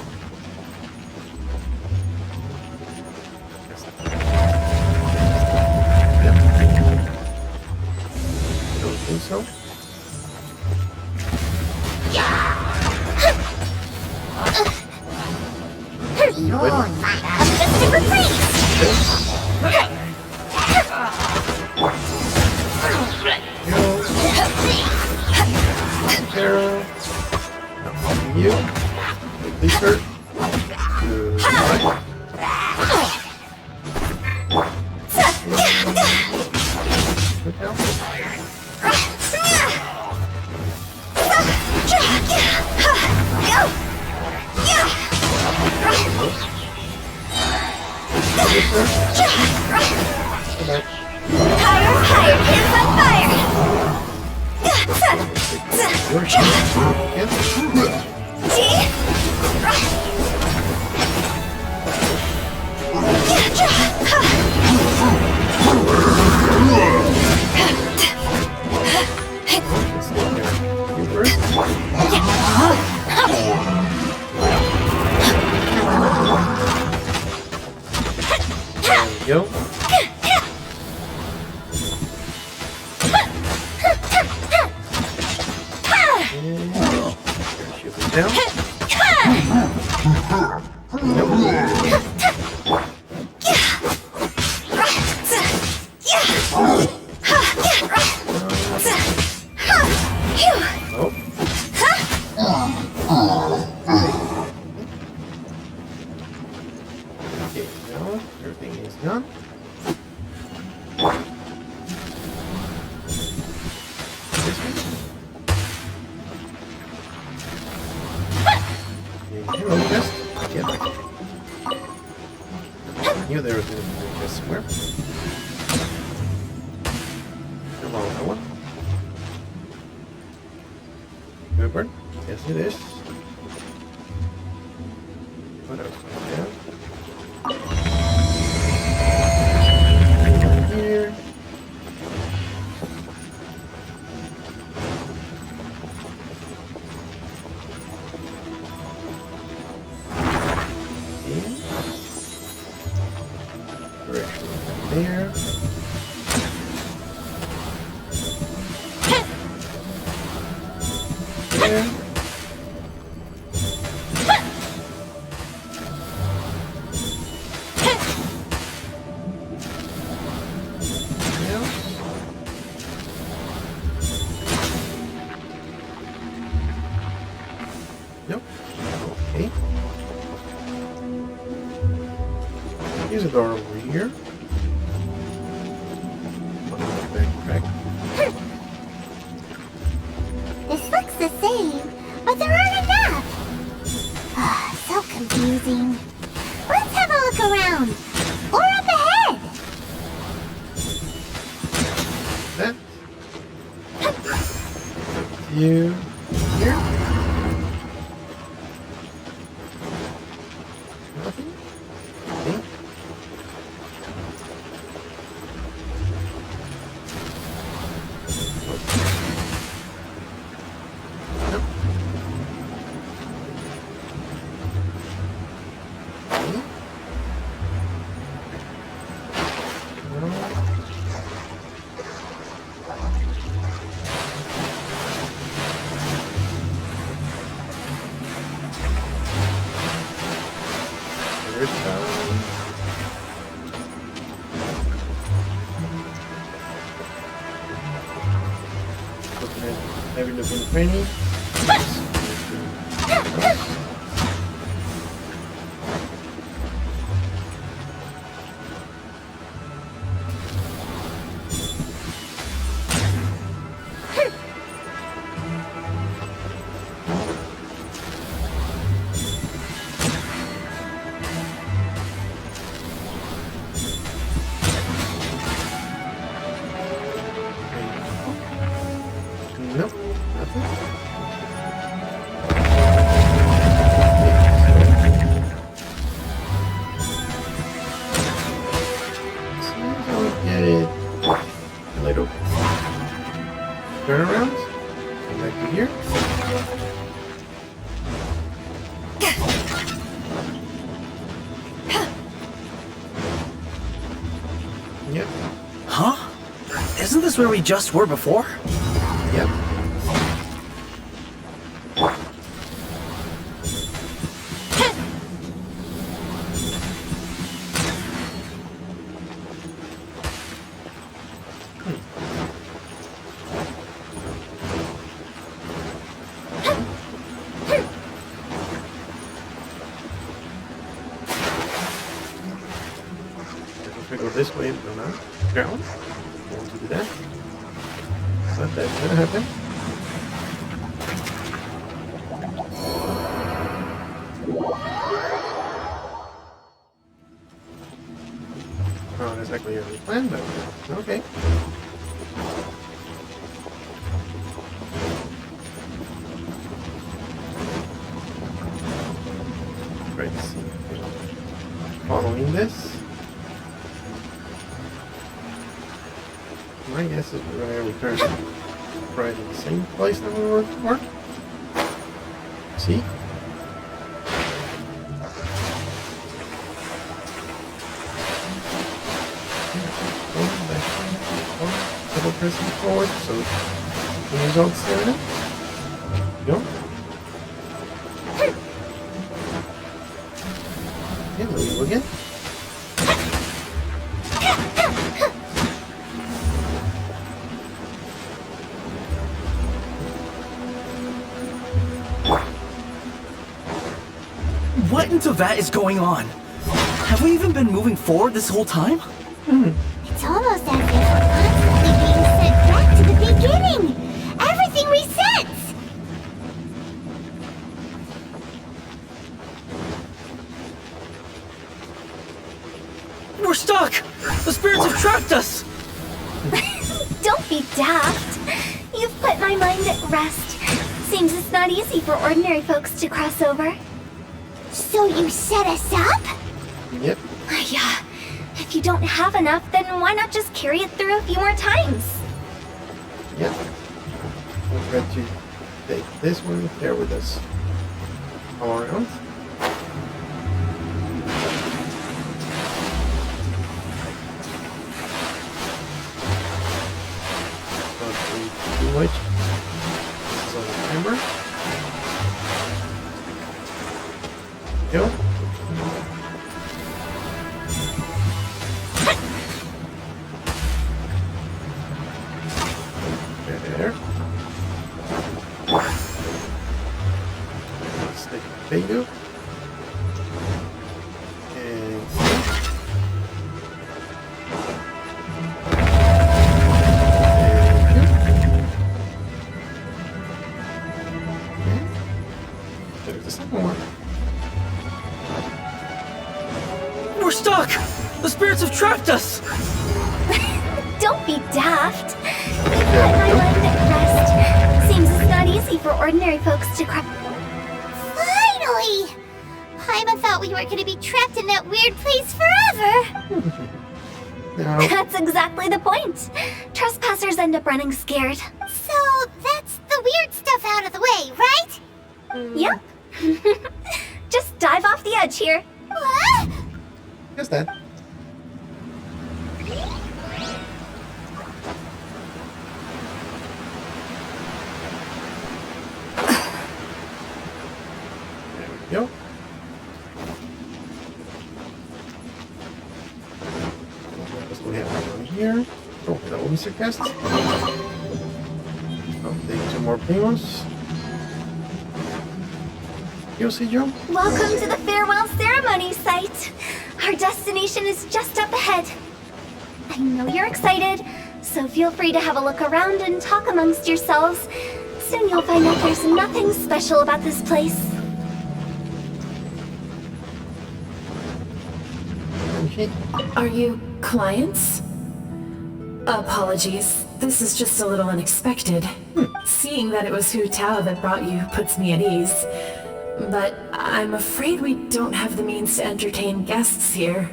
A: Yep. Don't think so.
G: You're my super freeze!
A: Arrow. You. Please hurt. Look out.
B: Higher, higher, kids on fire!
A: Your There we go. Shoot it down. Okay, now everything is done. Hello, guest. Yeah. Knew there was going to be a guest somewhere. Hello, that one. Good. Yes, it is. What else do we have? Here. Direction there. There. Nope. Okay. Here's a door over here. Backtrack.
G: This looks the same, but there aren't enough. So confusing. Let's have a look around. Or up ahead.
A: That. You here. Maybe looking training. Nope, nothing. Seems I'll get a little turnaround. Come back to here. Yep,
E: Huh? Isn't this where we just were before?
A: yep. If we go this way, we're not ground. Want to do that. But that's gonna happen. Not exactly as we planned, but okay. Right, so following this. My guess is we're gonna return right in the same place that we were before. See? Double pressing forward, so the results there. Go. Okay, there we go again.
E: What into that is going on? Have we even been moving forward this whole time?
G: It's almost as if we're constantly being sent back to the beginning. Everything resets.
E: We're stuck! The spirits have trapped us!
B: Don't be daft. You've put my mind at rest. Seems it's not easy for ordinary folks to cross over.
G: So you set us up?
A: Yep.
B: Yeah. If you don't have enough, then why not just carry it through a few more times?
A: Yep. We're going to take this one here with us all around. Not too much. This is on the timer. Go. There. Stick the bingo. And there's the second one.
E: We're stuck! The spirits have trapped us!
B: Don't be daft. You put my mind at rest. Seems it's not easy for ordinary folks to cross.
G: Finally! Paimon thought we weren't going to be trapped in that weird place forever.
A: No.
B: That's exactly the point. Trespassers end up running scared.
G: So that's the weird stuff out of the way, right?
B: Yep. Just dive off the edge here.
G: What?
A: Just that. There we go. That's what we have down here. Oh, that will be sarcastic. Don't take too more famous. You see, Joe?
B: Welcome to the farewell ceremony site. Our destination is just up ahead. I know you're excited, so feel free to have a look around and talk amongst yourselves. Soon you'll find out there's nothing special about this place.
A: Okay.
H: Are you clients? Apologies. This is just a little unexpected. Seeing that it was Hu Tao that brought you puts me at ease. But I'm afraid we don't have the means to entertain guests here.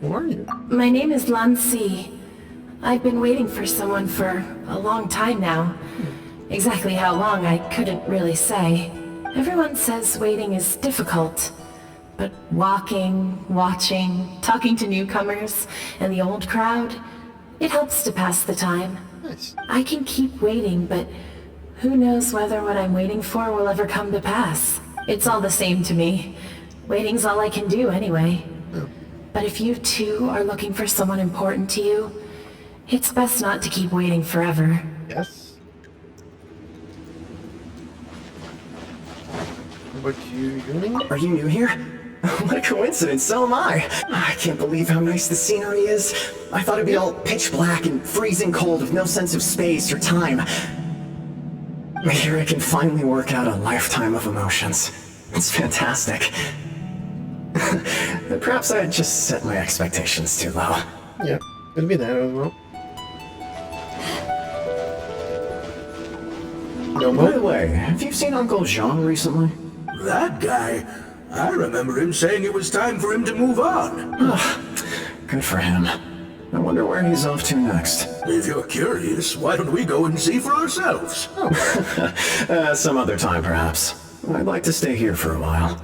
A: Who are you?
H: My name is Lan Si. I've been waiting for someone for a long time now. Exactly how long, I couldn't really say. Everyone says waiting is difficult. But walking, watching, talking to newcomers, and the old crowd, it helps to pass the time.
A: Nice.
H: I can keep waiting, but who knows whether what I'm waiting for will ever come to pass. It's all the same to me. Waiting's all I can do anyway.
A: Oh.
H: But if you too are looking for someone important to you, it's best not to keep waiting forever.
A: Yes. What about you, Yuning?
K: Are you new here? What a coincidence, so am I. I can't believe how nice the scenery is. I thought it'd be all pitch black and freezing cold with no sense of space or time. But here I can finally work out a lifetime of emotions. It's fantastic. Perhaps I just set my expectations too low.
A: Yeah, could be that as well. No
K: By the
A: more?
K: way, have you seen Uncle Jean recently?
D: That guy? I remember him saying it was time for him to move on.
K: Good for him. I wonder where he's off to next.
D: If you're curious, why don't we go and see for ourselves?
K: Some other time, perhaps. I'd like to stay here for a while.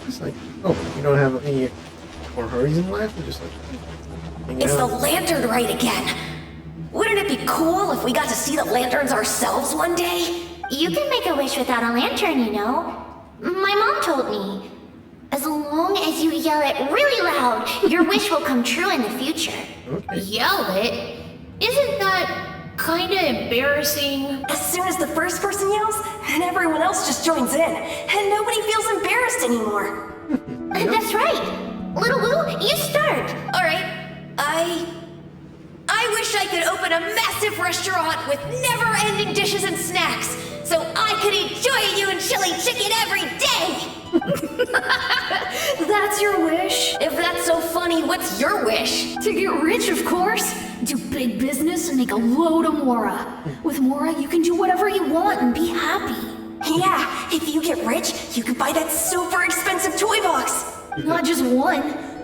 A: It's like, oh, you don't have any more hurries in life? You're just like, hanging
L: It's the
A: out.
L: lantern rite again. Wouldn't it be cool if we got to see the lanterns ourselves one day?
G: You can make a wish without a lantern, you know. My mom told me. As long as you yell it really loud, your wish will come true in the future.
A: Okay.
M: Yell it? Isn't that kinda embarrassing?
L: As soon as the first person yells, and everyone else just joins in, and nobody feels embarrassed anymore.
G: That's right. Little Wu, you start.
L: All right, I wish I could open a massive restaurant with never-ending dishes and snacks, so I could eat Joy and chili chicken every day.
M: That's your wish?
L: If that's so funny, what's your wish?
M: To get rich, of course. Do big business and make a load of Mora. With Mora, you can do whatever you want and be happy.
L: Yeah, if you get rich, you could buy that super expensive toy box.
M: Not just one.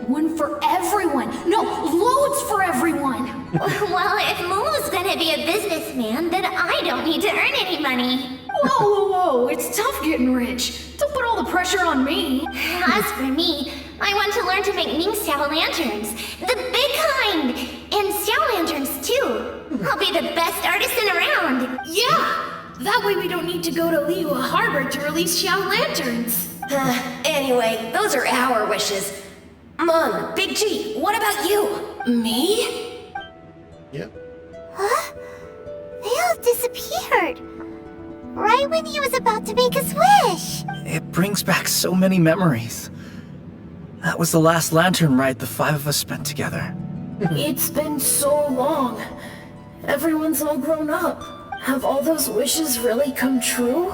M: One for everyone. No, loads for everyone.
G: Well, if Momo's gonna be a businessman, then I don't need to earn any money.
M: Whoa. It's tough getting rich. Don't put all the pressure on me.
G: As for me, I want to learn to make Ming Xiao lanterns. The big kind! And Xiao lanterns, too. I'll be the best artisan around.
M: Yeah! That way we don't need to go to Liyue Harbor to release Xiao lanterns.
L: Anyway, those are our wishes. Mon, Big G, what about you?
H: Me?
A: Yep.
G: Huh? They all disappeared. Right when he was about to make his wish.
E: It brings back so many memories. That was the last lantern ride the five of us spent together.
H: It's been so long. Everyone's all grown up. Have all those wishes really come true?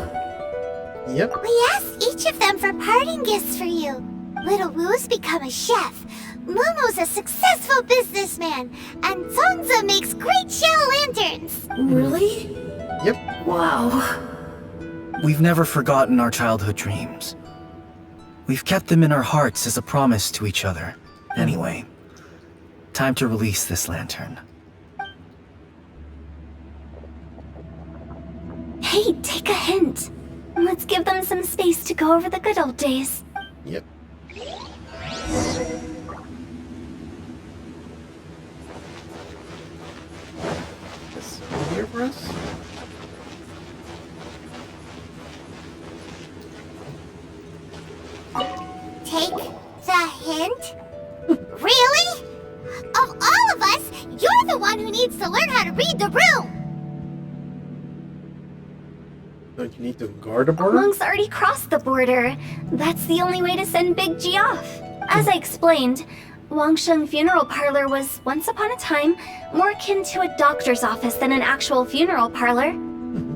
A: Yep.
G: We asked each of them for parting gifts for you. Little Wu's become a chef. Momo's a successful businessman. And Zongza makes great shell lanterns.
H: Really?
A: Yep.
H: Wow.
E: We've never forgotten our childhood dreams. We've kept them in our hearts as a promise to each other. Anyway, time to release this lantern.
B: Hey, take a hint. Let's give them some space to go over the good old days.
A: Yep. This one here for us.
G: Take the hint? Really? Of all of us, you're the one who needs to learn how to read the room.
A: Don't you need to guard the border?
B: Monks already crossed the border. That's the only way to send Big G off. As I explained, Wangsheng Funeral Parlor was, once upon a time, more akin to a doctor's office than an actual funeral parlor.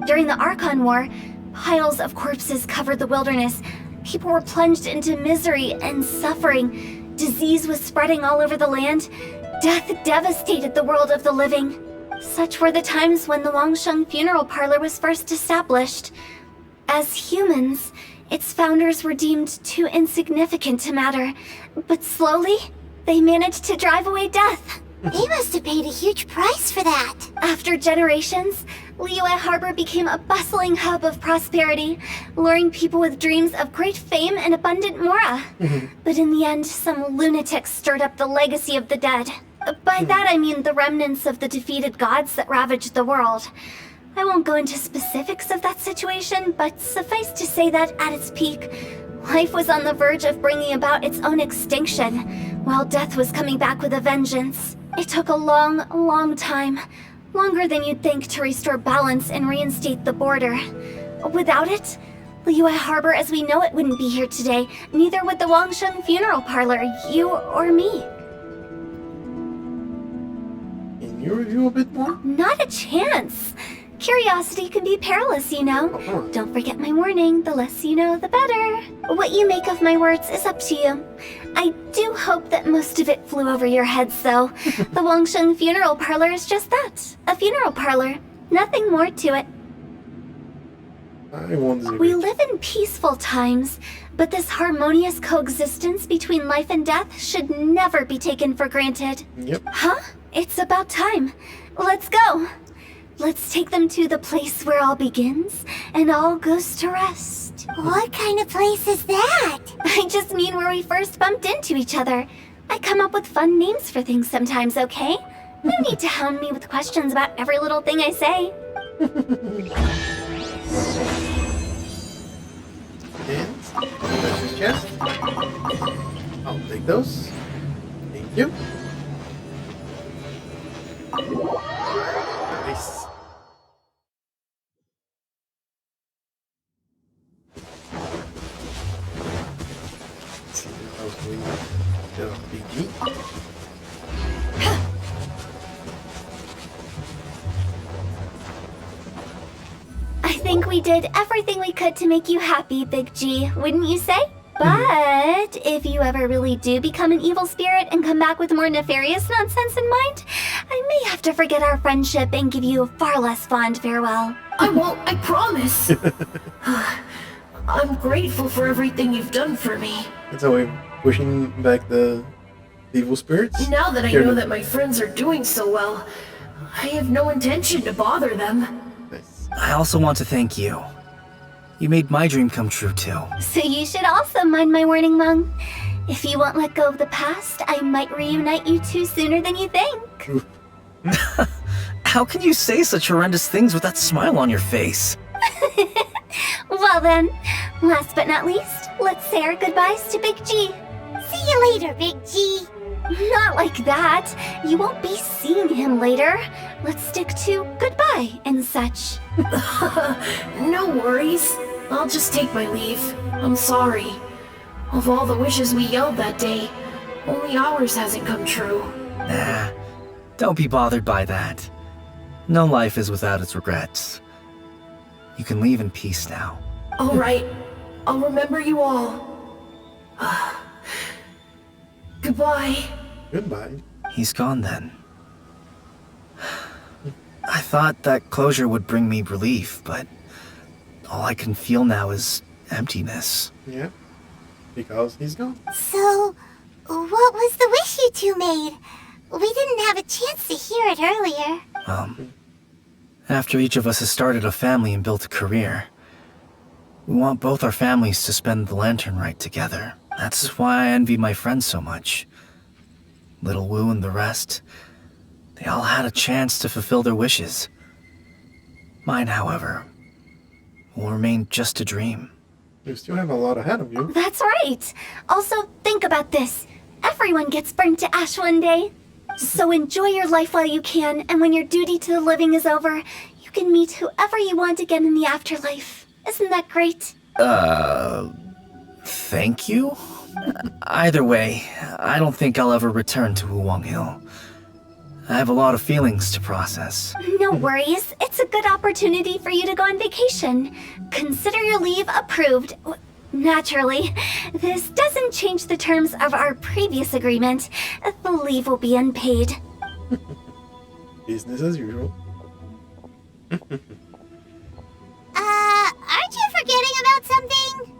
B: During the Archon War, piles of corpses covered the wilderness. People were plunged into misery and suffering. Disease was spreading all over the land. Death devastated the world of the living. Such were the times when the Wangsheng Funeral Parlor was first established. As humans, its founders were deemed too insignificant to matter, but slowly, they managed to drive away death.
G: They must have paid a huge price for that.
B: After generations, Liyue Harbor became a bustling hub of prosperity, luring people with dreams of great fame and abundant mora. But in the end, some lunatics stirred up the legacy of the dead. By that I mean the remnants of the defeated gods that ravaged the world. I won't go into specifics of that situation, but suffice to say that at its peak, life was on the verge of bringing about its own extinction, while death was coming back with a vengeance. It took a long, long time, longer than you'd think, to restore balance and reinstate the border. Without it, Liyue Harbor as we know it wouldn't be here today, neither would the Wangsheng Funeral Parlor, you or me.
A: Can you review a bit more?
B: Not a chance. Curiosity can be perilous, you know. Don't forget my warning, the less you know, the better. What you make of my words is up to you. I do hope that most of it flew over your heads, though. The Wangsheng Funeral Parlor is just that, a funeral parlor. Nothing more to it.
A: I won't disagree.
B: We live in peaceful times, but this harmonious coexistence between life and death should never be taken for granted.
A: Yep.
B: Huh? It's about time. Let's go. Let's take them to the place where all begins and all goes to rest.
G: What kind of place is that?
B: I just mean where we first bumped into each other. I come up with fun names for things sometimes, okay? No need to hound me with questions about every little thing I say.
A: And precious chest. I'll take those. Thank you. Nice. Let's see how we go. BG.
B: I think we did everything we could to make you happy, Big G, wouldn't you say? But if you ever really do become an evil spirit and come back with more nefarious nonsense in mind, I may have to forget our friendship and give you a far less fond farewell.
H: I won't, I promise. I'm grateful for everything you've done for me.
A: That's how we're pushing back the evil spirits.
H: Now that I know that my friends are doing so well, I have no intention to bother them.
A: Nice.
E: I also want to thank you. You made my dream come true, too.
B: So you should also mind my warning, Mung. If you won't let go of the past, I might reunite you two sooner than you think.
E: How can you say such horrendous things with that smile on your face?
B: Well then, last but not least, let's say our goodbyes to Big G.
G: See you later, Big G.
B: Not like that. You won't be seeing him later. Let's stick to goodbye and such.
H: No worries. I'll just take my leave. I'm sorry. Of all the wishes we yelled that day, only ours hasn't come true.
E: Nah, don't be bothered by that. No life is without its regrets. You can leave in peace now.
H: All right. I'll remember you all. Goodbye.
A: Goodbye.
E: He's gone then. I thought that closure would bring me relief, but all I can feel now is emptiness.
A: Yeah, because he's gone.
G: So, what was the wish you two made? We didn't have a chance to hear it earlier.
E: After each of us has started a family and built a career, we want both our families to spend the Lantern Rite together. That's why I envy my friends so much. Little Wu and the rest, they all had a chance to fulfill their wishes. Mine, however, will remain just a dream.
A: You still have a lot ahead of you.
B: That's right. Also, think about this. Everyone gets burnt to ash one day. So enjoy your life while you can, and when your duty to the living is over, you can meet whoever you want again in the afterlife. Isn't that great?
E: Thank you? Either way, I don't think I'll ever return to Wulong Hill. I have a lot of feelings to process.
B: No worries. It's a good opportunity for you to go on vacation. Consider your leave approved. Naturally, this doesn't change the terms of our previous agreement. The leave will be unpaid.
A: Business as usual.
G: Aren't you forgetting about something?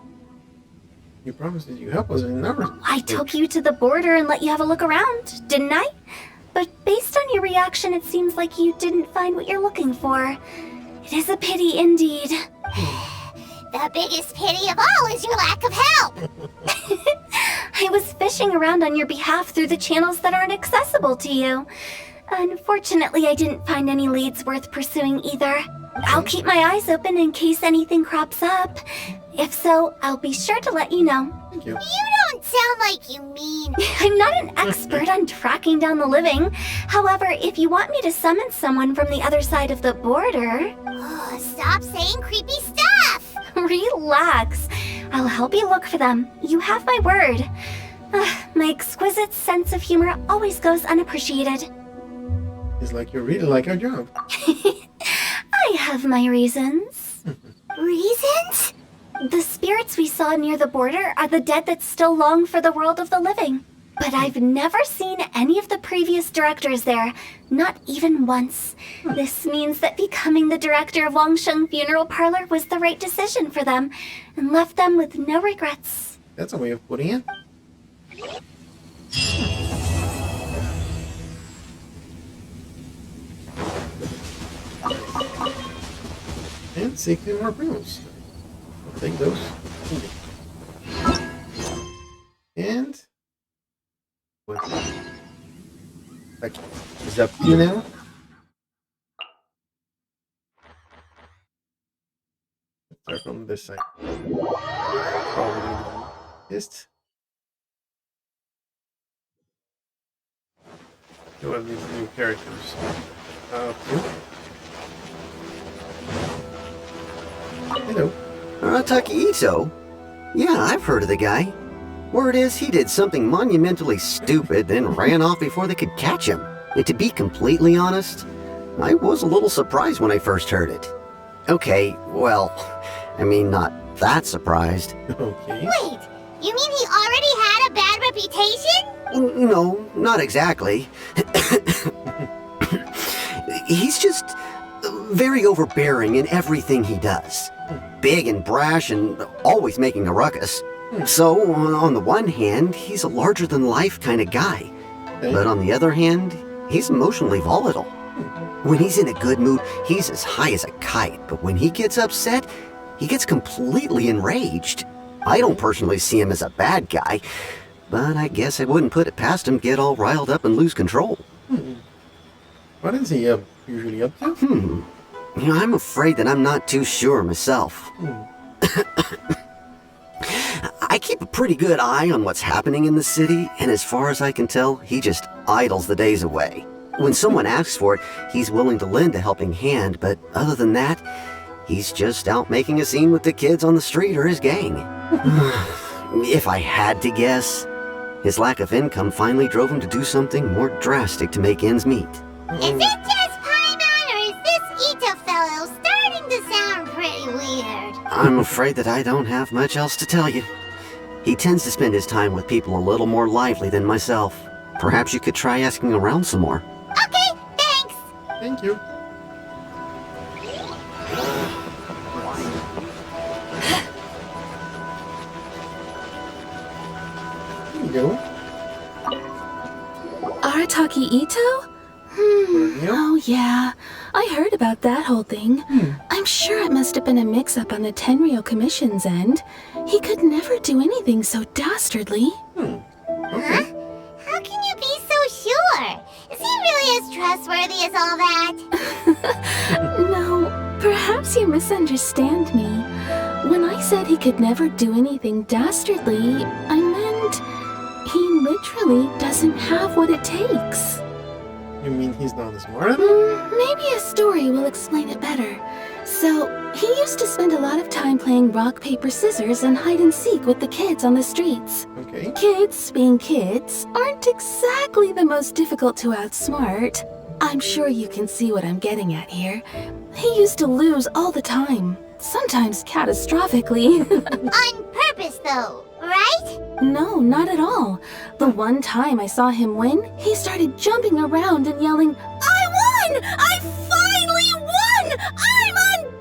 A: You promised that you help us in our...
B: I took you to the border and let you have a look around, didn't I? But based on your reaction, it seems like you didn't find what you're looking for. It is a pity indeed.
G: The biggest pity of all is your lack of help.
B: I was fishing around on your behalf through the channels that aren't accessible to you. Unfortunately, I didn't find any leads worth pursuing either. I'll keep my eyes open in case anything crops up. If so, I'll be sure to let you know.
A: Thank you.
G: You don't sound like you mean.
B: I'm not an expert on tracking down the living. However, if you want me to summon someone from the other side of the border...
G: Oh, stop saying creepy stuff.
B: Relax. I'll help you look for them. You have my word. My exquisite sense of humor always goes unappreciated.
A: It's like you really like our job.
B: I have my reasons.
G: Reasons?
B: The spirits we saw near the border are the dead that still long for the world of the living. But I've never seen any of the previous directors there, not even once. This means that becoming the director of Wangsheng Funeral Parlor was the right decision for them, and left them with no regrets.
A: That's a way of putting it. And 16 more premiums. I'll take those. And what's that? Okay. Is that you now? Let's start from this side. Probably just two of these new characters. Hello.
N: Takahito? Yeah, I've heard of the guy. Word is he did something monumentally stupid, then ran off before they could catch him. And to be completely honest, I was a little surprised when I first heard it. Okay, well, I mean, not that surprised.
A: Okay.
G: Wait, you mean he already had a bad reputation?
N: No, not exactly. He's just very overbearing in everything he does. Big and brash and always making a ruckus. So, on the one hand, he's a larger-than-life kind of guy. But on the other hand, he's emotionally volatile. When he's in a good mood, he's as high as a kite. But when he gets upset, he gets completely enraged. I don't personally see him as a bad guy, but I guess I wouldn't put it past him to get all riled up and lose control.
A: What is he usually up to?
N: You know, I'm afraid that I'm not too sure myself. I keep a pretty good eye on what's happening in the city, and as far as I can tell, he just idles the days away. When someone asks for it, he's willing to lend a helping hand, but other than that, he's just out making a scene with the kids on the street or his gang. If I had to guess, his lack of income finally drove him to do something more drastic to make ends meet.
G: Is it just Paimon, or is this Ito fellow starting to sound pretty weird?
N: I'm afraid that I don't have much else to tell you. He tends to spend his time with people a little more lively than myself. Perhaps you could try asking around some more.
G: Okay, thanks.
A: Thank you. There you go.
M: Arataki Ito? Oh yeah, I heard about that whole thing. I'm sure it must have been a mix-up on the Tenryo Commission's end. He could never do anything so dastardly.
G: Huh? How can you be so sure? Is he really as trustworthy as all that?
M: No, perhaps you misunderstand me. When I said he could never do anything dastardly, I meant he literally doesn't have what it takes.
A: You mean he's not as smart enough?
M: Maybe a story will explain it better. So, he used to spend a lot of time playing rock, paper, scissors and hide and seek with the kids on the streets.
A: Okay.
M: Kids, being kids, aren't exactly the most difficult to outsmart. I'm sure you can see what I'm getting at here. He used to lose all the time, sometimes catastrophically.
G: On purpose, though, right?
M: No, not at all. The one time I saw him win, he started jumping around and yelling, "I won! I finally won! I'm unbeatable!"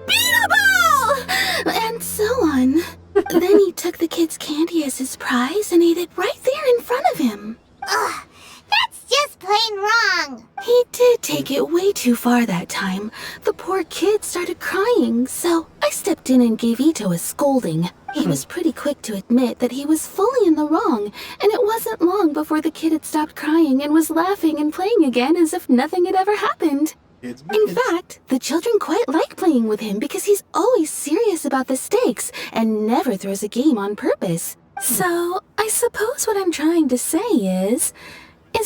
M: And so on. Then he took the kid's candy as his prize and ate it right there in front of him.
G: Ugh, that's just plain wrong.
M: He did take it way too far that time. The poor kid started crying, so I stepped in and gave Ito a scolding. He was pretty quick to admit that he was fully in the wrong, and it wasn't long before the kid had stopped crying and was laughing and playing again as if nothing had ever happened. In fact, the children quite like playing with him because he's always serious about the stakes and never throws a game on purpose. So, I suppose what I'm trying to say is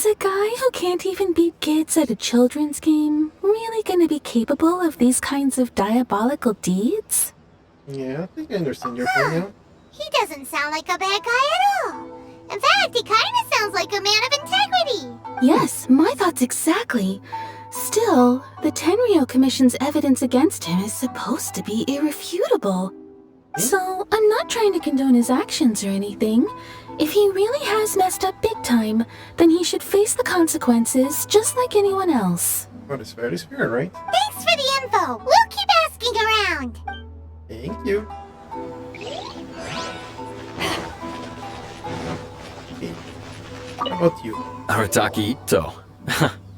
M: a guy who can't even beat kids at a children's game really gonna be capable of these kinds of diabolical deeds?
A: Yeah, I think I understand your point now.
G: He doesn't sound like a bad guy at all. In fact, he kind of sounds like a man of integrity.
M: Yes, my thoughts exactly. Still, the Tenryou Commission's evidence against him is supposed to be irrefutable. So, I'm not trying to condone his actions or anything. If he really has messed up big time, then he should face the consequences just like anyone else.
A: What is fair is fair, right?
G: Thanks for the info. We'll keep asking around.
A: Thank you. Okay. How about you?
O: Arataki Ito.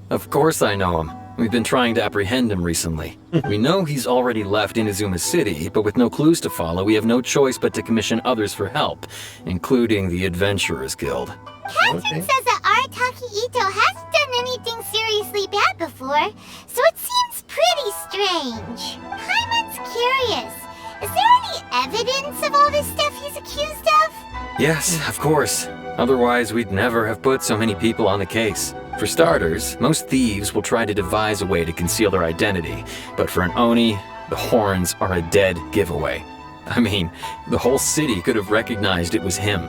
O: Of course I know him. We've been trying to apprehend him recently. We know he's already left Inazuma City, but with no clues to follow, we have no choice but to commission others for help, including the Adventurers Guild.
G: Captain says that Arataki Ito hasn't done anything seriously bad before, so it seems pretty strange. Paimon's curious. Is there any evidence of all this stuff he's accused of?
O: Yes, of course. Otherwise, we'd never have put so many people on the case. For starters, most thieves will try to devise a way to conceal their identity, but for an Oni, the horns are a dead giveaway. I mean, the whole city could have recognized it was him.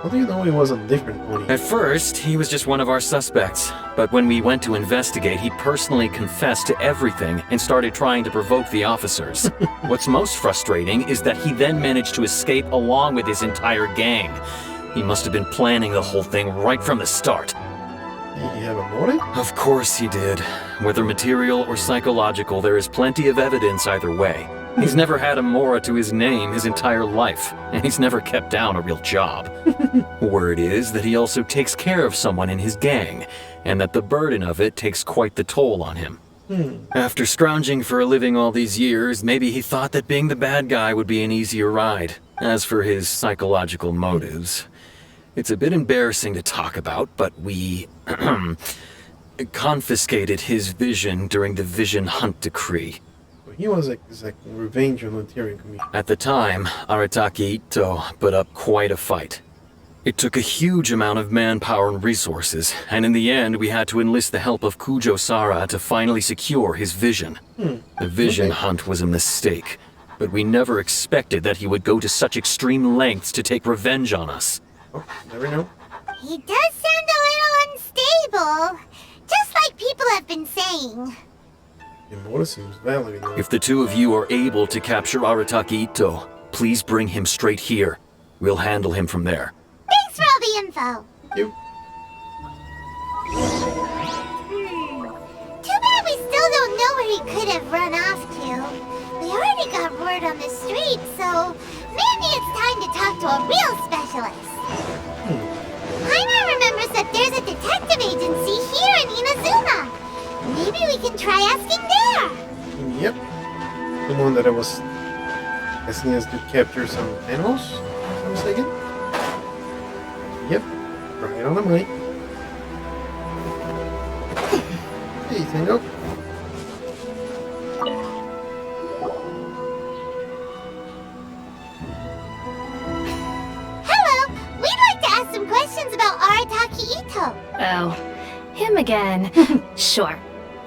A: How do you know he was a different Oni?
O: At first, he was just one of our suspects, but when we went to investigate, he personally confessed to everything and started trying to provoke the officers. What's most frustrating is that he then managed to escape along with his entire gang. He must have been planning the whole thing right from the start.
A: Did he have a motive?
O: Of course he did. Whether material or psychological, there is plenty of evidence either way. He's never had a Mora to his name his entire life, and he's never kept down a real job. Word is that he also takes care of someone in his gang, and that the burden of it takes quite the toll on him. After scrounging for a living all these years, maybe he thought that being the bad guy would be an easier ride. As for his psychological motives, it's a bit embarrassing to talk about, but we confiscated his vision during the Vision Hunt Decree.
A: He was exacting revenge on the Tyrion Commission.
O: At the time, Arataki Ito put up quite a fight. It took a huge amount of manpower and resources, and in the end we had to enlist the help of Kujo Sara to finally secure his vision. The Vision Hunt was a mistake, but we never expected that he would go to such extreme lengths to take revenge on us.
A: Oh, never know.
G: He does sound a little unstable, just like people have been saying.
A: Your seems valid enough.
O: If the two of you are able to capture Arataki Ito, please bring him straight here. We'll handle him from there.
G: Thanks for all the info.
A: Thank you.
G: Too bad we still don't know where he could have run off to. We already got word on the street, so maybe it's time to talk to a real specialist. Paimon remembers that there's a detective agency here in Inazuma. Maybe we can try asking there.
A: Yep. The one that I was asking us to capture some animals, if I'm mistaken. Yep. Right on the mic. Hey, Tango.
G: Hello! We'd like to ask some questions about Arataki Ito.
P: Oh, him again. Sure.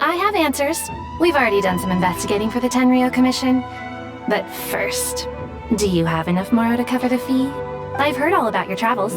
M: I have answers. We've already done some investigating for the Tenryo Commission. But first, do you have enough Moro to cover the fee? I've heard all about your travels.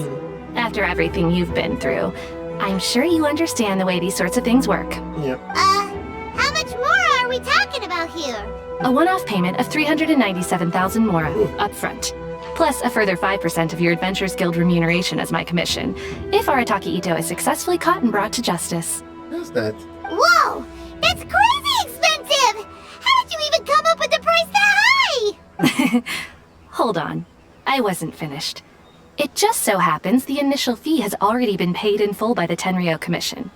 M: After everything you've been through, I'm sure you understand the way these sorts of things work.
A: Yep.
G: How much more are we talking about here?
M: A one-off payment of 397,000 Mora up front, plus a further 5% of your Adventures Guild remuneration as my commission, if Arataki Ito is successfully caught and brought to justice.
A: How's that?
G: Whoa! That's crazy expensive! How did you even come up with the price that high?
M: Hold on. I wasn't finished. It just so happens the initial fee has already been paid in full by the Tenryo Commission.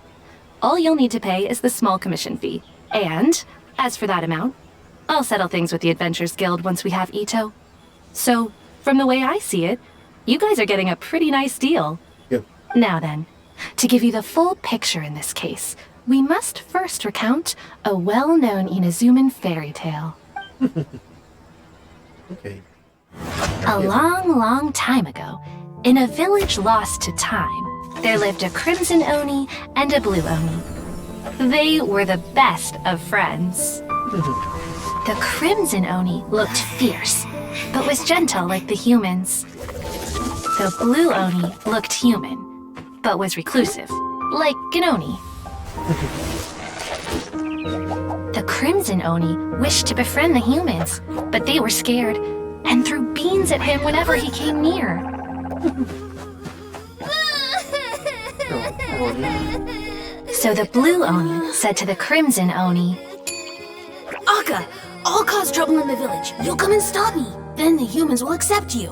M: All you'll need to pay is the small commission fee. And, as for that amount, I'll settle things with the Adventures Guild once we have Ito. So, from the way I see it, you guys are getting a pretty nice deal.
A: Yep.
M: Now then, to give you the full picture in this case, we must first recount a well-known Inazuman fairy tale.
A: Okay.
M: A long, long time ago, in a village lost to time, there lived a Crimson Oni and a Blue Oni. They were the best of friends. The Crimson Oni looked fierce, but was gentle like the humans. The Blue Oni looked human, but was reclusive, like an Oni. The Crimson Oni wished to befriend the humans, but they were scared and threw beans at him whenever he came near. So the Blue Oni said to the Crimson Oni,
C: Akka, I'll cause trouble in the village. You'll come and stop me. Then the humans will accept you.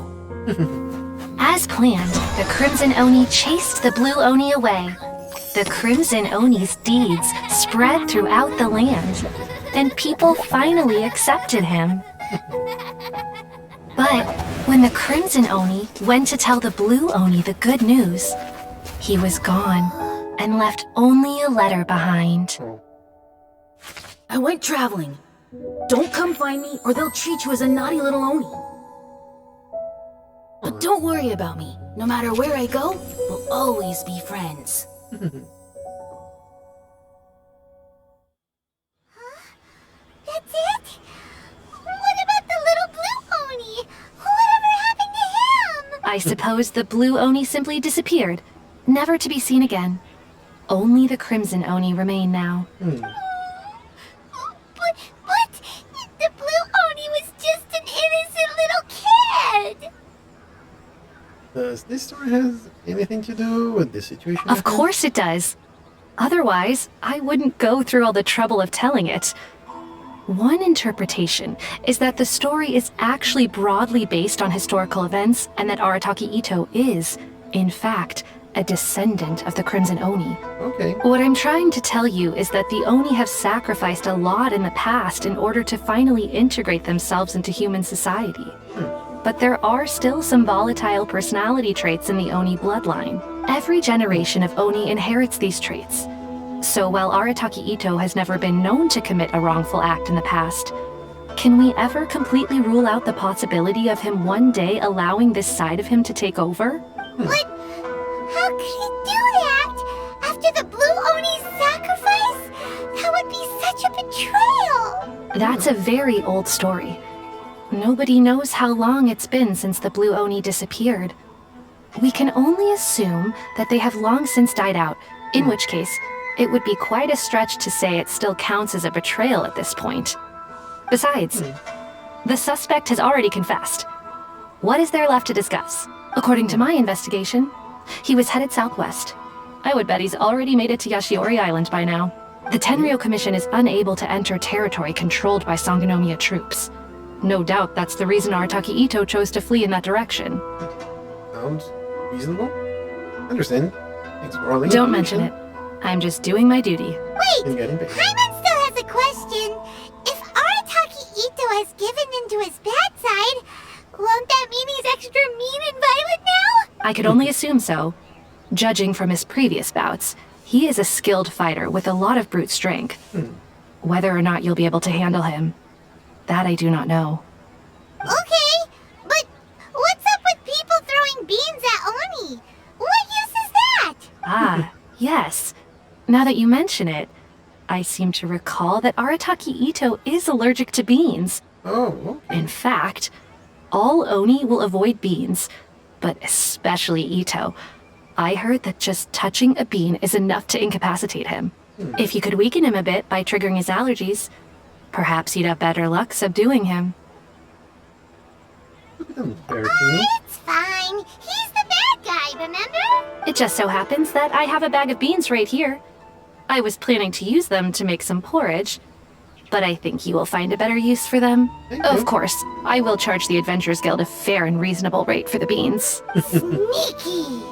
M: As planned, the Crimson Oni chased the Blue Oni away. The Crimson Oni's deeds spread throughout the land, and people finally accepted him. But when the Crimson Oni went to tell the Blue Oni the good news, he was gone and left only a letter behind.
C: I went traveling. Don't come find me or they'll treat you as a naughty little Oni. But don't worry about me. No matter where I go, we'll always be friends.
G: That's it? What about the little Blue Oni? Whatever happened to him?
M: I suppose the Blue Oni simply disappeared, never to be seen again. Only the Crimson Oni remain now.
G: But the Blue Oni was just an innocent little kid!
A: Does this story have anything to do with the situation?
M: Of course it does. Otherwise, I wouldn't go through all the trouble of telling it. One interpretation is that the story is actually broadly based on historical events and that Arataki Ito is, in fact, a descendant of the Crimson Oni.
A: Okay.
M: What I'm trying to tell you is that the Oni have sacrificed a lot in the past in order to finally integrate themselves into human society. But there are still some volatile personality traits in the Oni bloodline. Every generation of Oni inherits these traits. So while Arataki Ito has never been known to commit a wrongful act in the past, can we ever completely rule out the possibility of him one day allowing this side of him to take over?
G: But how could he do that? After the Blue Oni's sacrifice? That would be such a betrayal!
M: That's a very old story. Nobody knows how long it's been since the Blue Oni disappeared. We can only assume that they have long since died out, in which case, it would be quite a stretch to say it still counts as a betrayal at this point. Besides, the suspect has already confessed. What is there left to discuss? According to my investigation, he was headed southwest. I would bet he's already made it to Yashiori Island by now. The Tenryo Commission is unable to enter territory controlled by Sangonomiya troops. No doubt that's the reason Arataki Ito chose to flee in that direction.
A: Sounds reasonable. Understand. Thanks for all the
M: Don't mention it. I'm just doing my duty.
G: Wait! Paimon still has a question. If Arataki Ito has given into his bad side, won't that mean he's extra mean and violent now?
M: I could only assume so. Judging from his previous bouts, he is a skilled fighter with a lot of brute strength. Whether or not you'll be able to handle him, that I do not know.
G: Okay, but what's up with people throwing beans at Oni? What use is that?
M: Ah, yes. Now that you mention it,
P: I seem to recall that Arataki Ito is allergic to beans.
A: Oh, okay.
P: In fact, all Oni will avoid beans, but especially Ito. I heard that just touching a bean is enough to incapacitate him. If you could weaken him a bit by triggering his allergies, perhaps you'd have better luck subduing him.
G: It's fine. He's the bad guy, remember?
P: It just so happens that I have a bag of beans right here. I was planning to use them to make some porridge, but I think you will find a better use for them. Of course, I will charge the Adventurers Guild a fair and reasonable rate for the beans.
G: Sneaky!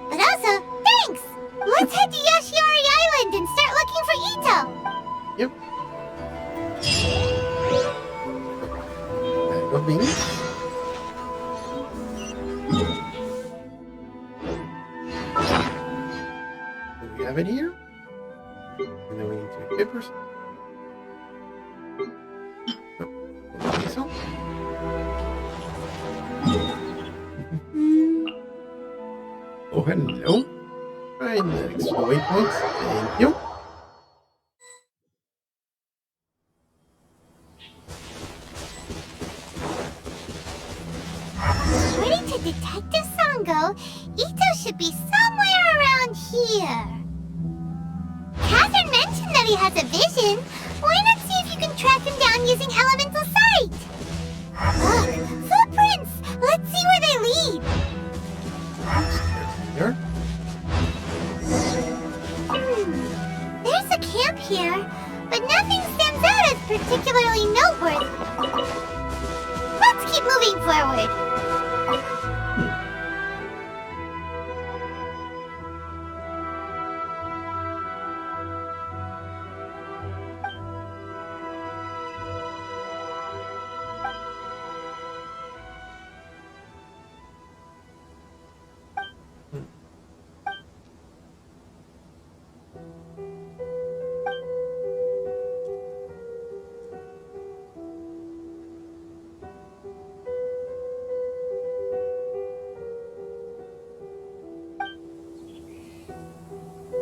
G: But also, thanks! Let's head to Yoshiori Island and start looking for Ito!
A: Yep. Bag of beans. Do we have it here? And then we need to equip her. Okay, so. Oh, hello. Right next. Oh, waypoints. Thank you.
G: According to Detective Sango, Ito should be somewhere around here. Catherine mentioned that he has a vision. Why not see if you can track him down using elemental sight? Look, footprints! Let's see where they lead.
A: Here.
G: There's a camp here, but nothing stands out as particularly noteworthy. Let's keep moving forward.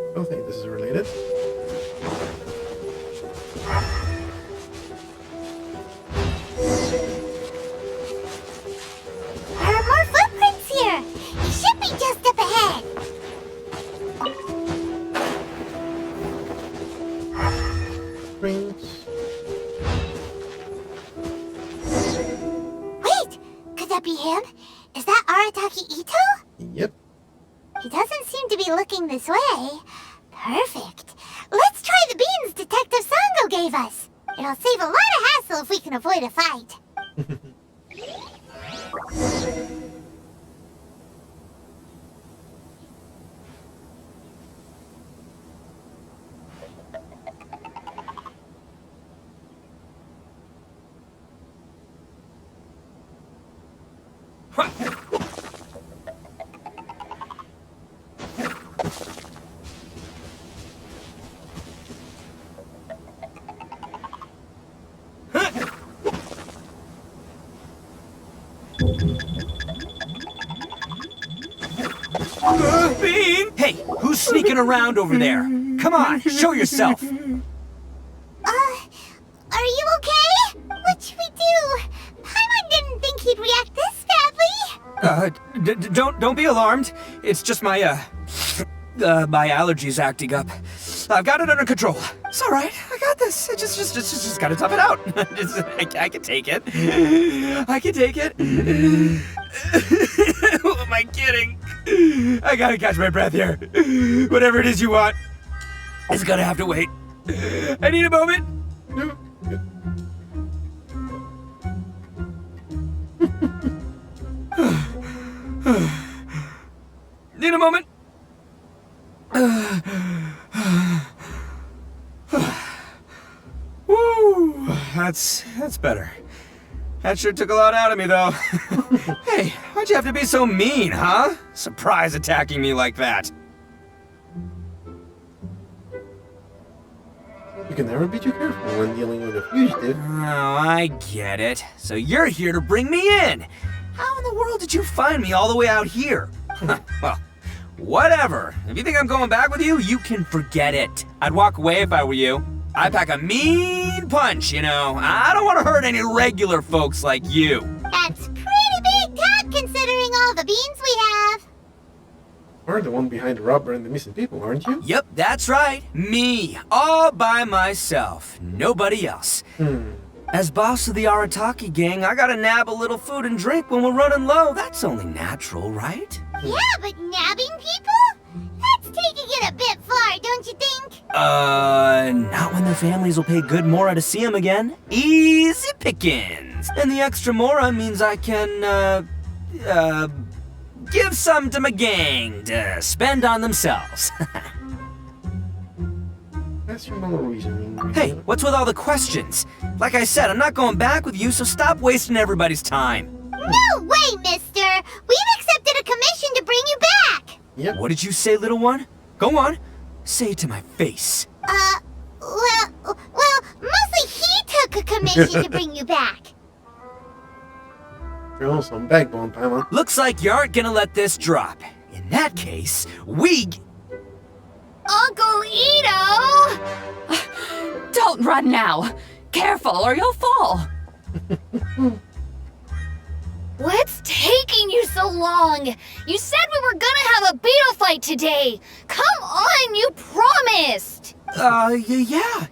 A: I don't think this is related.
G: There are more footprints here. He should be just up ahead.
A: Prints.
G: Wait, could that be him? Is that Arataki Ito?
A: Yep.
G: He doesn't seem to be looking this way. Perfect. Let's try the beans Detective Sango gave us. It'll save a lot of hassle if we can avoid a fight.
E: Bean! Hey, who's sneaking around over there? Come on, show yourself.
G: Are you okay? What should we do? Paimon didn't think he'd react this badly.
E: Don't be alarmed. It's just my my allergies acting up. I've got it under control. It's all right. I got this. I just gotta tough it out. I can take it. I can take it. Who am I kidding? I gotta catch my breath here. Whatever it is you want, it's gonna have to wait. I need a moment. Need a moment. Woo, that's better. That sure took a lot out of me, though. Hey, why'd you have to be so mean, huh? Surprise attacking me like that.
A: You can never be too careful when dealing with a fugitive.
E: Oh, I get it. So you're here to bring me in. How in the world did you find me all the way out here? Well, whatever. If you think I'm going back with you, you can forget it. I'd walk away if I were you.
Q: I pack a mean punch, you know. I don't want to hurt any regular folks like you.
G: That's pretty big talk considering all the beans we have.
A: You're the one behind the robber and the missing people, aren't you?
Q: Yep, that's right. Me. All by myself. Nobody else. As boss of the Arataki gang, I gotta nab a little food and drink when we're running low. That's only natural, right?
G: Yeah, but nabbing people? That's taking it a bit far, don't you think?
Q: Not when their families will pay good mora to see them again. Easy pickings. And the extra mora means I can, give some to my gang to spend on themselves.
A: That's your normal reasoning.
Q: Hey, what's with all the questions? Like I said, I'm not going back with you, so stop wasting everybody's time.
G: No way, mister! We've accepted a commission to bring you back!
A: Yep.
Q: What did you say, little one? Go on. Say it to my face.
G: Well, mostly he took a commission to bring you back.
A: Show some backbone, Paimon.
Q: Looks like you aren't gonna let this drop. In that case, we...
B: Uncle Ito!
P: Don't run now. Careful or you'll fall.
B: What's taking you so long? You said we were gonna have a beetle fight today. Come on, you promised.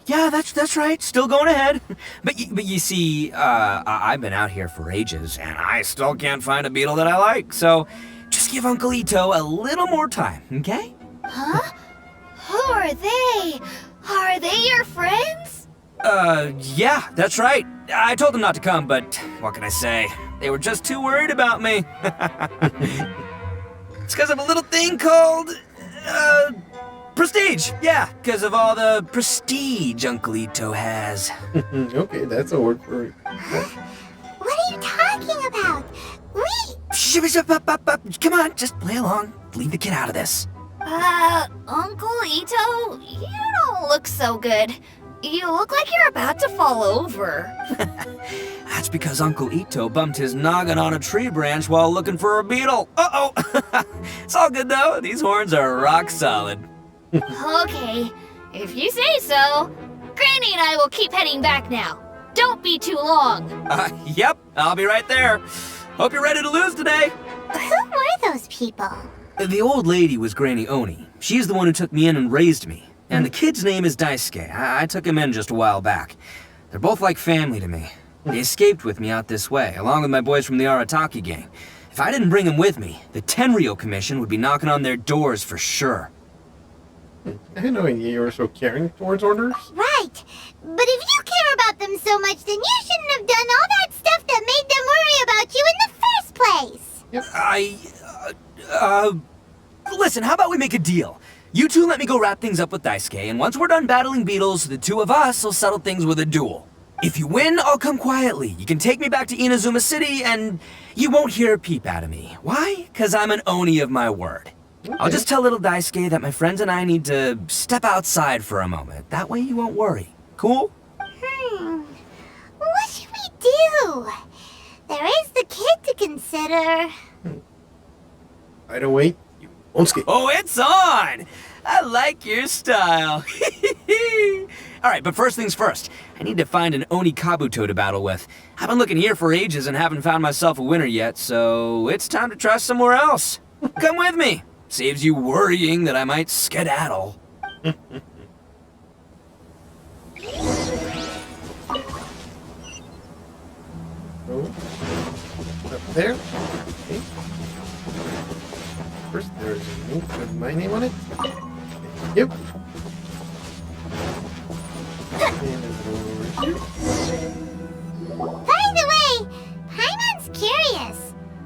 Q: Yeah, that's right. Still going ahead. But you see, I've been out here for ages, and I still can't find a beetle that I like. So, just give Uncle Ito a little more time, okay?
B: Huh? Who are they? Are they your friends?
Q: Yeah, that's right. I told them not to come, but what can I say? They were just too worried about me. It's because of a little thing called, prestige. Yeah, because of all the prestige Uncle Ito has.
A: Okay, that's a word for it.
G: What are you talking about?
Q: Come on, just play along. Leave the kid out of this.
B: Uncle Ito, you don't look so good. You look like you're about to fall over.
Q: That's because Uncle Ito bumped his noggin on a tree branch while looking for a beetle. Uh-oh! It's all good, though. These horns are rock solid.
B: Okay, if you say so. Granny and I will keep heading back now. Don't be too long.
Q: Yep, I'll be right there. Hope you're ready to lose today.
G: Who were those people?
Q: The old lady was Granny Oni. She's the one who took me in and raised me. And the kid's name is Daisuke. I took him in just a while back. They're both like family to me. They escaped with me out this way, along with my boys from the Arataki gang. If I didn't bring them with me, the Tenryou Commission would be knocking on their doors for sure.
A: I had no idea you were so caring towards orders.
G: Right. But if you care about them so much, then you shouldn't have done all that stuff that made them worry about you in the first place.
A: Yep.
Q: Listen, how about we make a deal? You two let me go wrap things up with Daisuke, and once we're done battling beetles, the two of us will settle things with a duel. If you win, I'll come quietly. You can take me back to Inazuma City, and you won't hear a peep out of me. Why? Because I'm an Oni of my word. Okay. I'll just tell little Daisuke that my friends and I need to step outside for a moment. That way you won't worry. Cool?
G: What should we do? There is the kid to consider.
A: By the way, you won't skip.
Q: Oh, it's on! I like your style. Alright, but first things first. I need to find an Oni Kabuto to battle with. I've been looking here for ages and haven't found myself a winner yet, so it's time to try somewhere else. Come with me. Saves you worrying that I might skedaddle.
A: Up there. Okay. First, there's a link with my name on it. Thank you. And there's one over here.
G: By the way, Paimon's curious.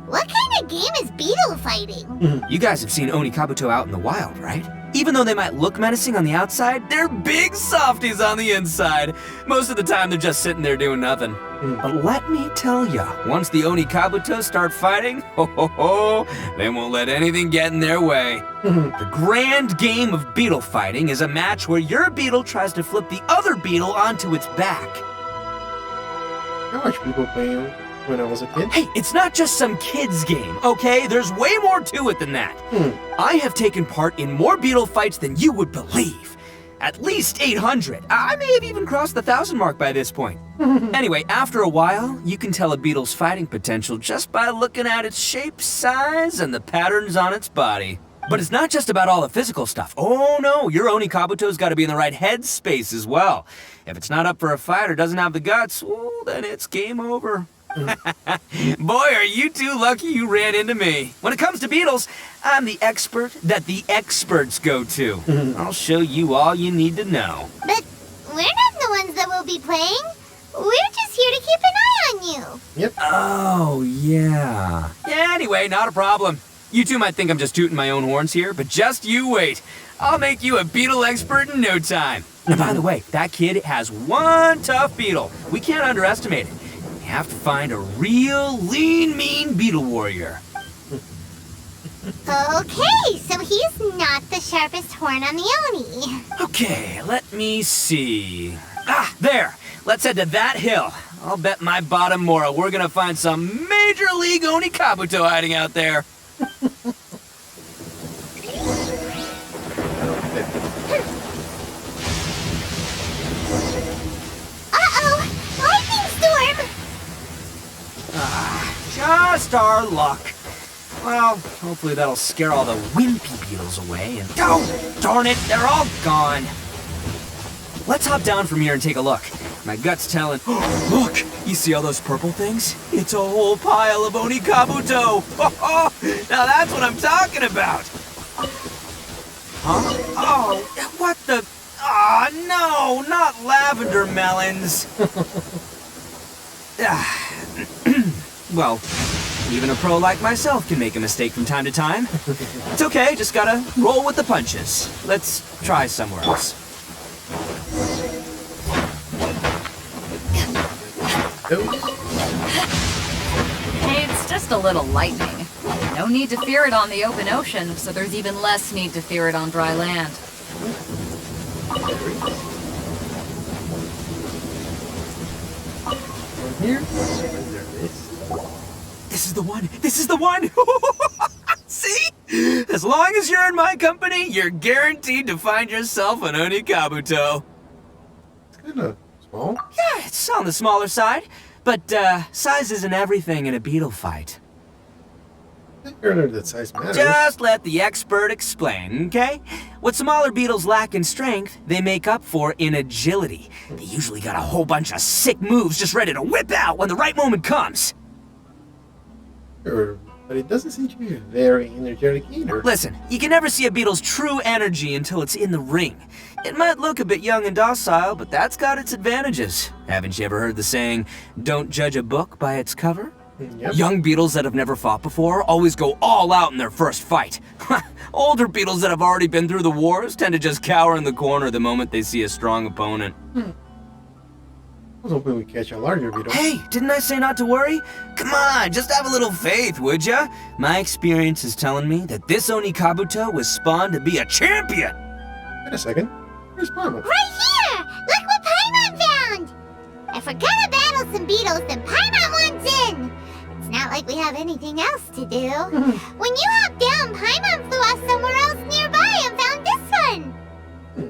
G: What kind of game is beetle fighting?
Q: You guys have seen Oni Kabuto out in the wild, right? Even though they might look menacing on the outside, they're big softies on the inside. Most of the time, they're just sitting there doing nothing. But let me tell ya, once the Oni Kabuto start fighting, they won't let anything get in their way. The grand game of beetle fighting is a match where your beetle tries to flip the other beetle onto its back.
A: I watched people playing when I was a kid.
Q: Hey, it's not just some kid's game, okay? There's way more to it than that. I have taken part in more beetle fights than you would believe. At least 800. I may have even crossed the 1,000 mark by this point. Anyway, after a while, you can tell a beetle's fighting potential just by looking at its shape, size, and the patterns on its body. But it's not just about all the physical stuff. Oh no, your Oni Kabuto's got to be in the right headspace as well. If it's not up for a fight or doesn't have the guts, well, then it's game over. Boy, are you two lucky you ran into me. When it comes to beetles, I'm the expert that the experts go to. I'll show you all you need to know.
G: But we're not the ones that will be playing. We're just here to keep an eye on you.
A: Yep.
Q: Oh, yeah. Yeah, anyway, not a problem. You two might think I'm just tooting my own horns here, but just you wait. I'll make you a beetle expert in no time. And by the way, that kid has one tough beetle. We can't underestimate it. You have to find a real lean, mean beetle warrior.
G: Okay, so he's not the sharpest horn on the Oni.
Q: Okay, let me see. Ah, there. Let's head to that hill. I'll bet my bottom Mora we're gonna find some major league Oni Kabuto hiding out there. Just our luck. Well, hopefully that'll scare all the wimpy beetles away and... Oh, darn it, they're all gone. Let's hop down from here and take a look. My gut's telling... Look, you see all those purple things? It's a whole pile of Oni Kabuto. Now that's what I'm talking about. Huh? Oh, what the... Ah, no, not lavender melons. Well, even a pro like myself can make a mistake from time to time. It's okay, just gotta roll with the punches. Let's try somewhere else.
R: It's just a little lightning. No need to fear it on the open ocean, so there's even less need to fear it on dry land.
A: Here?
Q: This is the one! This is the one! See? As long as you're in my company, you're guaranteed to find yourself an Oni Kabuto.
A: It's kind of small.
Q: Yeah, it's on the smaller side. But, size isn't everything in a beetle fight.
A: I heard that size matters.
Q: Just let the expert explain, okay? What smaller beetles lack in strength, they make up for in agility. They usually got a whole bunch of sick moves just ready to whip out when the right moment comes.
A: Sure, but it doesn't seem to be very energetic either.
Q: Listen, you can never see a beetle's true energy until it's in the ring. It might look a bit young and docile, but that's got its advantages. Haven't you ever heard the saying, don't judge a book by its cover?
A: Yep.
Q: Young beetles that have never fought before always go all out in their first fight. Older beetles that have already been through the wars tend to just cower in the corner the moment they see a strong opponent.
A: I was hoping we'd catch a larger beetle.
Q: Hey, didn't I say not to worry? Come on, just have a little faith, would ya? My experience is telling me that this Oni Kabuto was spawned to be a champion!
A: Wait a second. Where's Paimon?
G: Right here! Look what Paimon found! If we're gonna battle some beetles, then Paimon wants in! It's not like we have anything else to do. When you hopped down, Paimon flew off somewhere else nearby and found this one!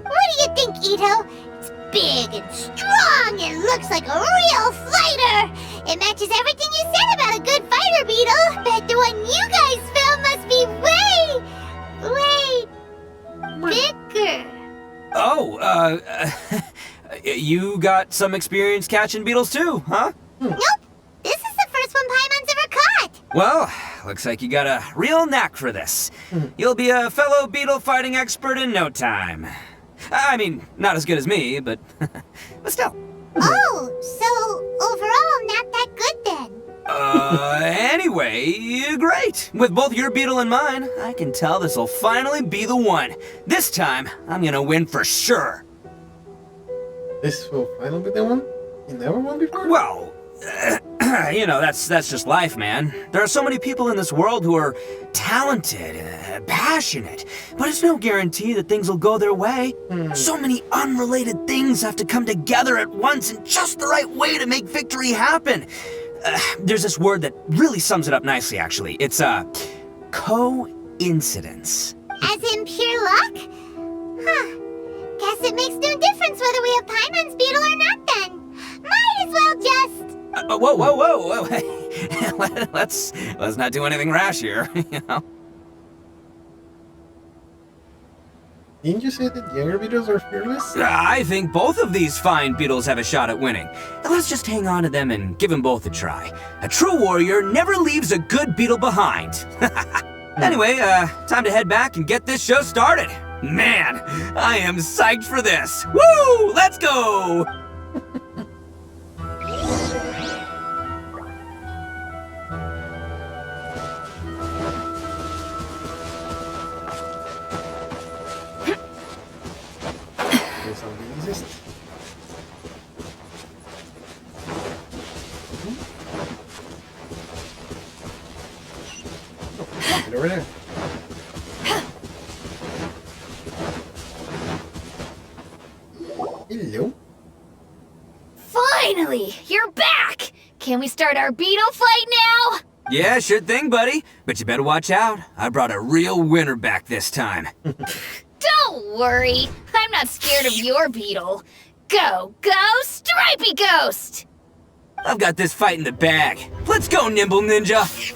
G: What do you think, Ito? It's big and strong and looks like a real fighter! It matches everything you said about a good fighter beetle! Bet the one you guys found must be way bigger!
Q: Oh, you got some experience catching beetles too, huh?
G: Nope! This is the first one Paimon's ever caught!
Q: Well, looks like you got a real knack for this. You'll be a fellow beetle fighting expert in no time. I mean, not as good as me, but still.
G: Oh, so overall not that good then?
Q: Anyway, great. With both your beetle and mine, I can tell this'll finally be the one. This time, I'm gonna win for sure.
A: This will finally be the one? You never won before?
Q: Well, you know, that's just life, man. There are so many people in this world who are talented, passionate, but it's no guarantee that things will go their way. So many unrelated things have to come together at once in just the right way to make victory happen. There's this word that really sums it up nicely, actually. It's, coincidence.
G: As in pure luck? Huh. Guess it makes no difference whether we have Paimon's beetle or not then. Might as well just...
Q: Whoa. let's not do anything rash here, you know?
A: Didn't you say that younger beetles are fearless?
Q: I think both of these fine beetles have a shot at winning. Let's just hang on to them and give them both a try. A true warrior never leaves a good beetle behind. Anyway, time to head back and get this show started. Man, I am psyched for this. Woo! Let's go!
A: Get over there. Hello.
L: Finally! You're back! Can we start our beetle fight now?
Q: Yeah, sure thing, buddy. But you better watch out. I brought a real winner back this time.
L: Don't worry. I'm not scared of your beetle. Go, Stripey Ghost!
Q: I've got this fight in the bag. Let's go, Nimble Ninja!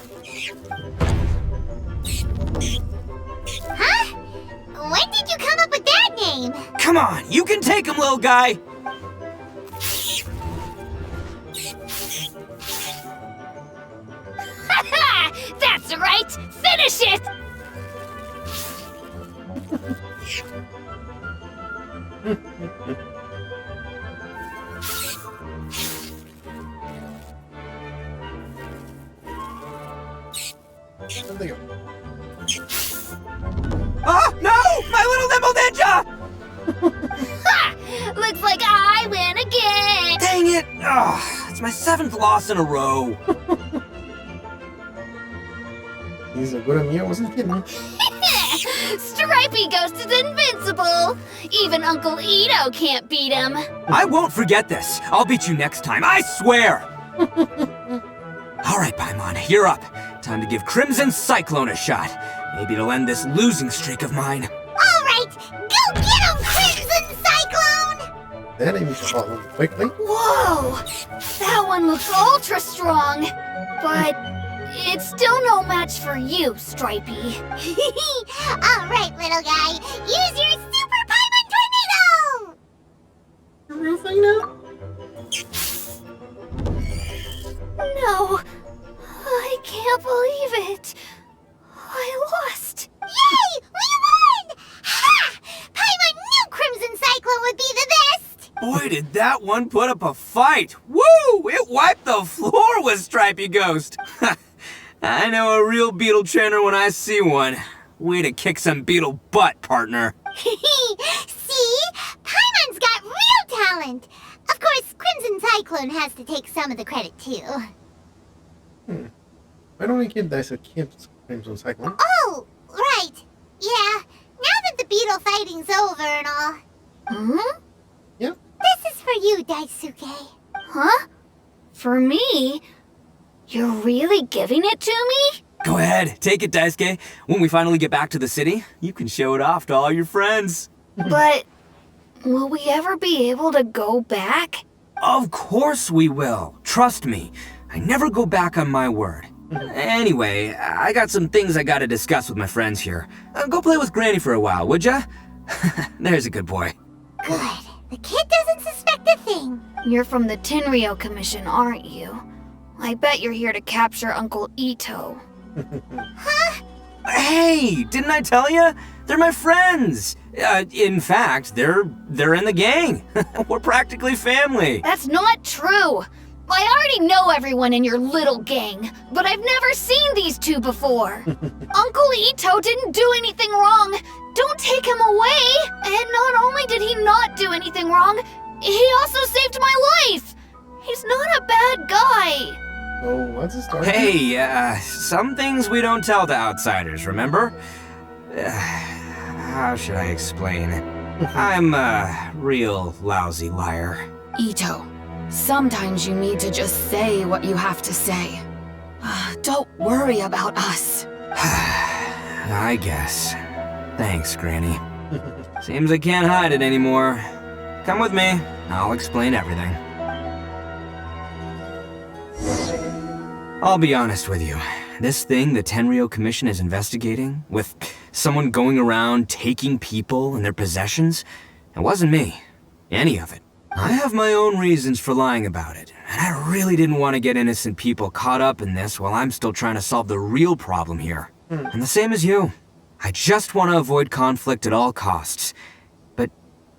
G: Huh? When did you come up with that name?
Q: Come on, you can take him, little guy!
L: That's right! Finish it!
Q: Oh, no! My little Nimble Ninja!
L: Ha! Looks like I win again!
Q: Dang it! Oh, it's my 7th loss in a row.
A: He's a good at me, I wasn't kidding.
L: Stripey Ghost is invincible! Even Uncle Ito can't beat him.
Q: I won't forget this. I'll beat you next time, I swear! Alright, Paimon, you're up. Time to give Crimson Cyclone a shot. Maybe it'll end this losing streak of mine.
G: Alright, go get him, Crimson Cyclone!
A: That aimed Scotland quickly.
L: Whoa! That one looks ultra strong! But it's still no match for you, Stripey.
G: Alright, little guy, use your Super Paimon Tornado!
A: Everything now?
L: No, I can't believe it. I lost.
G: Yay! We won! Ha! Paimon knew Crimson Cyclone would be the best!
Q: Boy, did that one put up a fight! Woo! It wiped the floor with Stripey Ghost! I know a real beetle trainer when I see one. Way to kick some beetle butt, partner.
G: See? Paimon's got real talent! Of course, Crimson Cyclone has to take some of the credit, too.
A: Why don't we give this a Crimson Cyclone?
G: Oh, right. Yeah, now that the beetle fighting's over and all.
L: Hmm?
A: Yep.
G: This is for you, Daisuke.
L: Huh? For me? You're really giving it to me?
Q: Go ahead, take it, Daisuke. When we finally get back to the city, you can show it off to all your friends.
L: But will we ever be able to go back?
Q: Of course we will. Trust me. I never go back on my word. Anyway, I got some things I gotta discuss with my friends here. Go play with Granny for a while, would ya? There's a good boy.
G: Good. The kid doesn't suspect a thing.
L: You're from the Tenryou Commission, aren't you? I bet you're here to capture Uncle Ito.
G: Huh?
Q: Hey, didn't I tell ya? They're my friends. In fact, they're in the gang. We're practically family.
L: That's not true. I already know everyone in your little gang, but I've never seen these two before. Uncle Ito didn't do anything wrong. Don't take him away. And not only did he not do anything wrong, he also saved my life. He's not a bad guy.
A: Oh, what's the story?
Q: Hey, some things we don't tell to outsiders, remember? How should I explain? I'm a real lousy liar.
C: Ito, sometimes you need to just say what you have to say. Don't worry about us.
Q: I guess. Thanks, Granny. Seems I can't hide it anymore. Come with me. I'll explain everything. I'll be honest with you. This thing the Tenryou Commission is investigating, with someone going around taking people and their possessions, it wasn't me. Any of it. I have my own reasons for lying about it, and I really didn't want to get innocent people caught up in this while I'm still trying to solve the real problem here. And the same as you. I just want to avoid conflict at all costs. But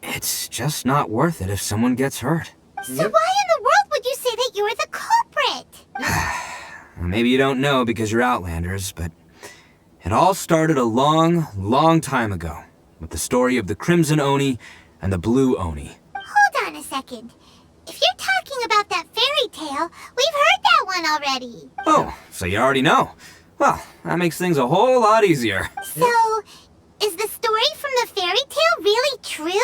Q: it's just not worth it if someone gets hurt.
G: So why in the world would you say that you're the culprit?
Q: Maybe you don't know because you're Outlanders, but it all started a long, long time ago with the story of the Crimson Oni and the Blue Oni.
G: Hold on a second. If you're talking about that fairy tale, we've heard that one already.
Q: Oh, so you already know. Well, that makes things a whole lot easier.
G: So, is the story from the fairy tale really true?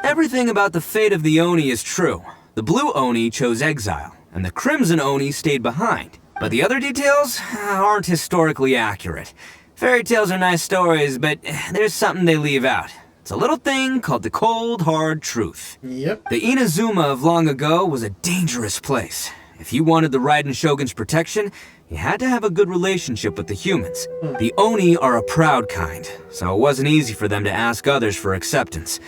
Q: Everything about the fate of the Oni is true. The Blue Oni chose exile, and the Crimson Oni stayed behind. But the other details aren't historically accurate. Fairy tales are nice stories, but there's something they leave out. It's a little thing called the cold, hard truth.
A: Yep.
Q: The Inazuma of long ago was a dangerous place. If you wanted the Raiden Shogun's protection, you had to have a good relationship with the humans. The Oni are a proud kind, so it wasn't easy for them to ask others for acceptance.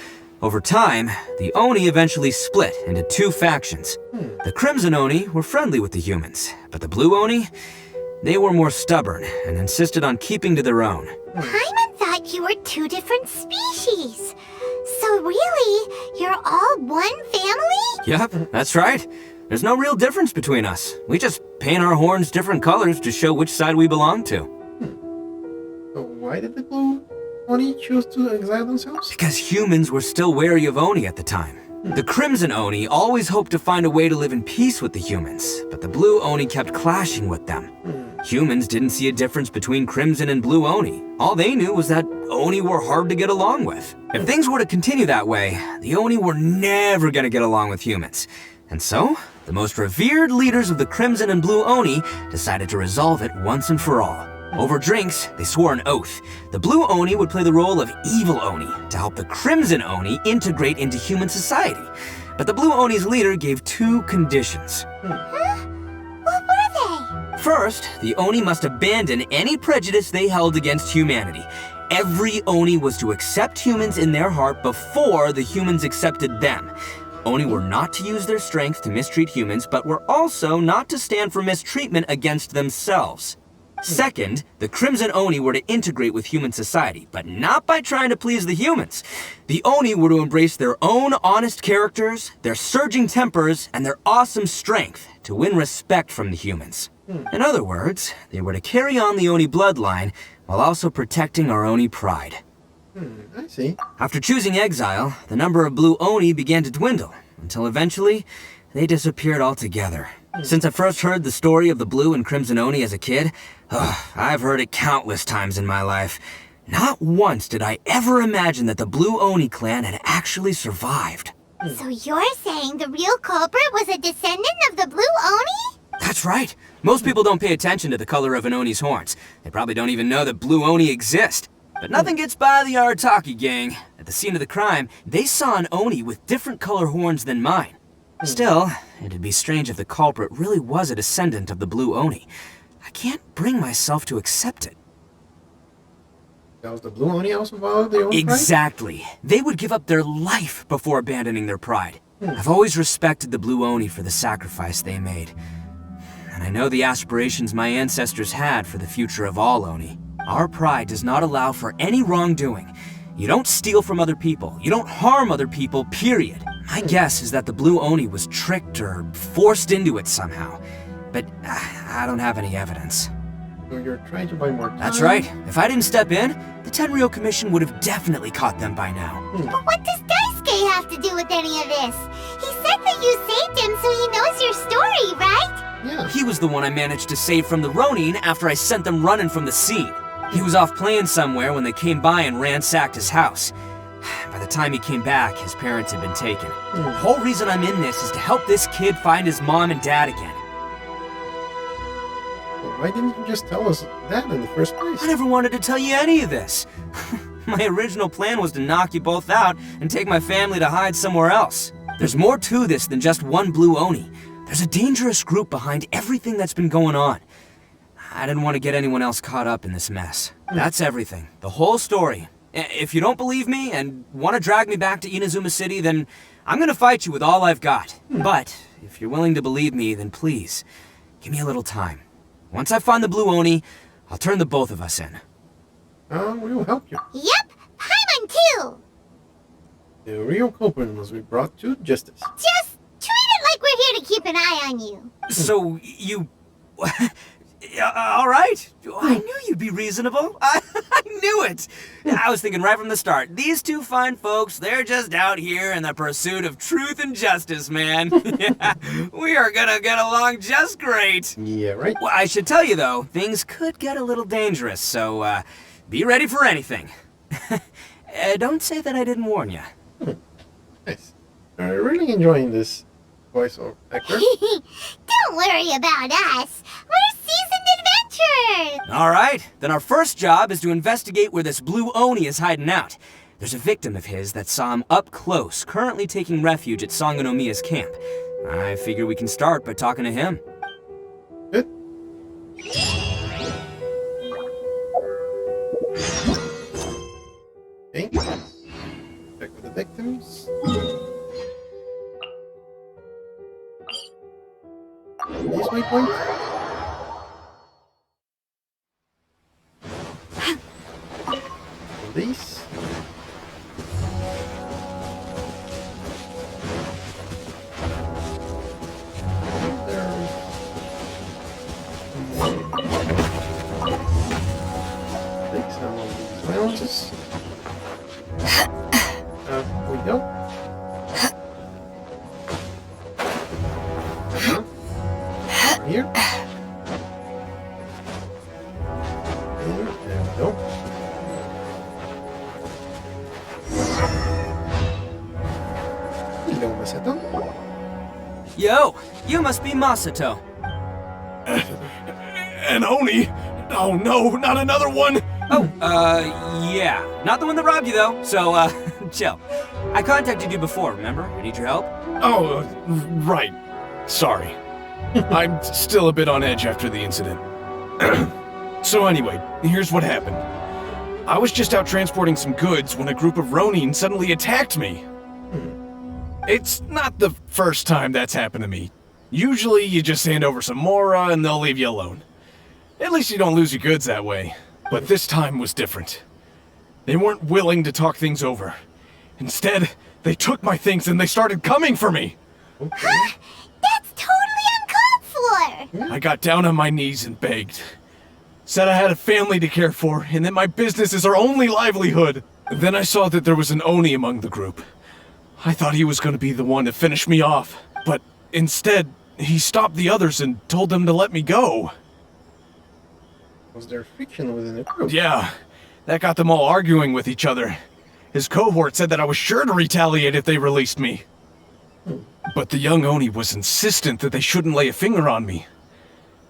Q: Over time, the Oni eventually split into two factions. The Crimson Oni were friendly with the humans, but the Blue Oni, they were more stubborn and insisted on keeping to their own.
G: Paimon thought you were two different species. So really, you're all one family?
Q: Yep, that's right. There's no real difference between us. We just paint our horns different colors to show which side we belong to.
A: So why did the Blue Oni choose to exile themselves?
Q: Because humans were still wary of Oni at the time. The Crimson Oni always hoped to find a way to live in peace with the humans, but the Blue Oni kept clashing with them. Humans didn't see a difference between Crimson and Blue Oni. All they knew was that Oni were hard to get along with. If things were to continue that way, the Oni were never gonna get along with humans. And so, the most revered leaders of the Crimson and Blue Oni decided to resolve it once and for all. Over drinks, they swore an oath. The Blue Oni would play the role of evil Oni to help the Crimson Oni integrate into human society. But the Blue Oni's leader gave two conditions.
G: Huh? What were they?
Q: First, the Oni must abandon any prejudice they held against humanity. Every Oni was to accept humans in their heart before the humans accepted them. Oni were not to use their strength to mistreat humans, but were also not to stand for mistreatment against themselves. Second, the Crimson Oni were to integrate with human society, but not by trying to please the humans. The Oni were to embrace their own honest characters, their surging tempers, and their awesome strength to win respect from the humans. In other words, they were to carry on the Oni bloodline while also protecting our Oni pride.
A: I see.
Q: After choosing exile, the number of Blue Oni began to dwindle, until eventually, they disappeared altogether. Since I first heard the story of the Blue and Crimson Oni as a kid, I've heard it countless times in my life. Not once did I ever imagine that the Blue Oni clan had actually survived.
G: So you're saying the real culprit was a descendant of the Blue Oni?
Q: That's right. Most people don't pay attention to the color of an Oni's horns. They probably don't even know that Blue Oni exist. But nothing gets by the Arataki gang. At the scene of the crime, they saw an Oni with different color horns than mine. Still, it'd be strange if the culprit really was a descendant of the Blue Oni. I can't bring myself to accept it.
A: Does the Blue Oni also follow their own pride?
Q: Exactly. They would give up their life before abandoning their pride. I've always respected the Blue Oni for the sacrifice they made. And I know the aspirations my ancestors had for the future of all Oni. Our pride does not allow for any wrongdoing. You don't steal from other people. You don't harm other people, period. My guess is that the Blue Oni was tricked or forced into it somehow. But I don't have any evidence.
A: So you're trying to buy more time?
Q: That's right. If I didn't step in, the Tenryou Commission would have definitely caught them by now.
G: But what does Daisuke have to do with any of this? He said that you saved him so he knows your story, right?
A: Yeah.
Q: He was the one I managed to save from the Ronin after I sent them running from the scene. He was off playing somewhere when they came by and ransacked his house. By the time he came back, his parents had been taken. The whole reason I'm in this is to help this kid find his mom and dad again.
A: Why didn't you just tell us that in the first place?
Q: I never wanted to tell you any of this. My original plan was to knock you both out and take my family to hide somewhere else. There's more to this than just one blue Oni. There's a dangerous group behind everything that's been going on. I didn't want to get anyone else caught up in this mess. That's everything. The whole story. If you don't believe me and want to drag me back to Inazuma City, then I'm gonna fight you with all I've got. But if you're willing to believe me, then please, give me a little time. Once I find the blue Oni, I'll turn the both of us in.
A: We will help you.
G: Yep, Paimon too.
A: The real culprit must be brought to justice.
G: Just treat it like we're here to keep an eye on you.
Q: So, you... Alright. I knew you'd be reasonable. I knew it. I was thinking right from the start. These two fine folks, they're just out here in the pursuit of truth and justice, man. Yeah, we are gonna get along just great.
A: Yeah, right.
Q: Well, I should tell you, though, things could get a little dangerous, so, be ready for anything. Don't say that I didn't warn you.
A: Nice. I'm really enjoying this voiceover actor.
G: Don't worry about us. We're seasoned adventurers.
Q: Alright, then our first job is to investigate where this blue Oni is hiding out. There's a victim of his that saw him up close, currently taking refuge at Sangonomiya's camp. I figure we can start by talking to him.
A: Good. Okay. Check with the victims. This waypoint. Police. Take some of these silences. We go. Here. There we go. Hello, Masato.
Q: Yo, you must be Masato.
I: An Oni? Oh no, not another one!
Q: Oh, yeah. Not the one that robbed you, though, so, chill. I contacted you before, remember? I need your help.
I: Oh, right. Sorry. I'm still a bit on edge after the incident. So anyway, here's what happened. I was just out transporting some goods when a group of Ronin suddenly attacked me. It's not the first time that's happened to me. Usually you just hand over some Mora and they'll leave you alone. At least you don't lose your goods that way. But this time was different. They weren't willing to talk things over. Instead, they took my things and they started coming for me.
G: Huh? That's totally uncalled for.
I: I got down on my knees and begged. Said I had a family to care for and that my business is our only livelihood. Then I saw that there was an Oni among the group. I thought he was going to be the one to finish me off. But instead, he stopped the others and told them to let me go.
A: Was there friction within the group?
I: Yeah, that got them all arguing with each other. His cohort said that I was sure to retaliate if they released me. But the young Oni was insistent that they shouldn't lay a finger on me.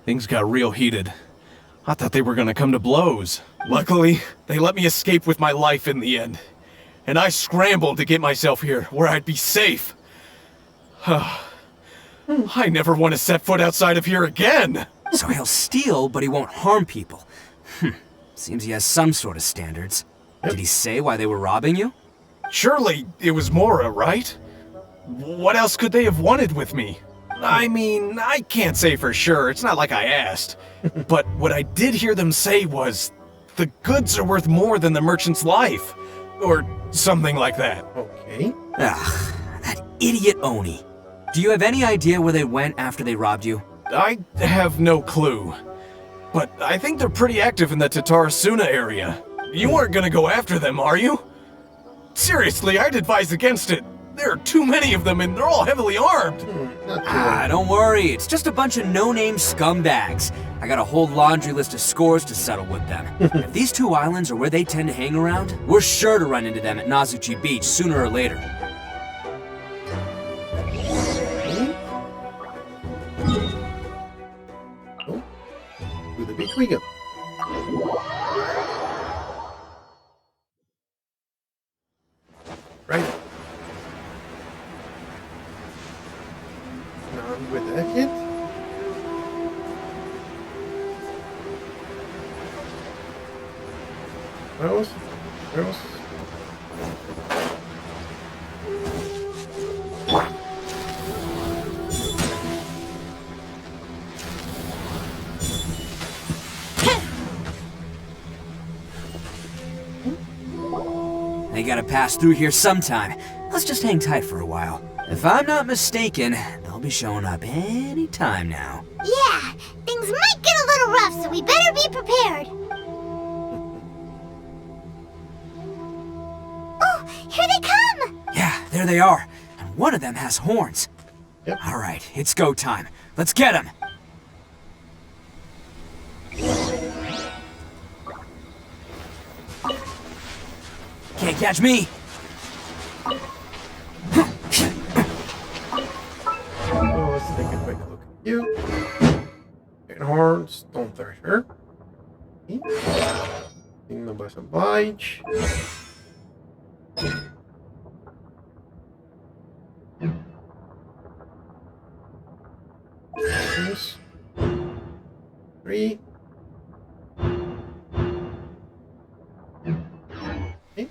I: Things got real heated. I thought they were gonna come to blows. Luckily, they let me escape with my life in the end. And I scrambled to get myself here, where I'd be safe. I never want to set foot outside of here again!
Q: So he'll steal, but he won't harm people. Seems he has some sort of standards. Did he say why they were robbing you?
I: Surely it was Mora, right? What else could they have wanted with me? I mean, I can't say for sure, it's not like I asked. But what I did hear them say was, the goods are worth more than the merchant's life. Or something like that.
A: Okay.
Q: Ugh, that idiot Oni. Do you have any idea where they went after they robbed you?
I: I have no clue. But I think they're pretty active in the Tatarasuna area. You weren't gonna go after them, are you? Seriously, I'd advise against it. There are too many of them and they're all heavily armed.
Q: Don't worry. It's just a bunch of no-name scumbags. I got a whole laundry list of scores to settle with them. If these two islands are where they tend to hang around, we're sure to run into them at Nazuchi Beach sooner or later.
A: To the beach we go. Girls? Girls?
Q: They gotta pass through here sometime. Let's just hang tight for a while. If I'm not mistaken, they'll be showing up any time now.
G: Yeah, things might get a little rough, so we better be prepared. Oh, here they come!
Q: Yeah, there they are. And one of them has horns.
A: Yep.
Q: All right, it's go time. Let's get him. Can't catch me.
A: Oh, let's take a quick look at you. Iron Horn, Stone Thresher. Signal by Oblige. Yes. 3. Okay.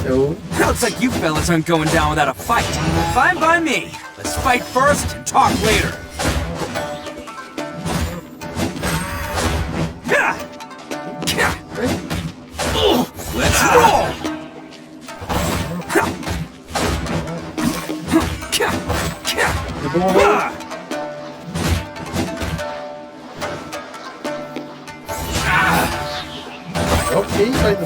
A: No.
Q: Looks like you fellas aren't going down without a fight. Fine by me. Let's fight first and talk later. Let's roll!
A: Okay, by the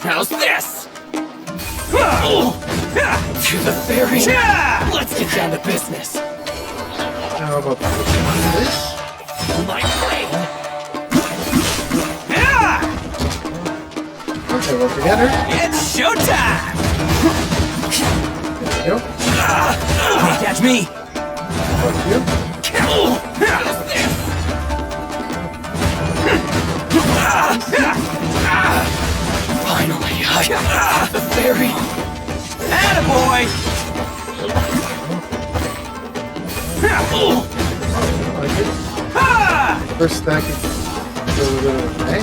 Q: How's this? To the ferry. Let's get down to business.
A: How about this?
Q: My brain.
A: Okay, we're together.
Q: It's showtime!
A: There you go.
Q: Can't catch me.
A: Fuck you.
Q: Finally, I got the ferry. Attaboy!
A: First stack is a little okay.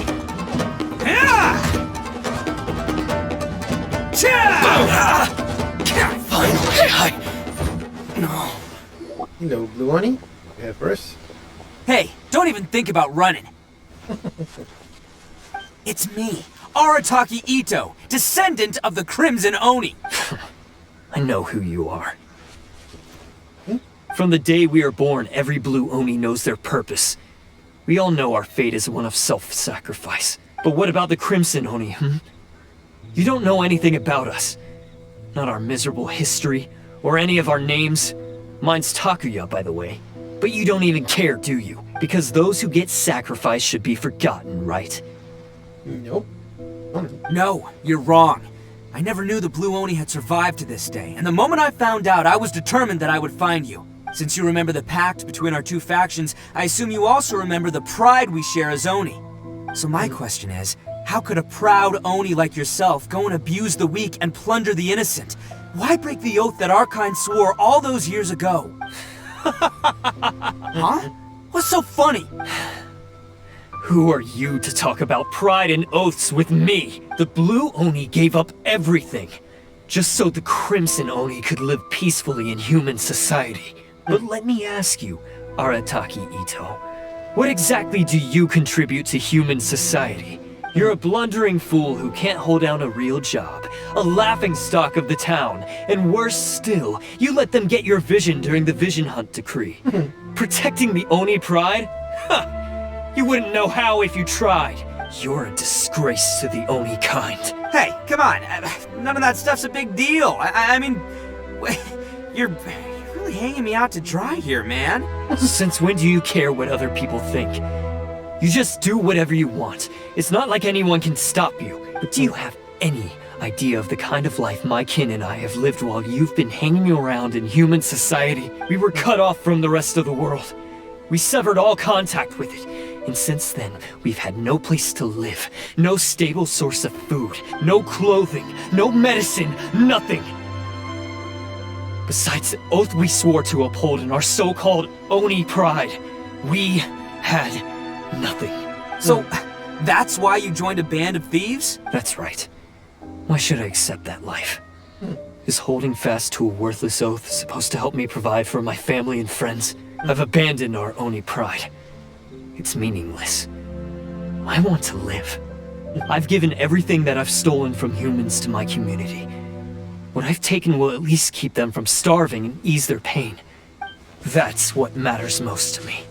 Q: Finally, No.
A: Hello, Blue Honey. You have first.
Q: Hey, don't even think about running. It's me, Arataki Ito, descendant of the Crimson Oni.
E: I know who you are. From the day we are born, every Blue Oni knows their purpose. We all know our fate is one of self-sacrifice. But what about the Crimson Oni, You don't know anything about us. Not our miserable history, or any of our names. Mine's Takuya, by the way. But you don't even care, do you? Because those who get sacrificed should be forgotten, right?
A: Nope.
Q: No, you're wrong. I never knew the Blue Oni had survived to this day, and the moment I found out, I was determined that I would find you. Since you remember the pact between our two factions, I assume you also remember the pride we share as Oni. So my question is, how could a proud Oni like yourself go and abuse the weak and plunder the innocent? Why break the oath that our kind swore all those years ago? Huh? What's so funny?
E: Who are you to talk about pride and oaths with me? The Blue Oni gave up everything, just so the Crimson Oni could live peacefully in human society. But let me ask you, Arataki Ito, what exactly do you contribute to human society? You're a blundering fool who can't hold down a real job, a laughingstock of the town, and worse still, you let them get your vision during the Vision Hunt decree. Protecting the Oni pride? Ha! You wouldn't know how if you tried. You're a disgrace to the Oni kind.
Q: Hey, come on. None of that stuff's a big deal. I mean, you're really hanging me out to dry here, man.
E: Since when do you care what other people think? You just do whatever you want. It's not like anyone can stop you. But do you have any idea of the kind of life my kin and I have lived while you've been hanging around in human society? We were cut off from the rest of the world. We severed all contact with it. And since then, we've had no place to live, no stable source of food, no clothing, no medicine, nothing. Besides the oath we swore to uphold in our so-called Oni pride, we had nothing.
Q: So, that's why you joined a band of thieves?
E: That's right. Why should I accept that life? Is holding fast to a worthless oath supposed to help me provide for my family and friends? I've abandoned our Oni pride. It's meaningless. I want to live. I've given everything that I've stolen from humans to my community. What I've taken will at least keep them from starving and ease their pain. That's what matters most to me.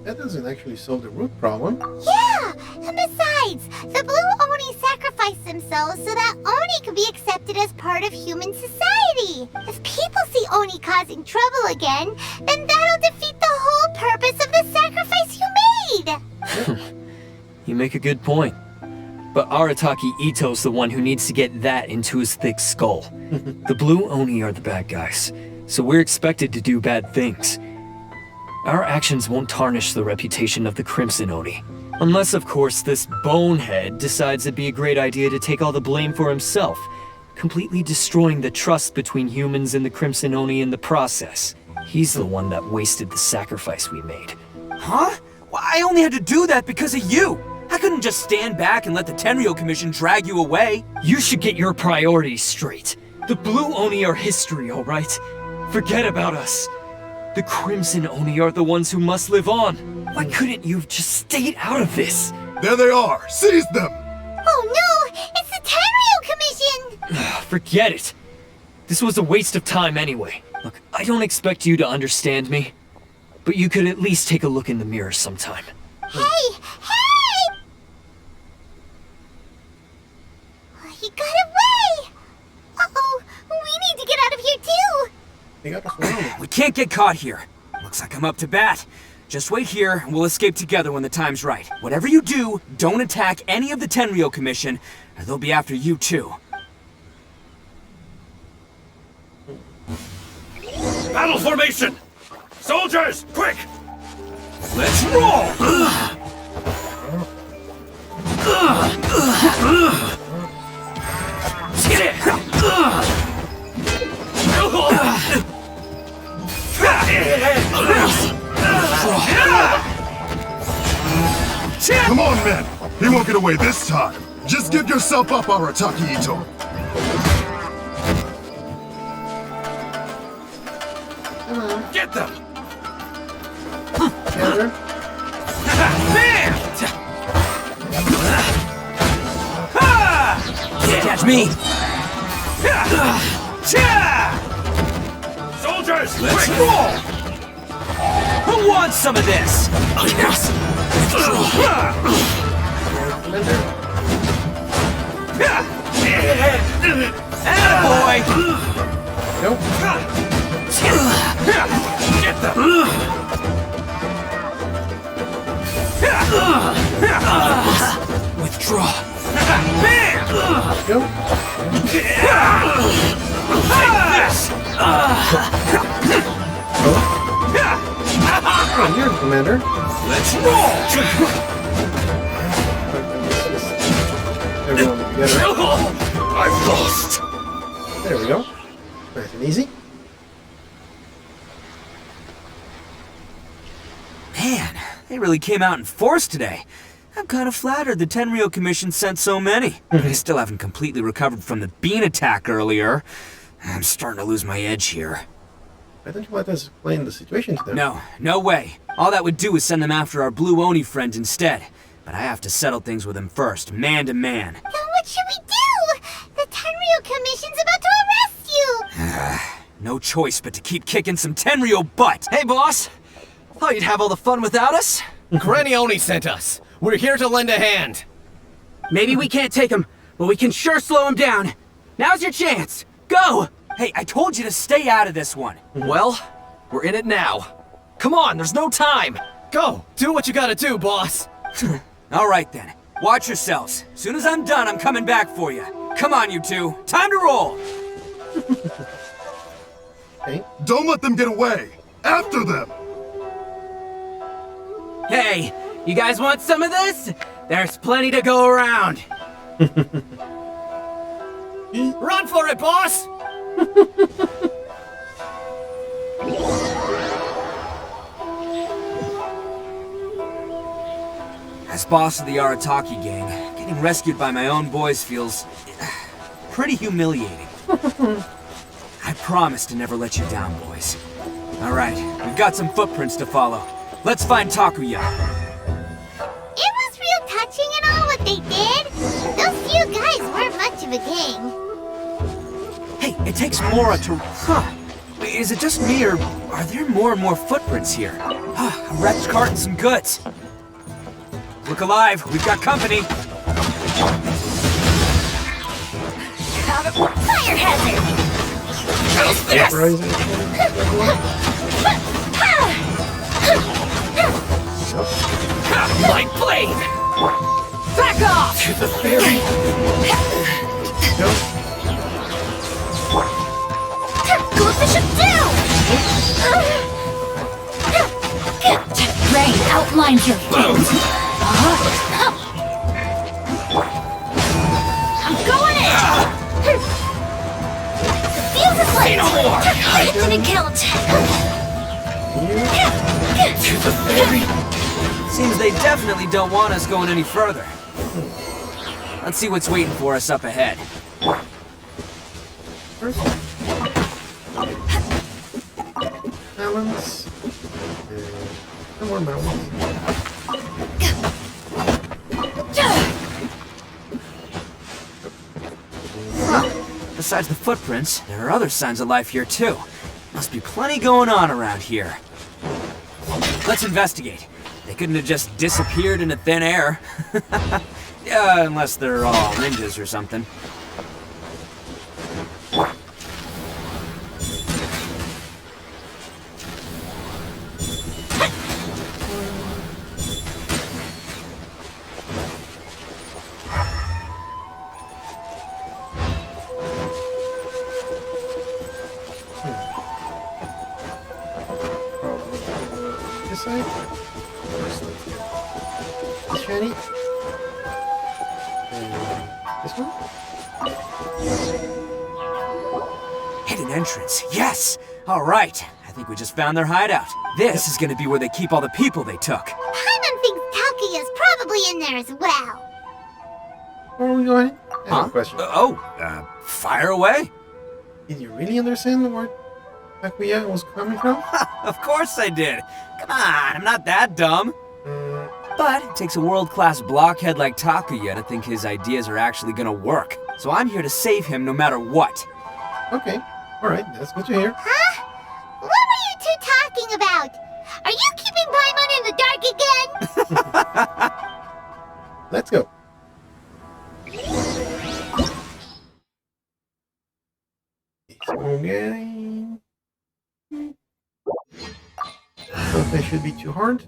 A: That doesn't actually solve the root problem.
G: Yeah! And besides, the Blue Oni sacrificed themselves so that Oni could be accepted as part of human society. If people see Oni causing trouble again, then that'll defeat the whole purpose of the sacrifice you made!
E: You make a good point. But Arataki Ito's the one who needs to get that into his thick skull. The Blue Oni are the bad guys, so we're expected to do bad things. Our actions won't tarnish the reputation of the Crimson Oni. Unless, of course, this bonehead decides it'd be a great idea to take all the blame for himself, completely destroying the trust between humans and the Crimson Oni in the process. He's the one that wasted the sacrifice we made.
Q: Huh? Well, I only had to do that because of you! I couldn't just stand back and let the Tenryo Commission drag you away.
E: You should get your priorities straight. The Blue Oni are history, alright? Forget about us. The Crimson Oni are the ones who must live on. Why couldn't you have just stayed out of this?
I: There they are! Seize them!
G: Oh no! It's the Tenryo Commission!
E: Forget it. This was a waste of time anyway. Look, I don't expect you to understand me, but you could at least take a look in the mirror sometime.
G: Hey! Hey! He got away! Uh-oh! We need to get out of here too!
Q: We can't get caught here. Looks like I'm up to bat. Just wait here, and we'll escape together when the time's right. Whatever you do, don't attack any of the Tenryo Commission, or they'll be after you too.
S: Battle formation! Soldiers, quick!
Q: Let's roll!
S: Get it!
I: Come on, men! He won't get away this time! Just give yourself up, Arataki Ito!
S: Get them!
A: Together.
Q: Catch me!
S: Soldiers,
Q: Let's
S: quick!
Q: roll! Who wants some of this? Yes! Attaboy!
A: Nope.
S: Get them!
Q: Withdraw.
A: Go.
S: Take this!
A: Oh, you're the commander.
S: Let's roll!
A: Everyone together.
S: I've lost!
A: There we go. Nice and easy.
Q: Man, they really came out in force today. I'm kind of flattered the Tenryo Commission sent so many. I still haven't completely recovered from the bean attack earlier. I'm starting to lose my edge here.
A: Why don't you let us explain the situation to them?
Q: No, no way. All that would do is send them after our Blue Oni friend instead. But I have to settle things with him first, man to man.
G: Then what should we do? The Tenryo Commission's about to arrest you!
Q: No choice but to keep kicking some Tenryo butt.
T: Hey, boss! Thought you'd have all the fun without us?
U: Granny Oni sent us. We're here to lend a hand.
Q: Maybe we can't take him, but we can sure slow him down. Now's your chance. Go! Hey, I told you to stay out of this one.
T: Well, we're in it now. Come on, there's no time!
U: Go! Do what you gotta do, boss!
Q: All right then. Watch yourselves. Soon as I'm done, I'm coming back for you. Come on, you two. Time to roll!
A: Okay.
I: Don't let them get away! After them!
Q: Hey, you guys want some of this? There's plenty to go around.
U: Run for it, boss!
Q: As boss of the Arataki gang, getting rescued by my own boys feels pretty humiliating. I promise to never let you down, boys. All right, we've got some footprints to follow. Let's find Takuya.
G: It was real touching and all what they did. Those few guys weren't much of a gang.
Q: Hey, it takes Mora to... Huh. Is it just me, or are there more and more footprints here? A wrecked cart and some goods. Look alive, we've got company.
B: Fire hazard!
A: Yes.
U: Light blade!
L: Back off!
U: To the ferry!
B: Goldfish it down!
L: Rain outlines your fate.
B: I'm going in! Fuse is lit! It didn't count!
U: To the ferry!
Q: Seems they definitely don't want us going any further. Let's see what's waiting for us up ahead.
A: Balance. No more balance.
Q: Besides the footprints, there are other signs of life here too. Must be plenty going on around here. Let's investigate. They couldn't have just disappeared into thin air. Yeah, unless they're all ninjas or something.
A: This side? This shiny? This one?
Q: Hidden entrance, yes! Alright, I think we just found their hideout. This is gonna be where they keep all the people they took.
G: Paimon thinks Takuya's probably in there as well.
A: Where are we going? I have a question.
Q: Fire away?
A: Did you really understand where Takuya was coming from?
Q: Of course I did. Come on, I'm not that dumb. But it takes a world-class blockhead like Takuya to think his ideas are actually gonna work. So I'm here to save him no matter what.
A: Okay, alright, that's good to hear.
G: Huh? What were you two talking about? Are you keeping Paimon in the dark again?
A: Let's go. Okay. So they should be too hard.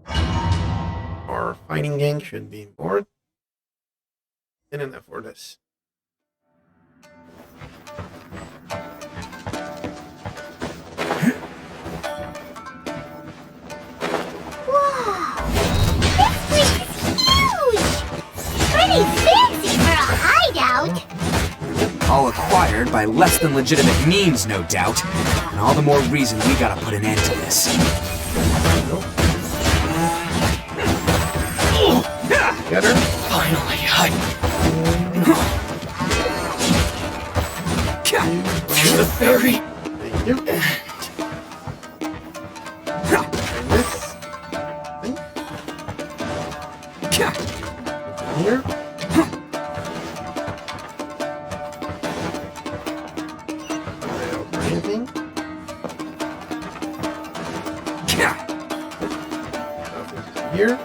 A: Our fighting gang should be bored. And enough for this.
G: Pretty fancy for a hideout.
Q: All acquired by less than legitimate means, no doubt. And all the more reason we gotta put an end to this.
A: Get her?
U: Finally, to the ferry!
A: Thank you. Here. Anything? Here.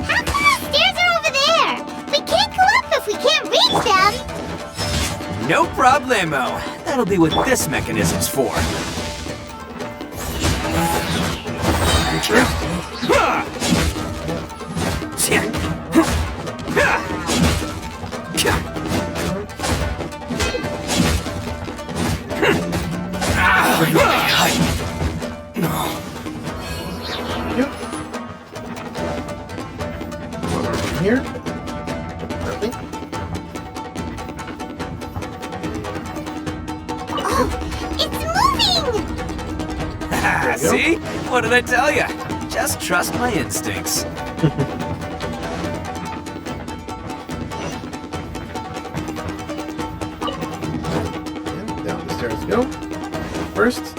G: How come the stairs are over there? We can't go up if we can't reach them.
Q: No problemo. That'll be what this mechanism's for.
A: here. Nothing.
G: It's moving!
Q: See? What did I tell you? Just trust my instincts.
A: And down the stairs go. First.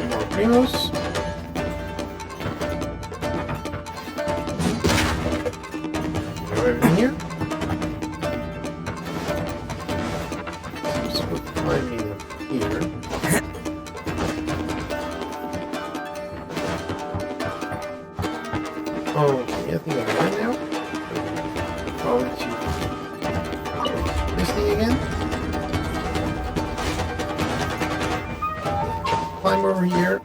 A: More primos. Over here. So climbing up here. Oh, okay, I think I'm right now. I'll let you Misty again. Climb over here.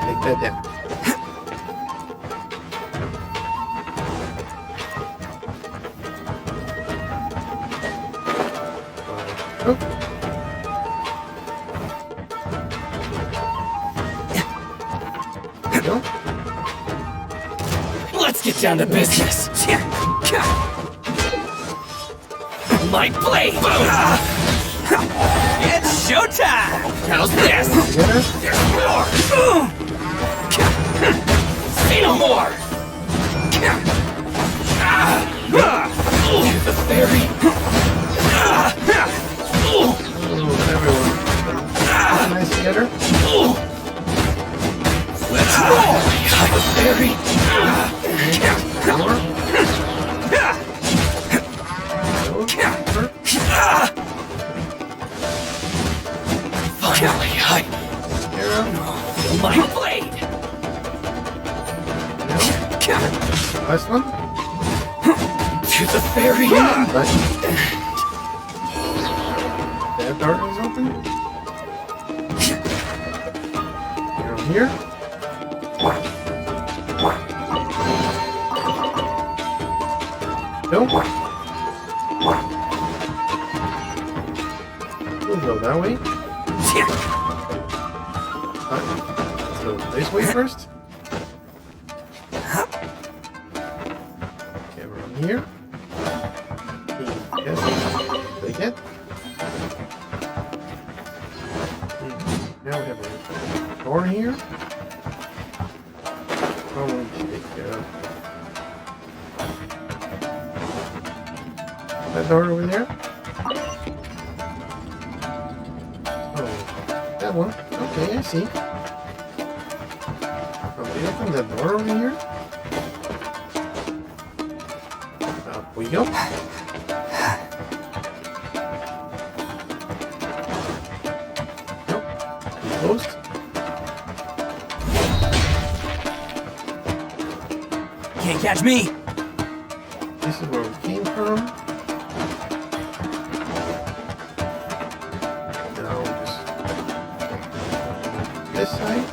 A: Take that down. Oh. There you go.
S: Let's get down to business. My blade!
Q: It's showtime!
S: How's this? There's more! Say no more! The fairy!
A: Everyone. Nice together.
S: Let's roll! The fairy!
A: More.
S: Finally, my blade!
A: Last one.
S: To the fairy!
A: That door is open. You're here. Nope. We'll go that way. Let's go this way first. Okay, we're on here. Yes, take it. Now we have a door here. Probably take that door over there. Oh, that one. Okay, I see. Probably open that door over here. Up we go. Nope. Closed.
Q: Can't catch me!
A: This is where we came from. Now just this side.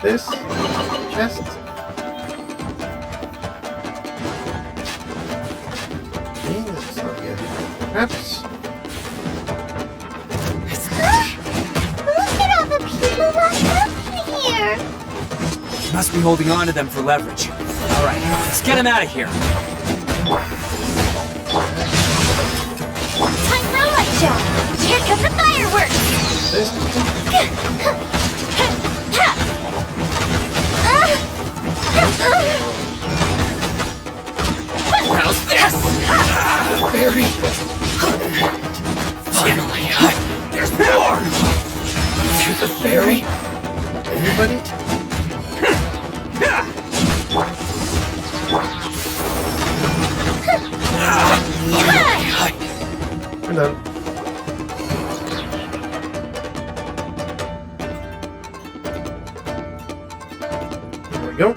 A: This chest. Okay, let's not get traps.
G: Look at all the people locked up here!
Q: Must be holding on to them for leverage. Alright, let's get him out of here.
G: Time for a light show! Here come the fireworks!
S: How's this? Fairy! Finally, there's more! To the fairy!
A: Anybody? We're done. There we go.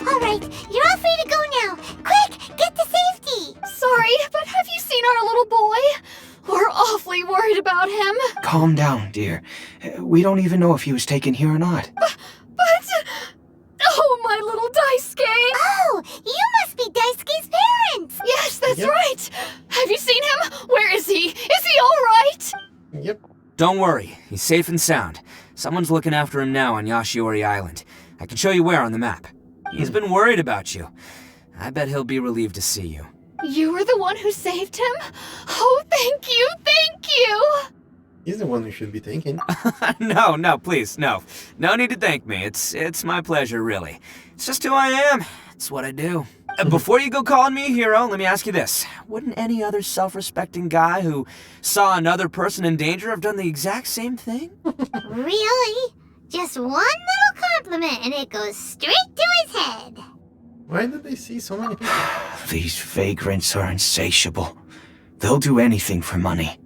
G: Alright, you're all free to go now. Quick, get to safety!
L: Sorry, but have you seen our little boy? We're awfully worried about him.
Q: Calm down, dear. We don't even know if he was taken here or not.
L: But... Oh, my little Daisuke!
G: Oh, you must be Daisuke's parents!
L: Yes, that's
A: Yep.
L: right! Have you seen him? Where is he? Is he alright?
A: Yep.
Q: Don't worry, he's safe and sound. Someone's looking after him now on Yashiori Island. I can show you where on the map. He's been worried about you. I bet he'll be relieved to see you.
L: You were the one who saved him? Oh, thank you, thank you!
A: He's the one who should be thanking.
Q: No, please, no. No need to thank me. It's my pleasure, really. It's just who I am. It's what I do. Before you go calling me a hero, let me ask you this. Wouldn't any other self-respecting guy who saw another person in danger have done the exact same thing?
G: Really? Just one little compliment and it goes straight to his head.
A: Why did they see so many people?
E: These vagrants are insatiable. They'll do anything for money.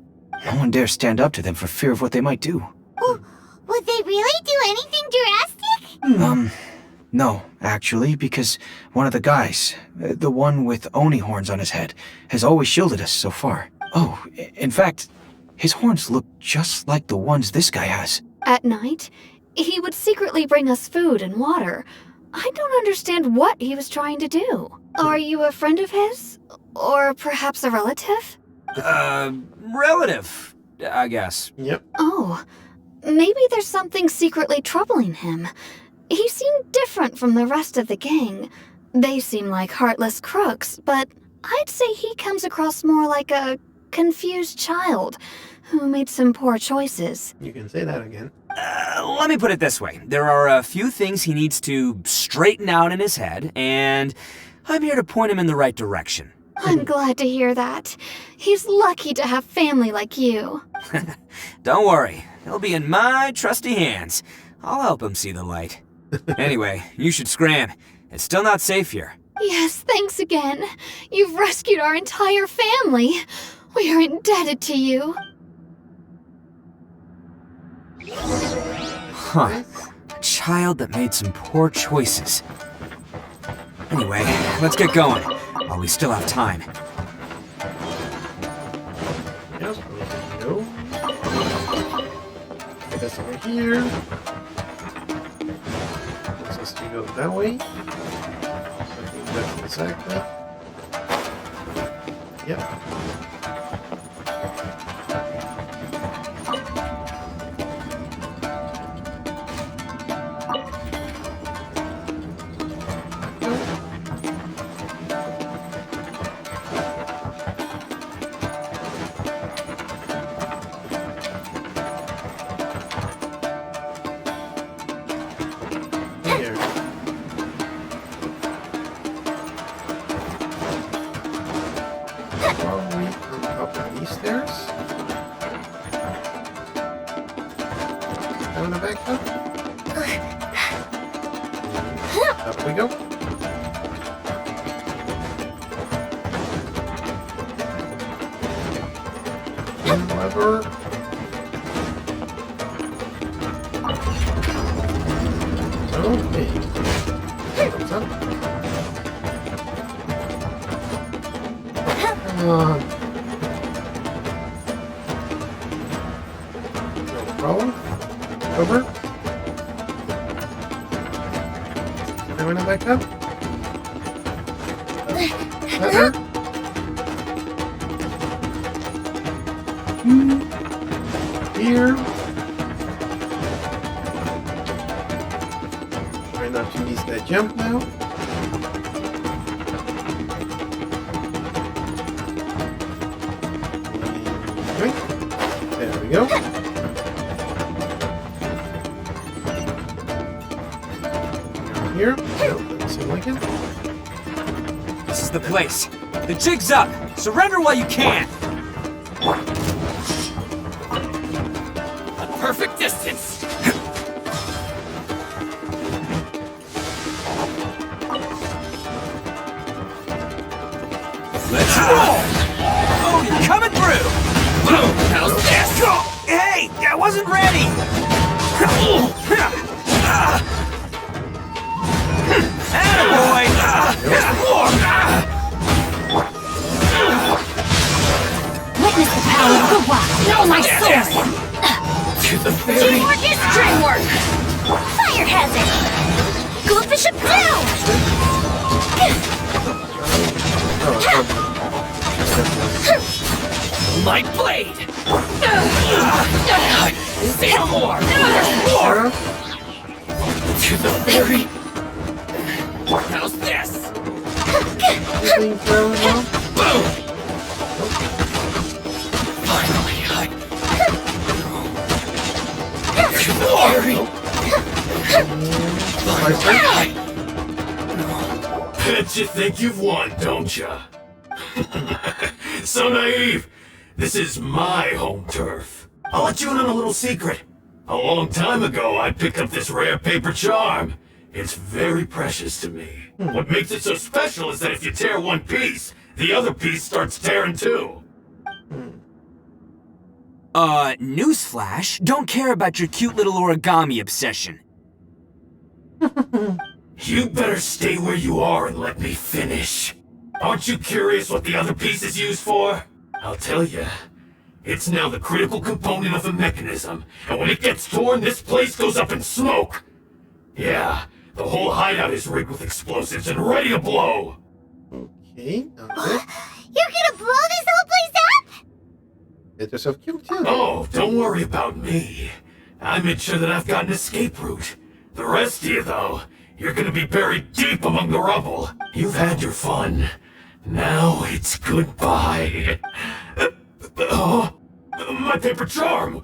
E: No one dares stand up to them for fear of what they might do.
G: Would they really do anything drastic?
E: No, actually, because one of the guys, the one with Oni horns on his head, has always shielded us so far. Oh, in fact, his horns look just like the ones this guy has.
L: At night, he would secretly bring us food and water. I don't understand what he was trying to do. Are you a friend of his? Or perhaps a relative?
Q: Relative, I guess.
A: Yep.
L: Oh, maybe there's something secretly troubling him. He seemed different from the rest of the gang. They seem like heartless crooks, but I'd say he comes across more like a confused child who made some poor choices.
A: You can say that again.
Q: Let me put it this way. There are a few things he needs to straighten out in his head, and I'm here to point him in the right direction.
L: I'm glad to hear that. He's lucky to have family like you.
Q: Don't worry. He'll be in my trusty hands. I'll help him see the light. Anyway, you should scram. It's still not safe here.
L: Yes, thanks again. You've rescued our entire family. We are indebted to you.
Q: Huh. A child that made some poor choices. Anyway, let's get going, while we still have time.
A: Yes, we go. That's over here. Looks us to go that way. I think that's exactly. Yep. Up we go. One lever. Okay. Thumbs up. Come on. No problem. Over. Everyone back up. Better. Here. Try not to miss that jump now. Okay. There we go. Here. Nope, doesn't seem like it.
Q: This is the place. The jig's up. Surrender while you can.
S: A perfect distance.
Q: Let's roll. Oh, you're coming through.
S: Boom. How's this?
Q: Hey, I wasn't ready. Attaboy!
L: Witness the power of the wild. Know my source.
S: To the very...
L: Teamwork is dreamwork. Fire hazard. Go bishop down.
S: My blade. Say no more. There's more.
A: there.
S: To the very... How's this?
A: Anything down now?
S: Boom! Finally, to the very... Bet you think you've won, don't ya? So naive. This is my home turf. I'll let you in on a little secret. A long time ago, I picked up this rare paper charm. It's very precious to me. What makes it so special is that if you tear one piece, the other piece starts tearing too.
Q: Newsflash, don't care about your cute little origami obsession.
S: You better stay where you are and let me finish. Aren't you curious what the other piece is used for? I'll tell you. It's now the critical component of the mechanism, and when it gets torn, this place goes up in smoke. Yeah, the whole hideout is rigged with explosives and ready to blow.
A: Okay,
G: You're gonna blow this whole place up?
A: Get yourself killed too.
S: Oh, don't worry about me. I made sure that I've got an escape route. The rest of you, though, you're gonna be buried deep among the rubble. You've had your fun. Now it's goodbye. My paper charm!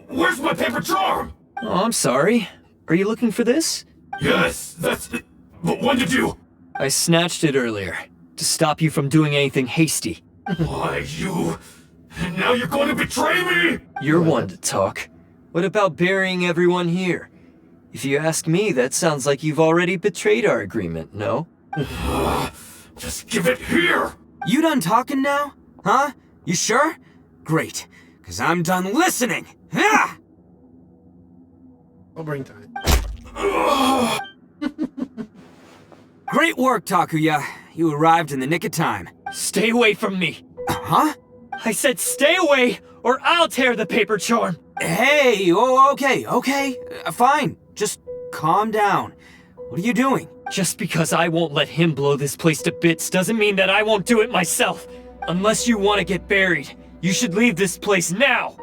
S: Where's my paper charm?
E: Oh, I'm sorry. Are you looking for this?
S: Yes, that's... But when did you...
E: I snatched it earlier, to stop you from doing anything hasty.
S: Why, you... Now you're going to betray me?
E: You're one to talk. What about burying everyone here? If you ask me, that sounds like you've already betrayed our agreement, no?
S: Just give it here!
Q: You done talking now? Huh? You sure? Great, because I'm done listening! Ah!
A: I'll bring time.
Q: Great work, Takuya. You arrived in the nick of time.
E: Stay away from me!
Q: Huh?
E: I said stay away, or I'll tear the paper charm!
Q: Hey, okay. Fine. Just calm down. What are you doing?
E: Just because I won't let him blow this place to bits doesn't mean that I won't do it myself. Unless you want to get buried, you should leave this place now.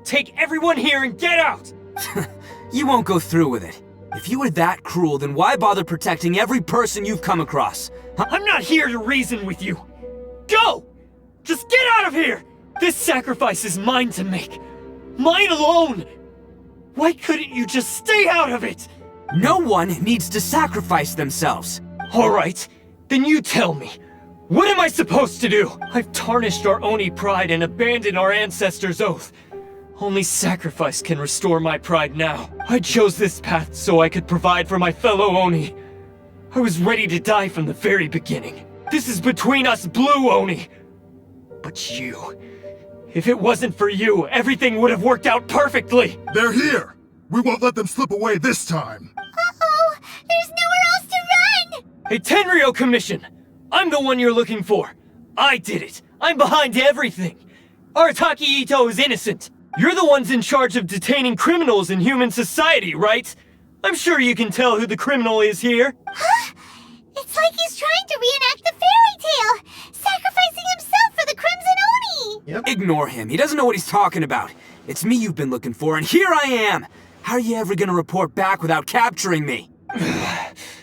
E: Take everyone here and get out!
Q: You won't go through with it. If you were that cruel, then why bother protecting every person you've come across? Huh?
E: I'm not here to reason with you. Go! Just get out of here! This sacrifice is mine to make. Mine alone! Why couldn't you just stay out of it?
Q: No one needs to sacrifice themselves.
E: Alright, then you tell me. What am I supposed to do? I've tarnished our Oni pride and abandoned our ancestors' oath. Only sacrifice can restore my pride now. I chose this path so I could provide for my fellow Oni. I was ready to die from the very beginning. This is between us blue Oni. But you... If it wasn't for you, everything would have worked out perfectly!
J: They're here! We won't let them slip away this time!
G: Uh-oh! There's nowhere else to run!
E: Hey, Tenryo Commission! I'm the one you're looking for! I did it! I'm behind everything! Arataki Ito is innocent! You're the ones in charge of detaining criminals in human society, right? I'm sure you can tell who the criminal is here.
G: Huh? It's like he's trying to reenact the fairy tale! Sacrificing himself for the Crimson Oni!
A: Yep.
Q: Ignore him. He doesn't know what he's talking about. It's me you've been looking for, and here I am! How are you ever gonna report back without capturing me?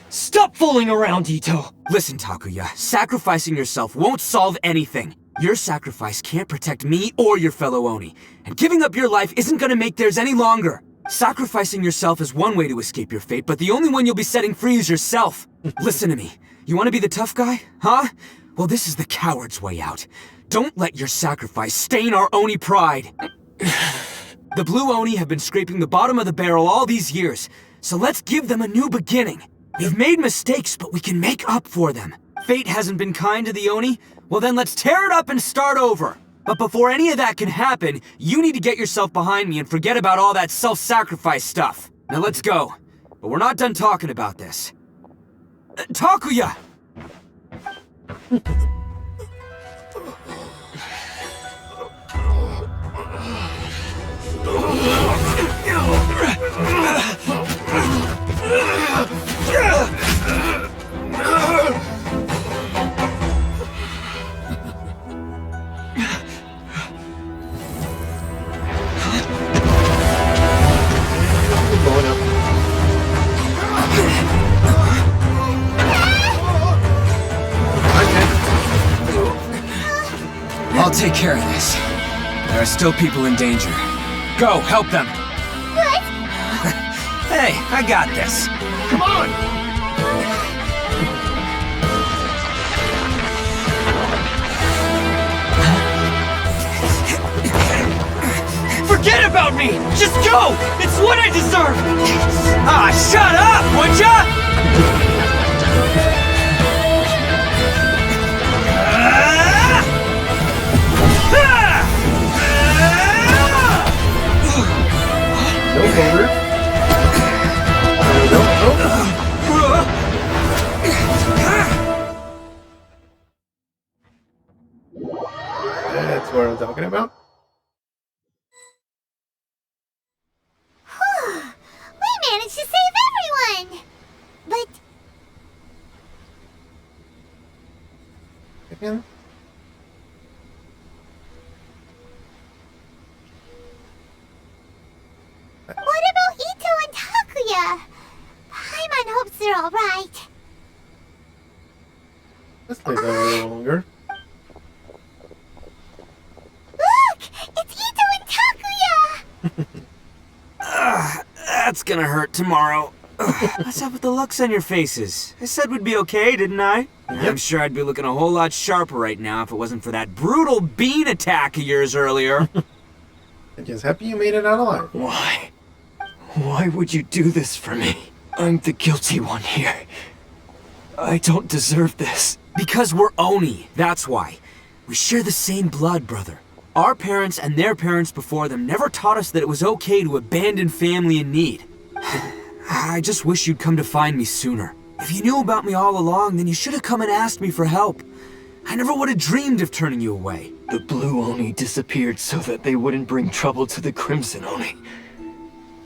E: Stop fooling around, Ito!
Q: Listen, Takuya, sacrificing yourself won't solve anything. Your sacrifice can't protect me or your fellow Oni, and giving up your life isn't gonna make theirs any longer. Sacrificing yourself is one way to escape your fate, but the only one you'll be setting free is yourself. Listen to me. You want to be the tough guy? Huh? Well, this is the coward's way out. Don't let your sacrifice stain our Oni pride. The blue Oni have been scraping the bottom of the barrel all these years, so let's give them a new beginning. We've made mistakes, but we can make up for them. Fate hasn't been kind to the Oni? Well then let's tear it up and start over. But before any of that can happen, you need to get yourself behind me and forget about all that self-sacrifice stuff. Now let's go. But we're not done talking about this. Takuya!
A: Going up.
Q: take care of this. There are still people in danger. Go, help them.
G: What?
Q: Hey, I got this.
S: Come on!
Q: Forget about me! Just go! It's what I deserve! Ah, shut up, would ya?
A: Nope, over. That's what I'm talking about.
G: We managed to save everyone! But
A: Again.
G: what about Ito and Takuya? Paimon hopes they're alright.
A: Let's play that a little longer.
G: Look! It's Ito and Takuya!
Q: That's gonna hurt tomorrow. What's up with the looks on your faces? I said we'd be okay, didn't I? I'm sure I'd be looking a whole lot sharper right now if it wasn't for that brutal bean attack of yours earlier.
A: I'm just happy you made it out alive.
Q: Why? Why would you do this for me? I'm the guilty one here. I don't deserve this. Because we're Oni, that's why. We share the same blood, brother. Our parents and their parents before them never taught us that it was okay to abandon family in need. I just wish you'd come to find me sooner. If you knew about me all along, then you should have come and asked me for help. I never would have dreamed of turning you away.
F: The Blue Oni disappeared so that they wouldn't bring trouble to the Crimson Oni.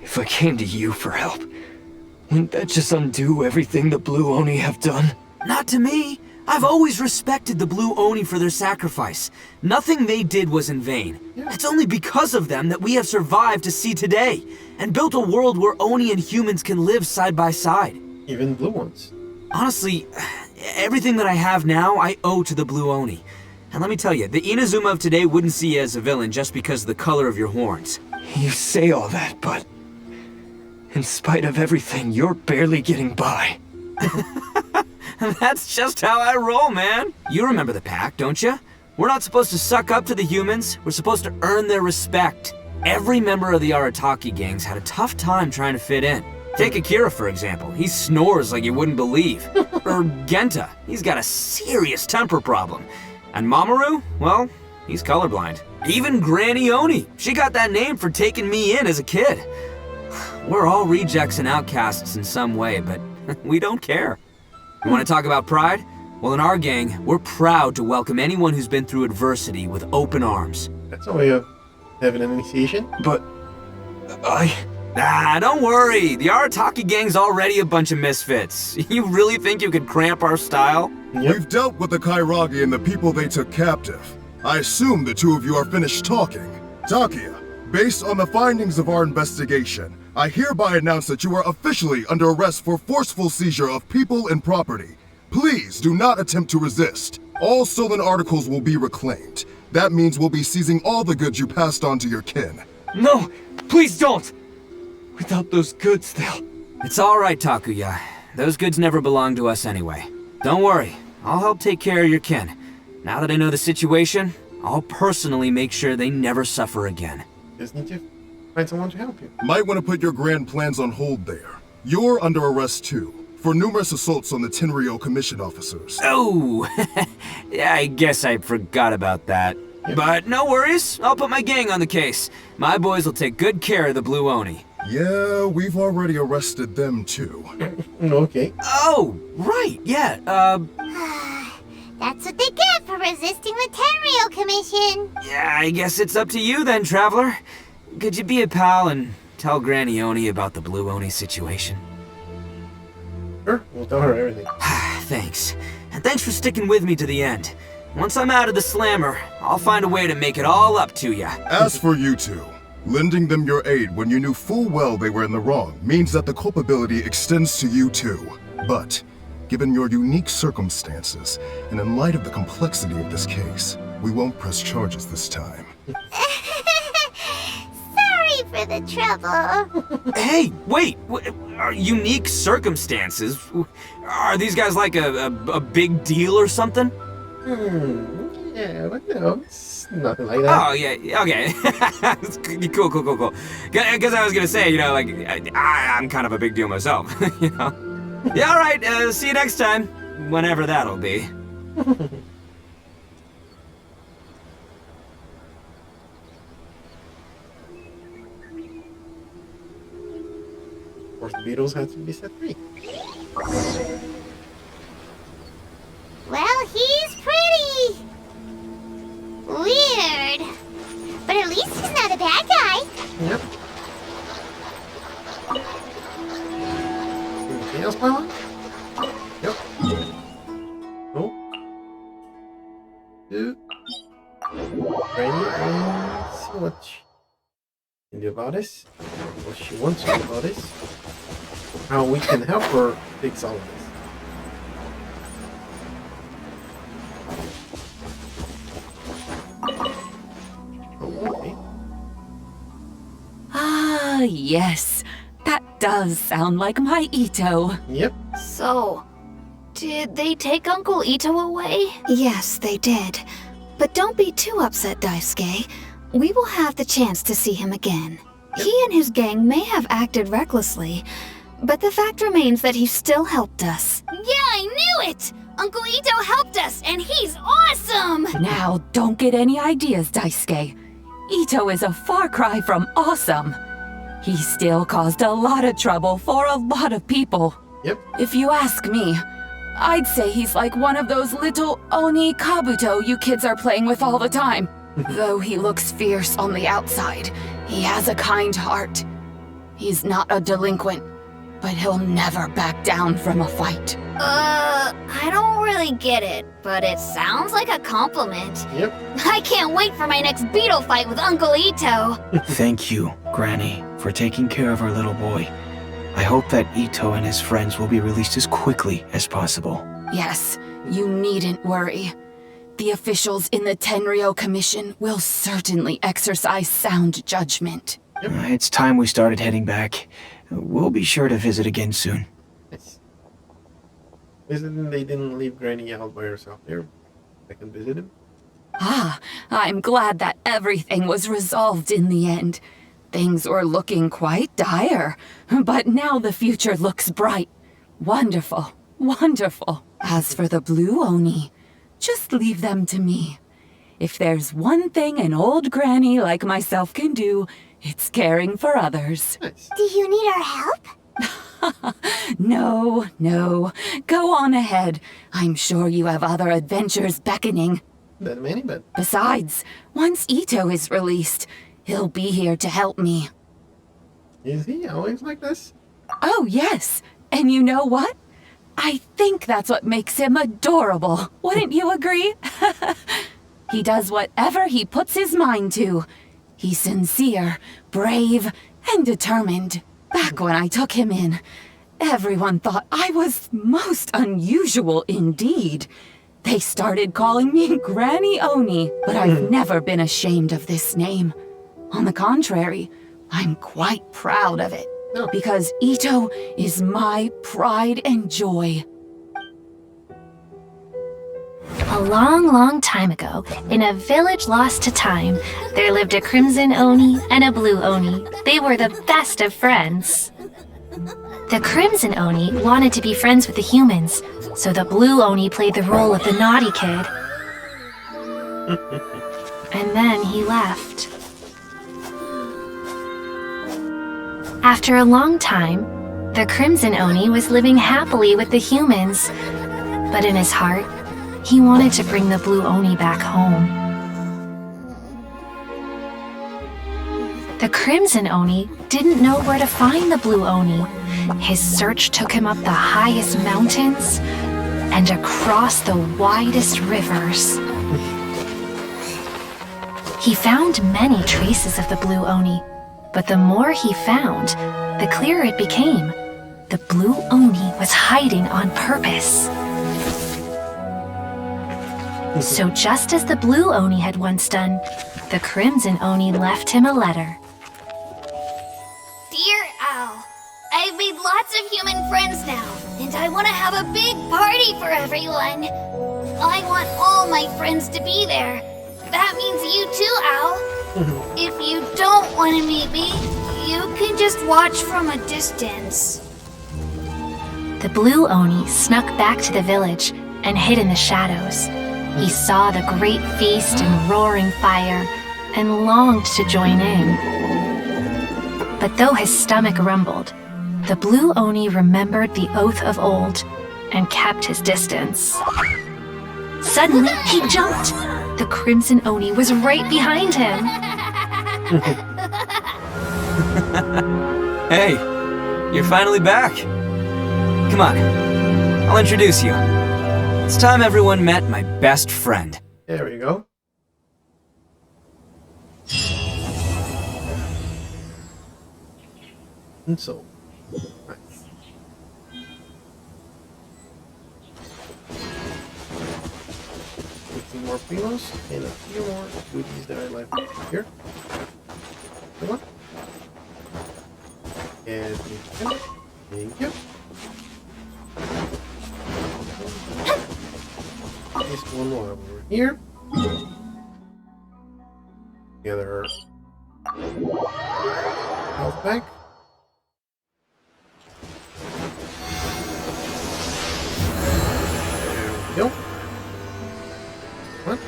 F: If I came to you for help, wouldn't that just undo everything the Blue Oni have done?
Q: Not to me. I've always respected the Blue Oni for their sacrifice. Nothing they did was in vain. It's only because of them that we have survived to see today, and built a world where Oni and humans can live side by side.
A: Even blue ones.
Q: Honestly, everything that I have now, I owe to the Blue Oni. And let me tell you, the Inazuma of today wouldn't see you as a villain just because of the color of your horns.
F: You say all that, but in spite of everything, you're barely getting by.
Q: That's just how I roll, man. You remember the pact, don't you? We're not supposed to suck up to the humans. We're supposed to earn their respect. Every member of the Arataki gangs had a tough time trying to fit in. Take Akira, for example. He snores like you wouldn't believe. Or Genta. He's got a serious temper problem. And Mamoru? Well, he's colorblind. Even Granny Oni. She got that name for taking me in as a kid. We're all rejects and outcasts in some way, but we don't care. You want to talk about pride? Well, in our gang, we're proud to welcome anyone who's been through adversity with open arms.
A: That's a way of having an initiation.
F: But
Q: don't worry. The Arataki gang's already a bunch of misfits. You really think you could cramp our style?
J: We've dealt with the Kairagi and the people they took captive. I assume the two of you are finished talking. Takuya, based on the findings of our investigation, I hereby announce that you are officially under arrest for forceful seizure of people and property. Please do not attempt to resist. All stolen articles will be reclaimed. That means we'll be seizing all the goods you passed on to your kin.
F: No, please don't! Without those goods, they'll...
Q: It's alright, Takuya. Those goods never belonged to us anyway. Don't worry, I'll help take care of your kin. Now that I know the situation, I'll personally make sure they never suffer again.
A: Just need to find someone to help you.
J: Might want to put your grand plans on hold there. You're under arrest too, for numerous assaults on the Tenryou Commission officers.
Q: Oh, yeah, I guess I forgot about that. But no worries, I'll put my gang on the case. My boys will take good care of the Blue Oni.
J: Yeah, we've already arrested them too.
A: Okay.
Q: Oh, right, yeah,
G: That's what they get for resisting the Tenryou Commission.
Q: Yeah, I guess it's up to you then, Traveler. Could you be a pal and tell Granny Oni about the Blue Oni situation?
A: Sure, we'll tell her everything.
Q: Thanks. And thanks for sticking with me to the end. Once I'm out of the slammer, I'll find a way to make it all up to ya.
J: As for you two, lending them your aid when you knew full well they were in the wrong means that the culpability extends to you too. But, given your unique circumstances, and in light of the complexity of this case, We won't press charges this time.
G: Sorry for the trouble.
Q: Hey, wait! Are unique circumstances? Are these guys like a big deal or something?
A: Yeah, but no, it's nothing like that.
Q: Oh, yeah, okay. Cool. Because I was gonna say, you know, like, I'm kind of a big deal myself, you know? Yeah, alright, see you next time. Whenever that'll be.
A: Of course, the beetles had to be set free.
G: Well, he's pretty weird. But at least he's not a bad guy.
A: Yep. Anything else, Paula? Yep. Oh. Two. Ready? And see what she can do about this. What she wants to do about this. How we can help her fix all of this. Okay.
C: Ah, yes. That does sound like my Ito.
A: Yep.
L: So, did they take Uncle Ito away? Yes, they did. But don't be too upset, Daisuke. We will have the chance to see him again. He and his gang may have acted recklessly, but the fact remains that he still helped us.
B: Yeah, I knew it! Uncle Ito helped us, and he's awesome!
C: Now, don't get any ideas, Daisuke. Ito is a far cry from awesome. He still caused a lot of trouble for a lot of people.
A: Yep.
C: If you ask me, I'd say he's like one of those little Oni Kabuto you kids are playing with all the time. Though he looks fierce on the outside, he has a kind heart. He's not a delinquent, but he'll never back down from a fight.
B: I don't really get it, but it sounds like a compliment.
A: Yep.
B: I can't wait for my next beetle fight with Uncle Ito.
E: Thank you, Granny, for taking care of our little boy. I hope that Ito and his friends will be released as quickly as possible.
C: Yes, you needn't worry. The officials in the Tenryo Commission will certainly exercise sound judgment.
E: It's time we started heading back. We'll be sure to visit again soon.
A: Nice. They didn't leave Granny out by herself there. I can visit him.
C: Ah, I'm glad that everything was resolved in the end. Things were looking quite dire, but now the future looks bright. Wonderful, wonderful. As for the Blue Oni, just leave them to me. If there's one thing an old granny like myself can do, it's caring for others.
G: Do you need our help?
C: No. Go on ahead. I'm sure you have other adventures beckoning.
A: That many, but...
C: Besides, once Ito is released, he'll be here to help me.
A: Is he always like this?
C: Oh, yes. And you know what? I think that's what makes him adorable. Wouldn't you agree? He does whatever he puts his mind to. He's sincere, brave, and determined. Back when I took him in, everyone thought I was most unusual indeed. They started calling me Granny Oni, but I've never been ashamed of this name. On the contrary, I'm quite proud of it. Because Ito is my pride and joy.
P: A long time ago, in a village lost to time, there lived a crimson Oni and a blue Oni. They were the best of friends. The crimson Oni wanted to be friends with the humans, so the blue Oni played the role of the naughty kid. And then he left. After a long time, the crimson Oni was living happily with the humans, but in his heart, he wanted to bring the blue Oni back home. The crimson Oni didn't know where to find the blue Oni. His search took him up the highest mountains and across the widest rivers. He found many traces of the blue Oni, but the more he found, the clearer it became. The blue Oni was hiding on purpose. So just as the blue Oni had once done, the crimson Oni left him a letter.
L: Dear Owl, I've made lots of human friends now, and I want to have a big party for everyone. I want all my friends to be there. That means you too, Owl. If you don't want to meet me, you can just watch from a distance.
P: The blue Oni snuck back to the village and hid in the shadows. He saw the great feast and roaring fire and longed to join in. But though his stomach rumbled, the blue Oni remembered the oath of old and kept his distance. Suddenly, he jumped. The crimson Oni was right behind him.
Q: Hey, you're finally back. Come on, I'll introduce you. It's time everyone met my best friend.
A: There we go. And so, nice. 15 more pillows and a few more goodies that I left here. Come on. And thank you. This one more over here. Together. Health pack. There we go. What?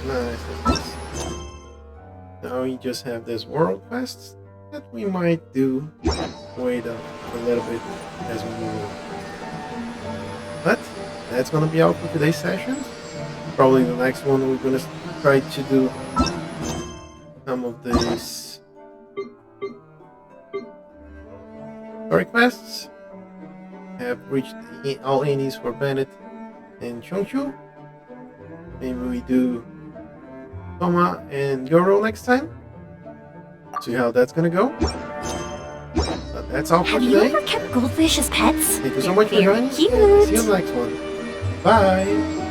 A: Nice. Now we just have this world quests that we might do. Wait a little bit as we move on. But that's gonna be all for today's session. Probably the next one we're gonna try to do some of these story quests. Have reached all Anis for Bennett and Chongchu. Maybe we do Toma and Yoro next time. See how that's gonna go. But that's all for
B: Have
A: today.
B: you ever kept goldfish as pets?
A: Thank you so much for
B: They're
A: joining.
B: cute.
A: And see you in the next one. Bye.